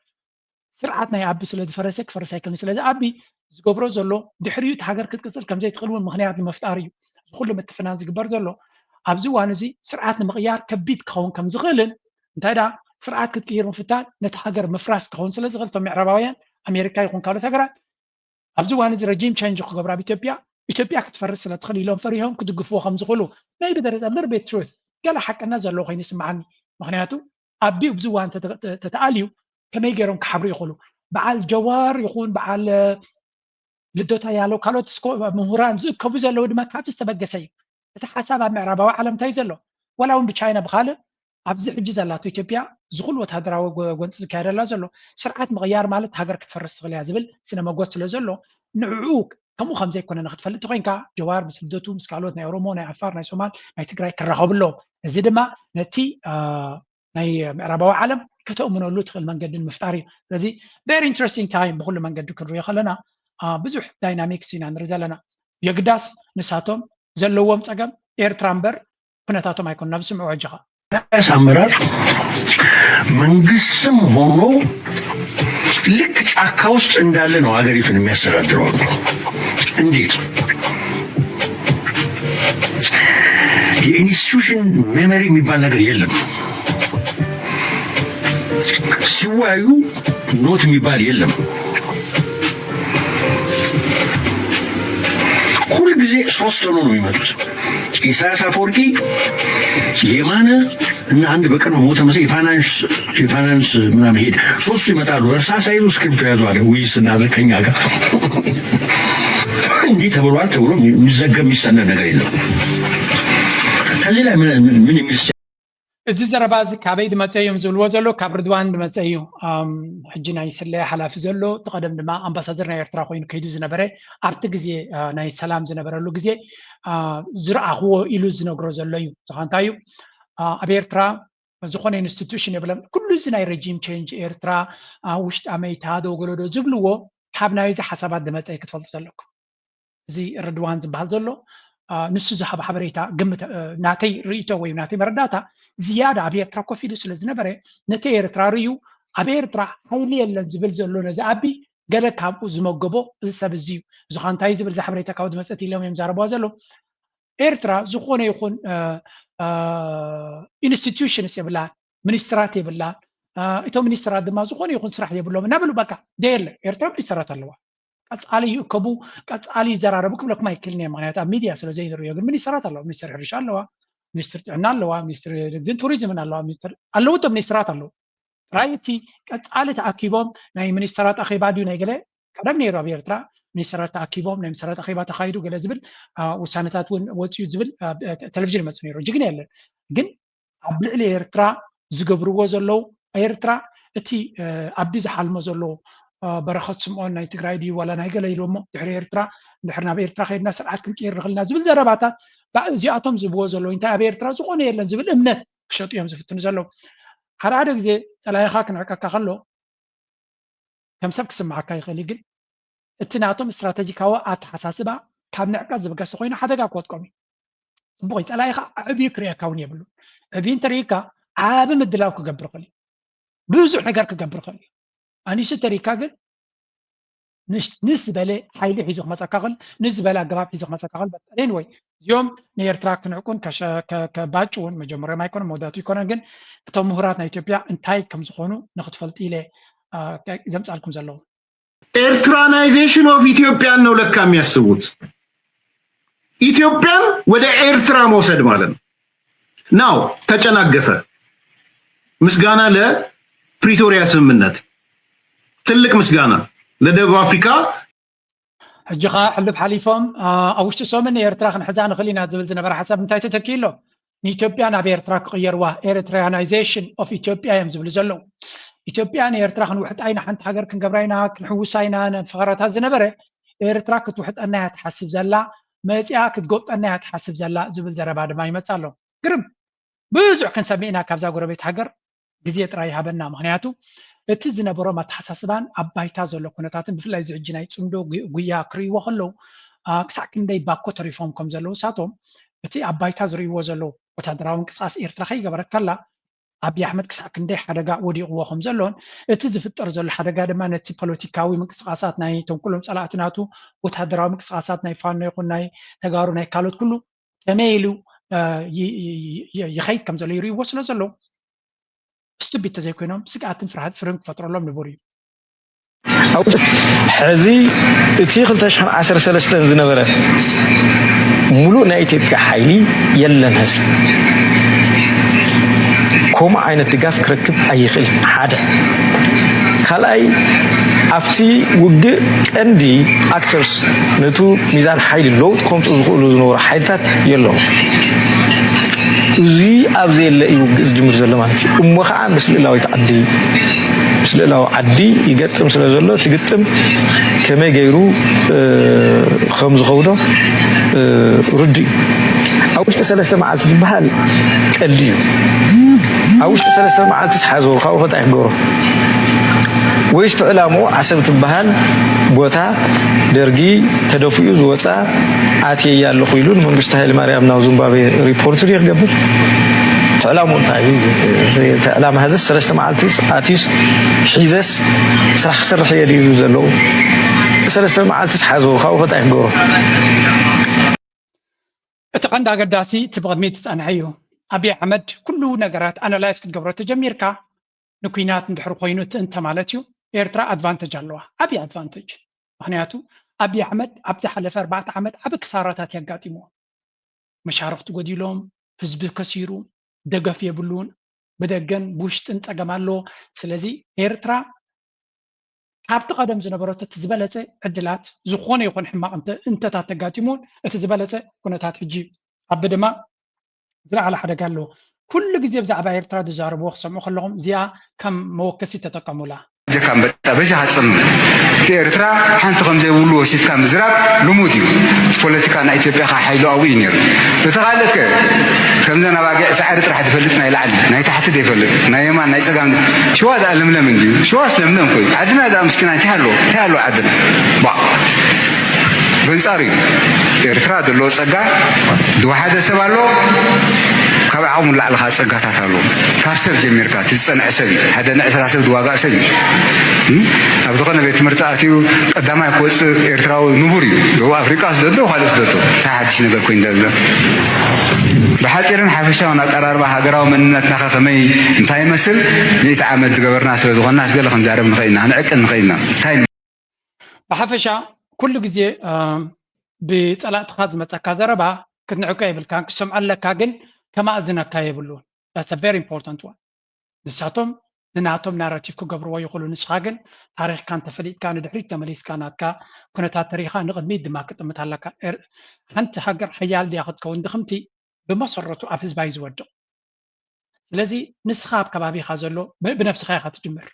S1: ስርዓት ናይ ኣቢ ስለ ዝፈረሰ ክፈርስ ኣይክእልን ስለዚ ኣቢ ዝገብሮ ዘሎ ድሕሪኡ እቲ ሃገር ክትቅፅል ከም ዘይትኽእል እውን ምክንያት ንምፍጣር እዩ እዚ ኩሉ ምትፍናን ዝግበር ዘሎ ኣብዚ እዋን እዚ ስርዓት ንምቕያር ከቢድ ክኸውን ከም ዝኽእልን እንታይ ዳ ስርዓት ክትቅይር ምፍታን ነቲ ሃገር ምፍራስ ክኸውን ስለ ዝኽእል እቶም ምዕራባውያን ኣሜሪካ ይኹን ካልኦት ሃገራት ኣብዚ እዋን እዚ ረጂም ቼንጅ ክገብር ኣብ ኢትዮጵያ ክትፈርስ ስለ ትኽእል ኢሎም ፈሪሆም ክድግፍዎ ከም ዝኽእሉ maybe there is a little bit truth ገለ ሓቅነት ዘለዎ ኮይኑ ይስምዓኒ ምክንያቱ ኣቢ ኣብዚ እዋን ተተኣልዩ ከመይ ገይሮም ክሓብሩ ይኽእሉ በዓል ጀዋር ይኹን በዓል ልደታ ያለው ካልኦት ምሁራን ዝእከቡ ዘለው ድማ ካብቲ ዝተበገሰ እዩ እቲ ሓሳብ ኣብ ምዕራባዊ ዓለም እንታይ ዘሎ ወላ እውን ብቻይና ብካልእ ኣብዚ ሕጂ ዘላቶ ኢትዮጵያ ዝኹል ወታደራዊ ጎንፂ ዝካየደላ ዘሎ ስርዓት ምቕያር ማለት ሃገር ክትፈርስ ትኽእል እያ ዝብል ስነ መጎት ስለ ዘሎ ንዕኡ ከምኡ ከም ዘይኮነ ንክትፈልጥ ኮይንካ ጀዋር ምስ ልደቱ ምስ ካልኦት ናይ ኦሮሞ ናይ ዓፋር ናይ ሶማል ናይ ትግራይ ክራኸብሎም እዚ ድማ ነቲ ናይ ምዕራባዊ ዓለም ከተእምነሉ ትኽእል መንገዲ ምፍጣር እዩ ስለዚ very interesting time ብኩሉ መንገዲ ክንሪኦ ከለና ብዙሕ ዳይናሚክስ ኢና ንርኢ ዘለና የግዳስ ንሳቶም ዘለዎም ፀገም ኤርትራ እምበር ኩነታቶም ኣይኮኑ ናብ ስምዑ ሕጂኻ
S21: አመራር መንግስትም ሆኖ ልክ ጫካ ውስጥ እንዳለ ነው ሀገሪቱን የሚያስተዳድረው እንዴት የኢንስቲትዩሽን ሜሞሪ የሚባል ነገር የለም ሲወያዩ ኖት የሚባል የለም ሁል ጊዜ ሶስት ሆኖ ነው የሚመጡት ኢሳያስ አፈወርቂ የማነ እና አንድ በቅርብ ሞተ መሰለኝ የፋይናንስ ምናምን ሄድ ሶስቱ ይመጣሉ እርሳስ አይዙ ስክሪፕት ያዙ አለ ውይይት እናድርግ ከኛ ጋር እንዲህ ተብሏል ተብሎ የሚዘገብ የሚሰነድ ነገር የለም ከዚህ ላይ ምን የሚል
S1: እዚ ዘረባ እዚ ካበይ ድመፀ እዮም ዝብልዎ ዘሎ ካብ ርድዋን ድመፀ እዩ ሕጂ ናይ ስለያ ሓላፊ ዘሎ ተቐደም ድማ ኣምባሳደር ናይ ኤርትራ ኮይኑ ከይዱ ዝነበረ ኣብቲ ግዜ ናይ ሰላም ዝነበረሉ ግዜ ዝረኣኽዎ ኢሉ ዝነግሮ ዘሎ እዩ ዝኸንታይ እዩ ኣብ ኤርትራ ዝኾነ ኢንስቲትዩሽን የብለም ኩሉ እዚ ናይ ረጂም ቼንጅ ኤርትራ ውሽጢ ኣመይታ ደወገለዶ ዝብልዎ ካብ ናይዚ ሓሳባት ድመፀ ክትፈልጡ ዘለኩም እዚ ርድዋን ዝበሃል ዘሎ ንሱ ዝሃብ ሓበሬታ ግምት ናተይ ርእቶ ወይ ናተይ መረዳእታ ዝያዳ ኣብ ኤርትራ ኮፍ ኢሉ ስለ ዝነበረ ነቲ ኤርትራ ርዩ ኣብ ኤርትራ ሃይሊ የለን ዝብል ዘሎ ነዚ ኣቢ ገለ ካብኡ ዝመገቦ እዚ ሰብ እዚ እዩ እዚ ኸ እንታይ ዝብል ዝሓበሬታ ካብ ድመፀት ኢሎም እዮም ዛረብዋ ዘሎ ኤርትራ ዝኾነ ይኹን ኢንስቲትዩሽንስ የብላን ሚኒስትራት የብላን እቶም ሚኒስትራት ድማ ዝኾነ ይኹን ስራሕ የብሎም እናበሉ በቃ ደየለ ኤርትራ ሚኒስትራት ኣለዋ ቀፃሊ ይእከቡ ቀፃሊ ይዘራረቡ ክብለኩም ኣይክእልን እየ ምክንያቱ ኣብ ሚድያ ስለ ዘይንሪኦ ግን ሚኒስትራት ኣለዋ ሚኒስትር ሕርሻ ኣለዋ ሚኒስትር ጥዕና ኣለዋ ሚኒስትር ንግድን ቱሪዝምን ኣለዋ ኣለዉ እቶም ሚኒስትራት ኣለዉ ጥራይ እቲ ቀፃሊ ተኣኪቦም ናይ ሚኒስትራት ኣኼባ ድዩ ናይ ገለ ቀደም ነይሩ ኣብ ኤርትራ ሚኒስትራት ተኣኪቦም ናይ ሚኒስትራት ኣኼባ ተኻይዱ ገለ ዝብል ውሳነታት እውን ወፅዩ ዝብል ቴሌቭዥን መፅኡ ነይሩ እጂ ግን የለን ግን ኣብ ልዕሊ ኤርትራ ዝገብርዎ ዘለው ኤርትራ እቲ ኣብዲ ዝሓልሞ ዘሎ በረኸት ስምዖን ናይ ትግራይ ድዩ ዋላ ናይ ገለ ኢሎሞ ድሕሪ ኤርትራ ድሕሪ ናብ ኤርትራ ከይድና ስርዓት ክንቅይር ንኽእልና ዝብል ዘረባታት እዚኣቶም ዝብዎ ዘለው እንታይ ኣብ ኤርትራ ዝኾነ የለን ዝብል እምነት ክሸጡ እዮም ዝፍትኑ ዘለው ሓደ ግዜ ፀላይኻ ክንዕቀካ ከሎ ከም ሰብ ክስማዓካ ይኽእል ግን እቲ ናቶም እስትራቴጂካዊ ኣተሓሳስባ ካብ ንዕቀት ዝበገሰ ኮይኑ ሓደጋ ክወጥቀም እዩ ጽቡቕ ፀላይኻ ዕብዩ ክርአካ እውን የብሉ ዕብዩ እንተሪእካ ዓብ ምድላው ክገብር ይኽእል ብዙሕ ነገር ክገብር ይኽእል እዩ ኣኒሱ ተሪእካ ግን ንስ ዝበለ ሓይሊ ሒዙ ክመፀካ ክእል ንስ ዝበለ ኣገባብ ሒዙ ክመፀካ ክእል በተለይ ወይ እዚኦም ንኤርትራ ክንዕቁን ከባጭ እውን መጀመርያም ኣይኮነን መወዳቱ ይኮነን ግን እቶም ምሁራት ናይ ኢትዮጵያ እንታይ ከም ዝኾኑ ንክትፈልጡ ኢለ ዘምፃልኩም ዘለዉ
S7: ኤርትራናይዜሽን ኦፍ ኢትዮጵያን ነው ለካ የሚያስቡት ኢትዮጵያን ወደ ኤርትራ መውሰድ ማለት ነው ናው ተጨናገፈ ምስጋና ለፕሪቶሪያ ስምምነት ትልቅ ምስጋና ለደቡብ አፍሪካ
S1: ሕጂኻ ሕልፍ ሓሊፎም ኣብ ውሽጢ ሶምን ኤርትራ ክንሕዛ ንኽእል ኢና ዝብል ዝነበረ ሓሳብ እንታይ ተተኪሎ ንኢትዮጵያ ናብ ኤርትራ ክቕየርዋ ኤርትራናይዜሽን ኦፍ ኢትዮጵያ እዮም ዝብሉ ዘለው ኢትዮጵያ ንኤርትራ ክንውሕጣይና ሓንቲ ሃገር ክንገብራይና ክንሕውሳይና ፍቕረታት ዝነበረ ኤርትራ ክትውሕጠና እያ ትሓስብ ዘላ መፂኣ ክትጎብጠና እያ ትሓስብ ዘላ ዝብል ዘረባ ድማ ይመፅ ኣሎ ግርም ብዙሕ ክንሰሚዕና ካብዛ ጎረቤት ሃገር ግዜ ጥራይ ይሃበና ምክንያቱ እቲ ዝነበሮም ኣተሓሳስባን ኣብ ባይታ ዘሎ ኩነታትን ብፍላይ እዚ ሕጂ ናይ ፅምዶ ጉያ ክርእይዎ ከለዉ ክሳዕ ክንደይ ባኮ ተሪፎም ከም ዘለዉ ሳቶም እቲ ኣብ ባይታ ዝርእይዎ ዘለዉ ወታደራዊ ምንቅስቃስ ኤርትራ ከይገበረት ከላ ኣብይ ኣሕመድ ክሳዕ ክንደይ ሓደጋ ወዲቕዎ ከም ዘሎን እቲ ዝፍጠር ዘሎ ሓደጋ ድማ ነቲ ፖለቲካዊ ምንቅስቃሳት ናይ ተንኩሎም ፀላእትናቱ ወታደራዊ ምንቅስቃሳት ናይ ፋኖ ይኹን ናይ ተጋሩ ናይ ካልኦት ኩሉ ከመይ ኢሉ ይኸይድ ከም ዘሎ ይርእይዎ ስለ ዘለዉ ስትቢት ተዘይኮይኖም ስጋኣትን ፍርሃት ፍርን ክፈጥረሎም ንብሩ እዩ
S8: ሕዚ እቲ 2013 ዝነበረ ሙሉእ ናይ ኢትዮጵያ ሓይሊ የለን ህዝቢ ከምኡ ዓይነት ድጋፍ ክረክብ ኣይኽእል ሓደ ካልኣይ ኣብቲ ውግእ ቀንዲ ኣክተርስ ነቱ ሚዛን ሓይሊ ለውጥ ከምፅኡ ዝኽእሉ ዝነበሩ ሓይልታት የለዉ እዚ ኣብዚ የለ እዩ ውግእ ዝጅምር ዘሎ ማለት እዩ እሞ ከዓ ምስ ልእላዊት ዓዲ ምስ ልእላዊ ዓዲ ይገጥም ስለ ዘሎ እቲ ግጥም ከመይ ገይሩ ከም ዝኸውዶ ርዲ ኣብ ውሽጢ 3 መዓልቲ ዝበሃል ቀልዲ እዩ ኣብ ውሽጢ 3 መዓልቲ ዝሓዝዎ ካብኡ ከጣይ ክገብሮ ወይስ ዕላሙ ዓሰብ ትበሃል ቦታ ደርጊ ተደፊኡ ዝወፃ ኣትየ ኣለኹ ኢሉ ንመንግስቲ ሃይለማርያም ናብ ዚምባብዌ ሪፖርት ክገብር ዕላሙ እንታይ እዩ ዕላማ ህዚ 3 መዓልቲ ኣትዩስ ሒዘስ ስራሕ ክሰርሕ እየ ድዩ ዘለዉ 3 መዓልቲ ዝሓዝዎ ካብኡ ከጣይ ክገብሮ
S1: እቲ ቀንዲ ኣገዳሲ እቲ ብቕድሚት ዝፀንሐ እዩ ኣብይ ኣሕመድ ኩሉ ነገራት ኣናላይዝ ክትገብሮ ተጀሚርካ ንኩናት እንድሕር ኮይኑ እንተ ማለት እዩ ኤርትራ ኣድቫንቴጅ ኣለዋ ዓብዪ ኣድቫንቴጅ ምክንያቱ ኣብይ ኣሕመድ ኣብ ዝሓለፈ 4 ዓመት ዓብ ክሳራታት የጋጢምዎ መሻርክቲ ጎዲሎም ህዝቢ ከሲሩ ደገፍ የብሉን ብደገን ብውሽጥን ፀገም ኣለዎ ስለዚ ኤርትራ ካብቲ ቀደም ዝነበረት እቲ ዝበለፀ ዕድላት ዝኾነ ይኹን ሕማቕ እንተታት ተጋጢሙን እቲ ዝበለፀ ኩነታት ሕጂ ኣብ ድማ ዝለዓለ ሓደጋ ኣለዎ ኩሉ ግዜ ብዛዕባ ኤርትራ ዝዛረብዎ ክሰምዑ ከለኹም እዚኣ ከም መወከሲ ተጠቀሙላ
S9: ጀካም በዚ ሓፅም ኤርትራ ሓንቲ ከምዘይብሉ ወሲትካ ምዝራብ ልሙድ እዩ ፖለቲካ ናይ ኢትዮጵያ ከዓ ሓይሉ ኣብኡ እዩ ነይሩ እቲ ካልእ ከምዘን ኣባጊዕ ሳዕሪ ጥራሕ ትፈልጥ ናይ ላዕሊ ናይ ታሕቲ ዘይፈልጥ ናይ የማን ናይ ፀጋም ሸዋ ዳ ለምለም እንድዩ ሸዋስ ለምለም ኮይ ዓድና ዳ ምስኪና እንታይ ኣለዎ ዓድና በንፃር እዩ ኤርትራ ዘለዎ ፀጋ ዝወሓደ ሰብ ኣሎ ካብ ዓቕሙ ላዕልኻ ፀጋታት ኣለዎ ካብ ሰብ ጀሚርካ ትዝፀንዐ ሰብ እዩ ሓደ ንዕስራ ሰብ ዝዋጋእ ሰብ እዩ ኣብ ዝኾነ ቤት ትምህርቲ ኣትዩ ቀዳማይ ክወፅእ ኤርትራዊ ንቡር እዩ ደቡብ ኣፍሪቃ ስደቶ ካልእ ስደቶ እንታይ ሓድሽ ነገር ኮይኑ ዳዘ ብሓፂርን ሓፈሻውን ኣቀራርባ ሃገራዊ መንነትና ከመይ እንታይ ይመስል 100 ዓመት ዝገበርና ስለ ዝኾንና ስገለ ክንዛረብ ንኽእል ኢና ክንዕቅን ንኽእል ኢና እንታይ
S1: ብሓፈሻ ኩሉ ግዜ ብፀላእትካ ዝመፀካ ዘረባ ክትንዕቆ የብልካን ክሰምዐለካ ግን ከማእዝነካ የብሉን that's a very important one ንሳቶም ንናቶም ናራቲቭ ክገብርዎ ይኽእሉ ንስኻ ግን ታሪክካ እንተፈሊጥካ ንድሕሪት ተመሊስካ ናትካ ኩነታት ታሪክካ ንቅድሚት ድማ ክጥምት ኣለካ ሓንቲ ሃገር ሓያል ድያ ክትከውን ድኽምቲ ብመሰረቱ ኣብ ህዝባ እዩ ዝወድቕ ስለዚህ ንስኻ ኣብ ከባቢኻ ዘሎ ብነፍስኻ ኢኻ ትጅምር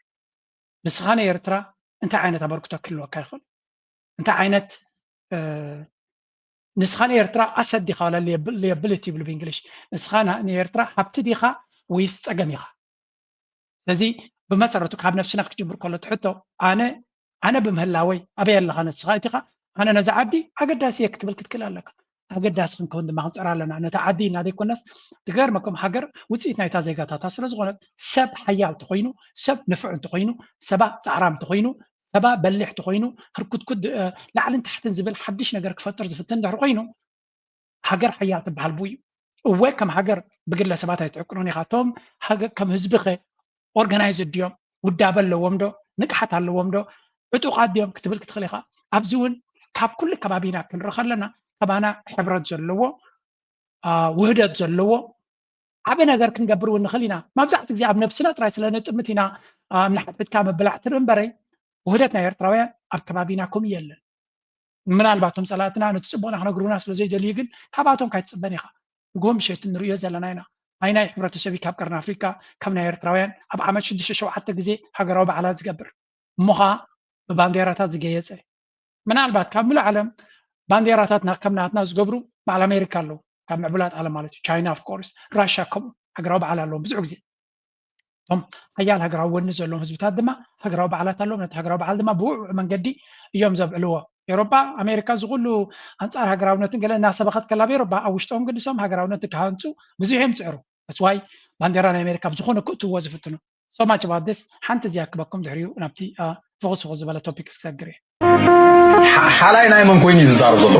S1: ንስኻ ንኤርትራ እንታይ ዓይነት ኣበርክቶ ክህልወካ ይኽእል እንታይ ዓይነት ንስኻ ንኤርትራ ኣሰት ዲኻ ወላ ሊያቢሊቲ ይብሉ ብእንግሊሽ ንስኻ ንኤርትራ ሃብቲ ዲኻ ወይስ ፀገም ኢኻ ስለዚ ብመሰረቱ ካብ ነፍስና ክትጅምር ከሎ ትሕቶ ኣነ ብምህላወይ ኣበይ ኣለኻ ንስኻ እቲኻ ኣነ ነዛ ዓዲ ኣገዳሲ እየ ክትብል ክትክእል ኣለካ ኣገዳሲ ክንከውን ድማ ክንፀራ ኣለና ነታ ዓዲ እና ዘይኮነስ ትገርመኩም ሃገር ውፅኢት ናይታ ዜጋታታ ስለዝኾነት ሰብ ሓያል እንተኮይኑ ሰብ ንፍዕ እንተኮይኑ ሰባ ፃዕራም እንተኮይኑ ሰባ በሊሕ እንተኮይኑ ክርኩትኩት ላዕልን ታሕትን ዝብል ሓድሽ ነገር ክፈጥር ዝፍትን ድሕሪ ኮይኑ ሃገር ሓያል ትበሃል ብኡ እወ ከም ሃገር ብግለሰባት ኣይትዕቅኑን ኢኻ እቶም ሃገር ከም ህዝቢ ኸ ኦርጋናይዝድ ድዮም ውዳበ ኣለዎም ዶ ንቅሓት ኣለዎም ዶ ዕጡቃት ድዮም ክትብል ክትኽእል ኢኻ ኣብዚ እውን ካብ ኩሉ ከባቢና ክንርኢ ከለና ከባና ሕብረት ዘለዎ ውህደት ዘለዎ ዓበ ነገር ክንገብር እውን ንኽእል ኢና መብዛሕትኡ ግዜ ኣብ ነብስና ጥራይ ስለነጥምት ኢና ንሓድሕድካ ምብላዕ ትርኢ እምበረይ ውህደት ናይ ኤርትራውያን ኣብ ከባቢና ከምኡ የለን ምናልባቶም ፀላእትና ነቲ ፅቡቕና ክነግሩና ስለዘይደልዩ ግን ካብኣቶም ካይትፅበን ኢኻ ጎምሸት ንሪኦ ዘለና ኢና ናይ ናይ ሕብረተሰብ ካብ ቀርኒ ኣፍሪካ ካብ ናይ ኤርትራውያን ኣብ ዓመት 6-7 ግዜ ሃገራዊ በዓላት ዝገብር እሞ ከዓ ብባንዴራታት ዝገየፀ ምናልባት ካብ ሙሉእ ዓለም ባንዴራታት ከም ናትና ዝገብሩ በዓል ኣሜሪካ ኣለዉ ካብ ምዕቡላት ዓለም ማለት እዩ ቻይና ኦፍ ኮርስ ራሻ ከምኡ ሃገራዊ በዓል ኣለዎም ብዙሕ ግዜ እቶም ሓያል ሃገራዊ ወኒ ዘለዎም ህዝብታት ድማ ሃገራዊ በዓላት ኣለዎም ነቲ ሃገራዊ በዓል ድማ ብውዕውዕ መንገዲ እዮም ዘብዕልዎ ኤሮፓ ኣሜሪካ ዝኩሉ ኣንፃር ሃገራውነትን ገለ እናሰበኸት ከላ ኤሮፓ ኣብ ውሽጦም ግን ንሶም ሃገራውነትን ክሃንፁ ብዙሕ እዮም ፅዕሩ እስዋይ ባንዴራ ናይ ኣሜሪካ ብዝኾነ ክእትዎ ዝፍትኑ so much about this ሓንቲ እዚኣ ክበኩም ድሕሪኡ ናብቲ ፍቕስ ዝበለ ቶፒክ ክሰግር እየ
S2: ሓላይ ናይ መን ኮይኑ ይዛረብ ዘሎ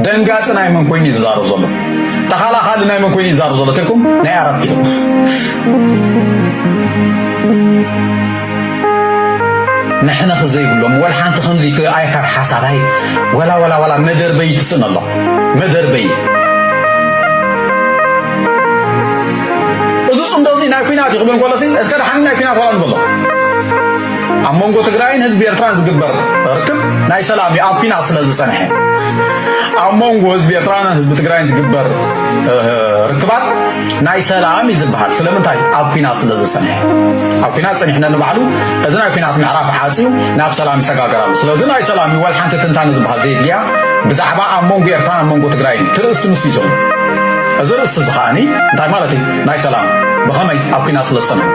S2: ደንጋፂ ናይ መን ኮይኑ ይዛረብ ዘሎ ተኸላኻሊ ናይ መን ኮይኑ ይዛረብ ዘሎ ትልኩም ናይ 4 ኪሎ نحن خزيبلهم ولا حنت خمزي في أي كاب حسابي ولا مدر بي تسن الله مدر بي وزوس أمدوزي نايكوينات يقولون كل شيء أسكر حنا نايكوينات ولا نقوله أمونغو تقرأين هز بيرتران زقبر ركب ناي سلامي أبينات سلز سنة أمونغو هز بيرتران هز بتقرأين زقبر ركبات ناي سلامي زبهر سلامتاي أبينات سلز سنة أبينات سنة إحنا نبعلو إذا أبينات معرف عاطيو ناف سلامي سقاقرالو سلازم ناي سلامي والحانت تنتان زبهر زيد ليا بزعبا أمونغو يرتران أمونغو تقرأين ترقص نسي جون أزر استزخاني ناي مالتي ناي سلام بخمي أبينات سلز سنة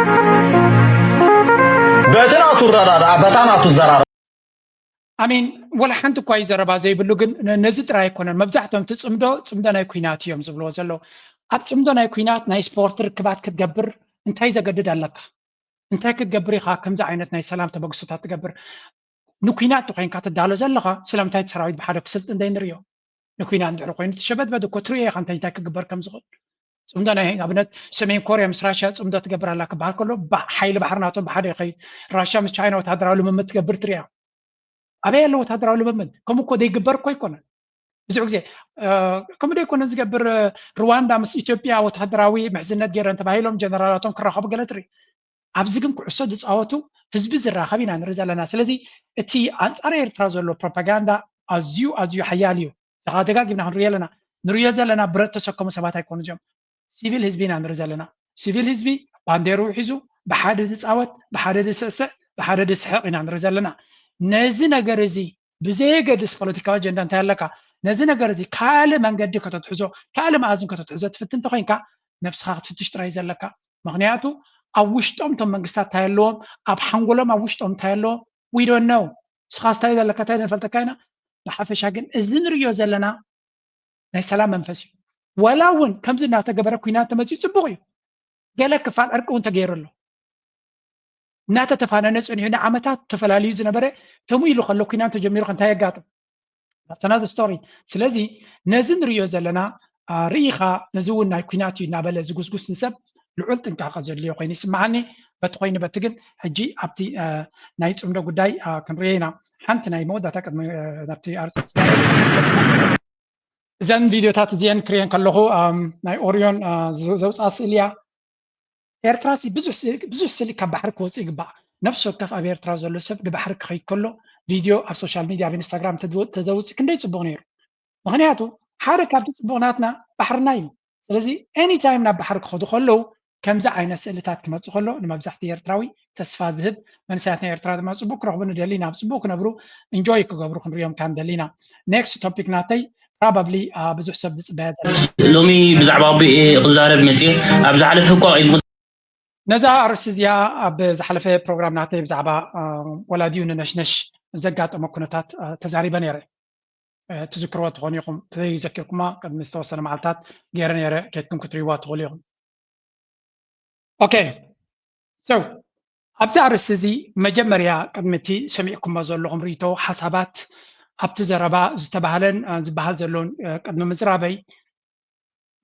S2: بتناتو الرادة بتناتو الزرار
S1: أمين ولا حنت كويس ربع زي بلوجن نزت رأي كنا مبزحتهم تصمدو ناي كوينات يوم زبلو زلوا أتصمدو ناي كوينات ناي سبورتر كبات كتجبر أنت إذا جدد لك أنت كتجبري خا كم زعينت ناي سلام تبغى صوتات تجبر نكوينات تقين كات الدالو زلها سلام تاي تسراويد بحرك سلت دين ريو نكوينات دروقين تشبت بدو كتري خان تاي كتجبر كم زغل صمدنا هي أبنت سمين كوريا مس راشا صمدو تجبر لك بحر كله حيل بحرناتهم بحر يخي راشا مس تشاينا وتهدروا لهم متجبر تريا أبي اللي وتهدروا لهم من كم كودي جبر كوي كنا بزوج زي كم ده يكون زجبر رواندا مس إثيوبيا وتهدراوي محزنات جيران أنت بهايلهم جنرالاتهم كرهاب قلتري أبزقهم كعصود صوتو حزب الزراخبين عن رجال الناس الذي تي أنصار إرترازولو بروباغندا أزيو حياليو سعادة جبنا هنريالنا نريالنا برت تسكم سبات هيكون جم سيفيل حزبين عن رجالنا سيفيل حزبي بانديرو حزو بحادث صوت بحادث سسع بحادث حق عن رجالنا نزنا جرزي بزيجة دس بوليتيكال أجندة أنت لك نزنا جرزي كله من قد كتتحزو كله ما أزم كتتحزو تفتن تخين كا نفس خاطر تشتري زلك مغنياتو أوشتهم تم منقصات تايلهم أب حنقولهم أوشتهم تايلهم we don't know سخاص تايل لك تايل فلتكاينا لحفش هاجن إذن ريو زلنا ناي سلام منفسي ولاون كم زنا تجبر كوينات تمشي تبغي قالك فعل أركون تغير له ناتا تفاننس إن هنا عمتات تفلالي زنبرة تمويلو خلو كوينات تجميرو خنتايا قاطم that's another story سلازي نزن ريو زلنا ريخا نزون ناي كوينات ينابل زغوزغوس نسب لعلت انك غزر لي قيني سمعني بتقين بتقن حجي ابتي نايت عمره قداي كن رينا حنت ناي مودا تاكد نبتي ارسس زن فيديو تات زين كريان كلهو ناي اوريون زوص اسليا ኤርትራሲ ብዙ ስሊ ካብ ባሕሪ ክወፅእ ይግባእ ነፍሲ ወከፍ ኣብ ኤርትራ ዘሎ ሰብ ንባሕሪ ክኸይድ ከሎ ቪድዮ ኣብ ሶሻል ሚድያ ኣብ ኢንስታግራም ተዘውፅእ ክንደይ ፅቡቕ ነይሩ ምክንያቱ ሓደ ካብቲ ፅቡቕናትና ባሕርና እዩ ስለዚ ኤኒ ታይም ናብ ባሕሪ ክኸዱ ከለዉ ከምዛ ዓይነት ስእልታት ክመጽእ ከሎ ንመብዛሕትኡ ኤርትራዊ ተስፋ ዝህብ መንእሰያትና ኤርትራ ድማ ጽቡቅ ክረኽቡ ንደሊና ብጽቡቅ ክነብሩ እንጆይ ክገብሩ ክንሪኦም ካብ ደሊና ኔክስት ቶፒክ ናተይ probably ብዙሕ ሰብ ዝጽበያ ዘሎ
S10: ሎሚ ብዛዕባ ኣቦይ ክዛረብ መጽእ ኣብ ዝሓለፈ እኳ
S1: ነዛ ኣርእስቲ እዚኣ ኣብ ዝሓለፈ ፕሮግራም ናተይ ብዛዕባ ወላዲኡ ንነሽነሽ ዘጋጠመ ኩነታት ተዛሪበ ነይረ ትዝክርዎ ትኾኑ ኢኹም ተዘኪርኩማ ቅድሚ ዝተወሰነ መዓልታት ገይረ ነይረ ከትኩም ክትሪእዋ ትኽእሉ ኢኹም ኦኬ ሶ ኣብዛ ኣርእስቲ እዚ መጀመርያ ቅድሚ እቲ ሰሚዕኩሞ ዘለኹም ርእቶ ሓሳባት ኣብቲ ዘረባ ዝተባህለን ዝበሃል ዘሎን ቅድሚ ምዝራበይ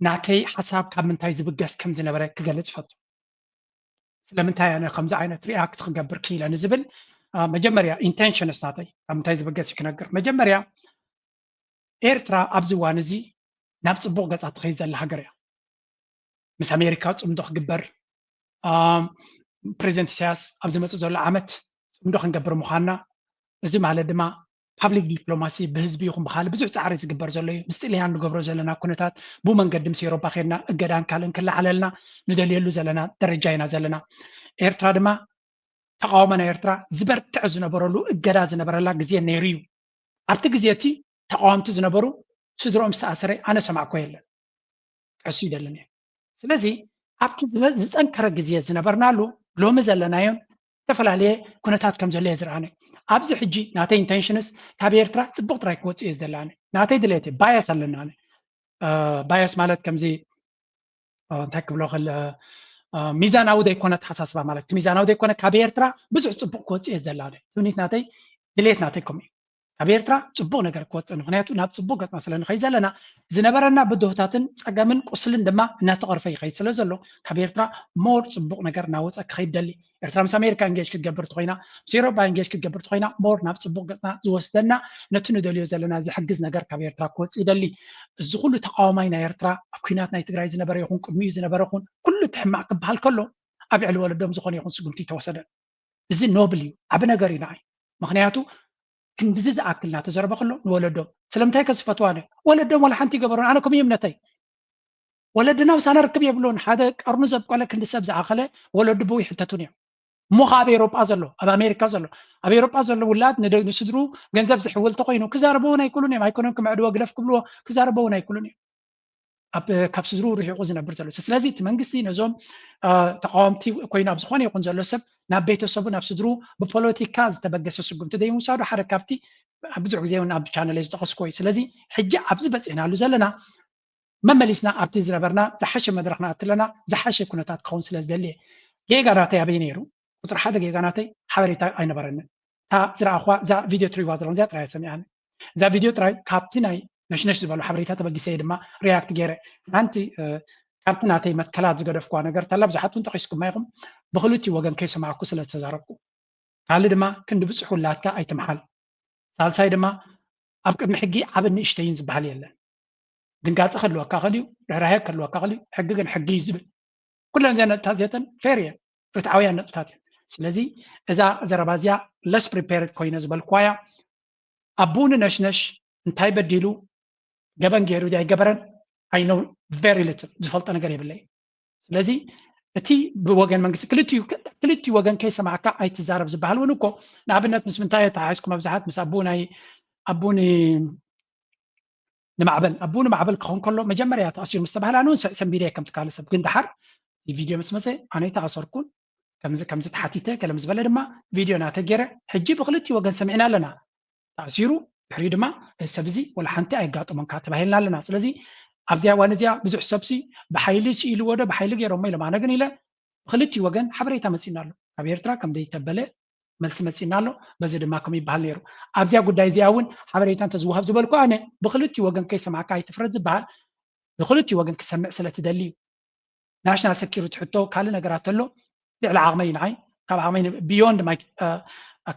S1: ናተይ ሓሳብ ካብ ምንታይ ዝብገስ ከም ዝነበረ ክገልጽ ፈቱ ስለምንታይ ኣነ ከምዚ ዓይነት ሪኣክት ክገብር ክኢለ ንዝብል መጀመርያ ኢንቴንሽንስ ናተይ ካብ ምንታይ ዝብገስ ክነግር መጀመርያ ኤርትራ ኣብዚ እዋን እዚ ናብ ጽቡቕ ገጻ ትኸይድ ዘላ ሃገር እያ ምስ ኣሜሪካ ጽምዶ ክግበር ፕሬዚደንት ኢሳያስ ኣብ ዝመጽእ ዘሎ ዓመት ጽምዶ ክንገብር ምዃንና እዚ ማለት ድማ ፓብሊክ ዲፕሎማሲ ብህዝቢ ይኹን ብካልእ ብዙሕ ፃዕሪ ዝግበር ዘሎ እዩ ምስ ጣልያን ንገብሮ ዘለና ኩነታት ብመንገዲ ምስ ኤውሮፓ ኸድና እገዳን ካልእን ክላዓለልና ንደልየሉ ዘለና ደረጃ ኢና ዘለና ኤርትራ ድማ ተቃውሞና ኤርትራ ዝበርትዕ ዝነበረሉ እገዳ ዝነበረላ ግዜ ነይሩ እዩ ኣብቲ ግዜ እቲ ተቃወምቲ ዝነበሩ ስድሮኦም ዝተኣሰረ ኣነ ሰማዕኮ የለን ቀሱ ይደለን እየ ስለዚ ኣብቲ ዝፀንከረ ግዜ ዝነበርናሉ ሎሚ ዘለናዮም ዝተፈላለየ ኩነታት ከም ዘሎ የዝርአነ ኣብዚ ሕጂ ናተይ ኢንቴንሽንስ ካብ ኤርትራ ጽቡቕ ጥራይ ክወፅእ እየ ዝደላነ ናተይ ድሌት ባያስ ኣለና ኣነ ባያስ ማለት ከምዚ እንታይ ክብሎ ክእል ሚዛናዊ ዘይኮነ ተሓሳስባ ማለት ሚዛናዊ ዘይኮነ ካብ ኤርትራ ብዙሕ ጽቡቕ ክወፅእ እየ ዝደላነ ትምኒት ናተይ ድሌት ናተይ ከምኡ ካብ ኤርትራ ጽቡቕ ነገር ክወፅእ ምክንያቱ ናብ ጽቡቕ ገጽና ስለንኸይድ ዘለና ዝነበረና ብድሆታትን ፀገምን ቁስልን ድማ እናተቐርፈ ይኸይድ ስለ ዘሎ ካብ ኤርትራ ሞር ጽቡቕ ነገር እናወፀ ክኸይድ ደሊ ኤርትራ ምስ ኣሜሪካ እንጌጅ ክትገብር ትኾይና ምስ ኤውሮፓ እንጌጅ ክትገብር ትኾይና ሞር ናብ ጽቡቕ ገጽና ዝወስደና ነቲ ንደልዮ ዘለና ዝሕግዝ ነገር ካብ ኤርትራ ክወፅእ ይደሊ እዚ ኩሉ ተቃዋማይ ናይ ኤርትራ ኣብ ኩናት ናይ ትግራይ ዝነበረ ይኹን ቅድሚኡ ዝነበረ ይኹን ኩሉ ትሕማዕ ክበሃል ከሎ ኣብ ልዕሊ ወለዶም ዝኾነ ይኹን ስጉምቲ ተወሰደ እዚ ኖብል እዩ ዓብ ነገር ኢና ምክንያቱ ክንድዚ ዝኣክልና ተዘረበ ከሎ ንወለዶም ስለምንታይ ከስፈትዋነ ወለዶም ወላ ሓንቲ ገበሩን ኣነ ከምኡ እምነተይ ወለድና ብሳነ ርክብ የብሉን ሓደ ቀርኑ ዘብቆለ ክንዲ ሰብ ዝኣኸለ ወለዱ ብው ይሕተቱን እዮም እሞ ኣብ ኤውሮጳ ዘሎ ኣብ ኣሜሪካ ዘሎ ኣብ ኤውሮጳ ዘሎ ውላድ ንስድሩ ገንዘብ ዝሕውል ተኮይኑ ክዛረበውን ኣይክእሉን እዮም ኣይኮኖም ክምዕድዎ ግለፍ ክብልዎ ክዛረበውን ኣይክእሉን እዮም ካብ ስድሩ ርሒቁ ዝነብር ዘሎ ስለዚ እቲ መንግስቲ ነዞም ተቃወምቲ ኮይኑ ኣብ ዝኾነ ይኹን ዘሎ ሰብ ናብ ቤተሰቡ ናብ ስድሩ ብፖለቲካ ዝተበገሰ ስጉምቲ ደይምውሳዱ ሓደ ካብቲ ብዙሕ ግዜ እውን ኣብ ቻነለይ ዝጠቐስኮ እዩ ስለዚ ሕጂ ኣብዚ በፂሕናሉ ዘለና መመሊስና ኣብቲ ዝነበርና ዝሓሸ መድረክና እትለና ዝሓሸ ኩነታት ክኸውን ስለ ዝደልየ ጌጋ ናተይ ኣበይ ነይሩ ቁፅሪ ሓደ ጌጋ ናተይ ሓበሬታ ኣይነበረንን እታ ዝረኣኹ እዛ ቪድዮ ትሪእዋ ዘለኹም እዚኣ ጥራይ ሰሚዓኒ እዛ ቪድዮ ጥራይ ካብቲ ናይ ነሽነሽ ዝበሉ ሓበሬታ ተበጊሰ ድማ ሪያክት ገይረ ሓንቲ ካብቲ ናተይ መትከላት ዝገደፍኳ ነገር ተላ ብዙሓት እውን ጠቂስኩማ ኢኹም ብክልቲኡ ወገን ከይሰማዕኩ ስለ ዝተዛረብኩ ካልእ ድማ ክንዲ ብፅሑ ላትካ ኣይትመሓል ሳልሳይ ድማ ኣብ ቅድሚ ሕጊ ዓብ ንእሽተይን ዝበሃል የለን ድንጋፀ ከልወካ ኽእል እዩ ርህራሄ ከልወካ ኽእል እዩ ሕጊ ግን ሕጊ እዩ ዝብል ኩለን እዚኣ ነጥብታት እዚአተን ፌር እየን ርትዓውያን ነጥብታት እየን ስለዚ እዛ ዘረባ እዚኣ ለስ ፕሪፔርድ ኮይነ ዝበልክዋ እያ ኣቡን ነሽነሽ እንታይ በዲሉ ገበን ገይሩ ዲ ኣይገበረን ኣይኖ ቨሪ ሊትል ዝፈልጦ ነገር የብለይ ስለዚ እቲ ብወገን መንግስቲ ክልቲኡ ወገን ከይሰማዕካ ኣይትዛረብ ዝበሃል እውን እኮ ንኣብነት ምስ ምንታይ ተሓሒዝኩም ኣብዛሓት ምስ ኣቡኒ ንማዕበል ክኸውን ከሎ መጀመርያ ተኣሲሩ ምስ ተባህለ ኣነ እውን ሰንቢድየ ከም ትካለ ሰብ ግን ድሓር ቪድዮ ምስ መፀ ኣነ ተኣሰርኩን ከምዚ ተሓቲተ ገለ ምስ በለ ድማ ቪድዮ ናተ ገይረ ሕጂ ብክልቲኡ ወገን ሰሚዕና ኣለና ተኣሲሩ ድሕሪ ድማ ሰብ እዚ ወላ ሓንቲ ኣይጋጠሞንካ ተባሂልና ኣለና ስለዚ ኣብዚያ እዋን እዚኣ ብዙሕ ሰብሲ ብሓይሊ ስኢልዎ ዶ ብሓይሊ ገይሮሞ ኢሎም ኣነ ግን ኢለ ብክልቲኡ ወገን ሓበሬታ መፂና ኣሎ ካብ ኤርትራ ከም ዘይተበለ መልሲ መፂና ኣሎ በዚ ድማ ከም ይበሃል ነይሩ ኣብዚያ ጉዳይ እዚኣ እውን ሓበሬታ እንተዝውሃብ ዝበልኩ ኣነ ብክልቲኡ ወገን ከይሰማዕካ ኣይትፍረድ ዝበሃል ብክልቲኡ ወገን ክሰምዕ ስለትደሊ እዩ ናሽናል ሴኪሪቲ ሕቶ ካልእ ነገራት ኣሎ ልዕሊ ዓቕመይ ንዓይ ካብ ዓቕመይ ቢዮንድ ማይ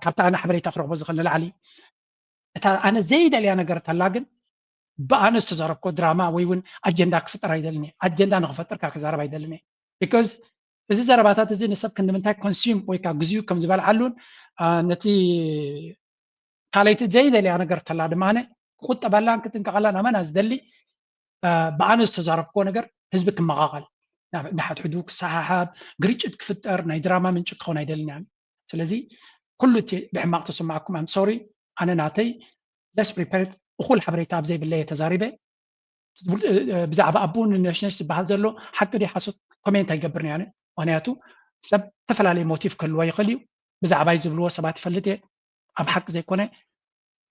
S1: ካብታ ኣነ ሓበሬታ ክረክቦ ዝኽእል ንላዕሊ እታ ኣነ ዘይደልያ ነገር ተላ ግን ብኣነ ዝተዛረብኮ ድራማ ወይ እውን ኣጀንዳ ክፍጠር ኣይደልን እየ ኣጀንዳ ንክፈጥርካ ክዛረብ ኣይደልን እየ ቢካዝ እዚ ዘረባታት እዚ ንሰብ ክንምንታይ ኮንሱም ወይ ከዓ ግዝኡ ከም ዝበልዓሉን ነቲ ካልይቲ ዘይደልያ ነገር ተላ ድማነ ክቁጠበላን ክትንቀቐላን ኣመና ዝደሊ ብኣነ ዝተዛረብኮ ነገር ህዝቢ ክመቓቐል نحت حدوك ساحاب قريتشت كفتر ناي دراما من شكون هيدلنا يعني سلازي كل تي بحماق تسمعكم I'm sorry أنا ناتي less prepared وخل حبريتها بزي بالله تزاربه بزعب أبون نشنش بهذا حق دي حسط كومنت هيجبرني يعني وانياتو سب تفل عليه موتيف كل ويقليو بزعب يزبلوا سبات فلتي أب حق زي كونه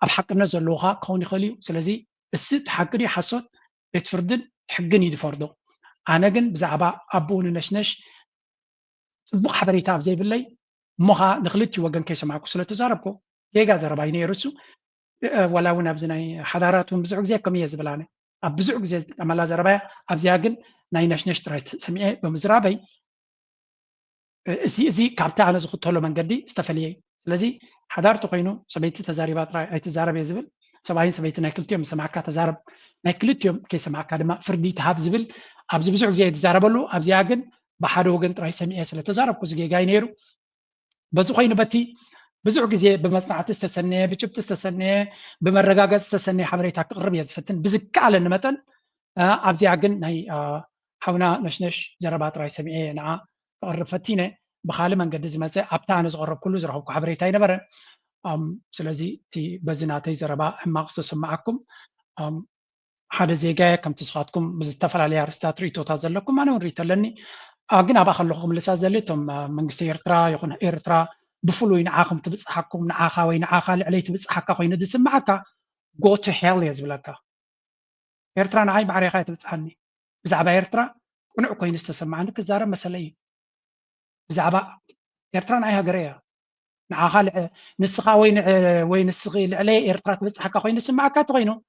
S1: أب حق نزل لغة كوني خليو سلازي الست حق دي حسط بتفردن حقني يدفردو أنا جن بزعب أبون نشنش بق حبريتها بزي بالله مها نخلتي وجن كيس معكم سلا تزاربكو يجا زربايني يرسو ولا ونبزناي حضارات ونبزعك زي كم يزبلانه أبزعك زي أملا زربايا أبزياجن ناي نشنش تريت سميه بمزرابي زي كابتا على زخط هلو من قدي استفليه لذي حضارته قينو سبيتي تزاربات راي أي تزارب يزبل سبعين سبيتي ناكلتيوم سمعك تزارب ناكلتيوم كي سمعك دما فردي تهاب زبل أبز بزعك زي تزاربلو أبزياجن بحرو جن تراي سميه سلا تزارب كوزجي جاينيرو بزو قينو بتي بزعك زي بمصنع تستسنى بجبت تستسنى بمرقاقة تستسنى حبريتها قرب يزفتن بزك على النمتن أبزياجن ناي حونا نشنش زربات راي سميه نعا قرب فتينه بخالي من قد زمزة أبتان زغرب كله زرعوك حبريتاي نبرة سلازي تي بزناتي زربا ما قصص معكم هذا زي جاي كم تسخاتكم بزتفل عليها رستات ريتو تازل لكم أنا وريت لني أجنا بخلوكم لسه زلتم من إيرترا يكون إيرترا بفلو ينعاكم تبصحكم نعاخا وينعاخا اللي تبصحكا وين دسم معكا go to hell يزبلكا إيرترا نعاي بعريقة تبصحني بزعبا إيرترا كنا كوين استسمع عندك الزارة مسألة بزعبا إيرترا نعاي هجريا نعاخا نسخا وين السخي اللي إيرترا تبصحكا وين دسم معكا تغينو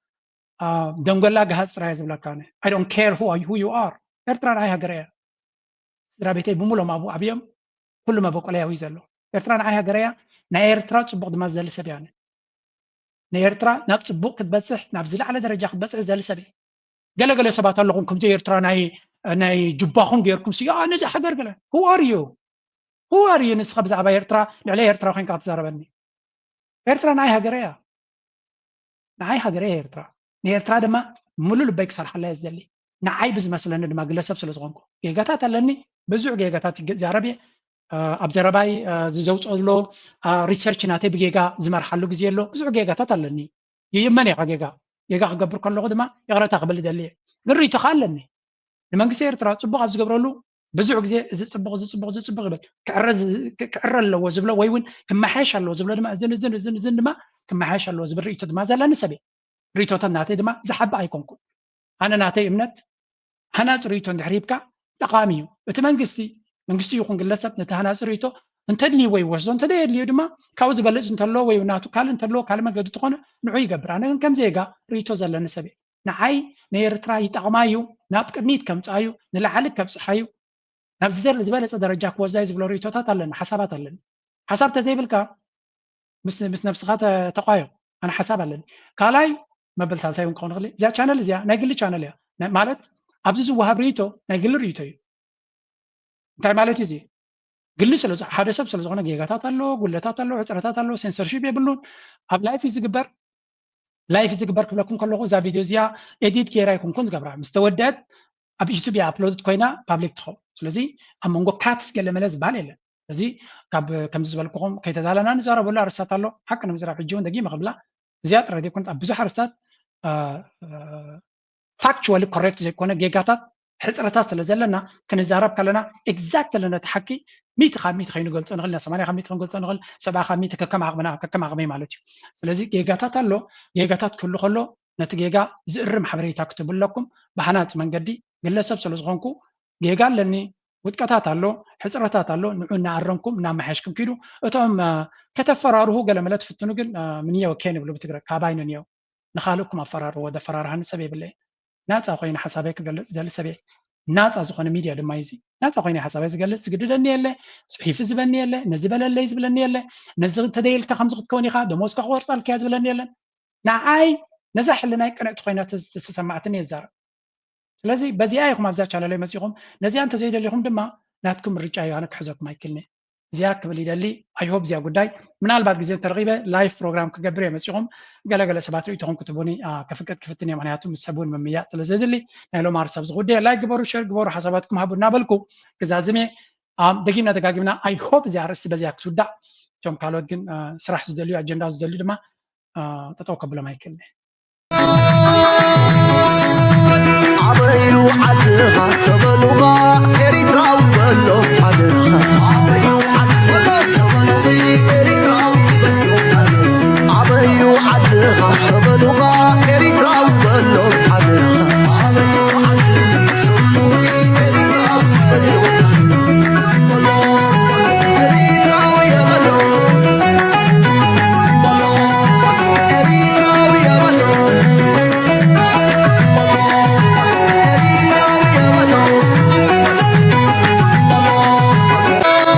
S1: دنقلا جهاز ترى يزبلكا I don't care who you are إيرترا نعاي هجريا سرابيتي بمولو ما أبو أبيم كل ما بقول عليه ويزلو إيرترا نعاي هجريا نايرترا تصبغ دماز زل سبيانه نايرترا نبتصبغ كتبصح نبزل على درجة كتبصح زل سبي قال سبات لكم جي إيرترا ناي جباخون غيركم سي نزح حجر قال who are you نسخة بزعبا إيرترا عليه إيرترا خين كات زاربني إيرترا ناي هجريا إيرترا نايرترا دما ملول بيك صالح الله يزدلي نعاي بز مثلا دما قلسب سلزغونكو جيغاتات لني بزوع جيغاتات زاربي أبزرباي زوج أولو ريسيرش ناتي بجيجا زمر حلو جزيلو بزوج جيجا تطلني يمني جيجا خبر كل لغة ما يقرأ تقبل دليل قري تخلني لما نقصير ترى صبغ أبز قبرلو بزوج زي صبغ كعرز لو زبلة ويون كم حاش لو زبلة ما زن ما كم حاش لو زبل ريتو ما زال نسبي ريتو تناتي دما زحب أيكونكم أنا ناتي إمنت أنا ريتو نحريبك تقاميو بتمنقستي منقستي يكون قلسب نتهنا سريتو انت اللي وي وزو انت اللي يدما كاوز بلج انت لو وي وناتو كال انت لو كال ما قد تكون نعي يقبر انا كم زيغا ريتو زلنا سبي نعاي نيرترا يطعمايو نابقنيت كم صايو نلعلك كم صحايو نبزر زباله درجه كوزاي زبلو ريتو تاتلن حسابات لن حساب تزيبلكا بس نفس غات تقايو انا حساب لن كالاي ما بلسان كون غلي زي channel زي ناقل channel يا مالت ابزز وهاب ريتو ناقل ريتو እንታይ ማለት እዩ ግሊ ስለ ሓደ ሰብ ስለ ዝኾነ ጌጋታት ኣሎ ጉለታት ኣሎ ዕፅረታት ኣሎ ሴንሰርሺፕ የብሉን ኣብ ላይፍ ዝግበር ክብለኩም ከለኹ እዛ ቪድዮ እዚኣ ኤዲት ጌራ ይኩንኩን ዝገብራ ምስ ተወደአት ኣብ ዩቱብ ኣፕሎድ ኮይና ፓብሊክ ትኸውን ስለዚ ኣብ መንጎ ካትስ ገለ መለ ዝበሃል የለን ስለዚ ከምዚ ዝበልክኹም ከይተዛለና ንዛረበሉ ኣርስታት ኣሎ ሓቂ ንምዝራብ ሕጂ እውን ደጊመ ክብላ እዚኣ ጥረት ይኩነት ኣብ ብዙሕ ኣርስታት ፋክቹዋሊ ኮሬክት ዘይኮነ ጌጋታት حصرتها سلازلنا كنزارب كلنا اكزاكت لنا تحكي 100 خاميت خينو قلص نغل 80 خاميت قلص نغل 7 خاميت ككم عقمي مالتي سلازي جيجاتات الله جيجاتات كله خلو نتجيجا زرم حبريتا كتب لكم بحنات منقدي ግለሰብ ስለዝኾንኩ ጌጋ ኣለኒ ውጥቀታት ኣሎ ሕፅረታት ኣሎ ንዑ እናዓረምኩም እናመሓሽኩም ኪዱ እቶም ከተፈራርሁ ገለመለ ትፍትኑ ግን ምን የወከን ብሉ ብትግረ ካባይነ ነው ንኻልኩም ኣፈራርሁ ወደ ፈራርሃን ሰብ ይብለ ናፃ ኮይነ ሓሳበይ ክገልጽ ዘለ ሰብ ናፃ ዝኾነ ሚድያ ድማ ይዚ ናፃ ኮይነ ሓሳበይ ዝገልጽ ዝግድደኒ የለ ጽሒፍ ዝበኒ የለ ነዚ በለለይ ዝብለኒ የለ ነዚ ተደይልካ ከምዚ ክትከውን ኢኻ ደሞዝካ ክወርፃልካ ዝብለኒ የለን ንዓይ ነዛ ሕልናይ ቅንዕቲ ኮይና ተሰማዕትኒ የዛረብ ስለዚህ በዚያ ይኹም ኣብዛ ቻናል ላይ መጽኹም ነዚያ እንተ ዘይደልኹም ድማ ናትኩም ርጫ ይዋነ ክሕዘኩም አይክልኒ እዚያ ክብል ይደሊ አይ ሆፕ እዚያ ጉዳይ ምናልባት ጊዜ ተረቂበ ላይቭ ፕሮግራም ክገብር የመጽኦም ገለገለ ሰባት ሪኢቶኩም ክትቡኒ ከፍቀት ክፍትን የምክንያቱ ምሰቡን መምያ ስለዘድሊ ናይሎ ማርሰብ ዝጉዴ ላይ ግበሩ ሸር ግበሩ ሐሳባትኩም ሀቡና በልኩ ግዛዝሜ ደጊምና ደጋግምና አይ ሆፕ እዚያ ርዕስ በዚያ ክትውዳ ቶም ካልኦት ግን ስራሕ ዝደልዩ አጀንዳ ዝደልዩ ድማ ጠጠው ከብሎም አይክልኒ
S12: عبيو عدها تبلغا إريتراوي بلو حدها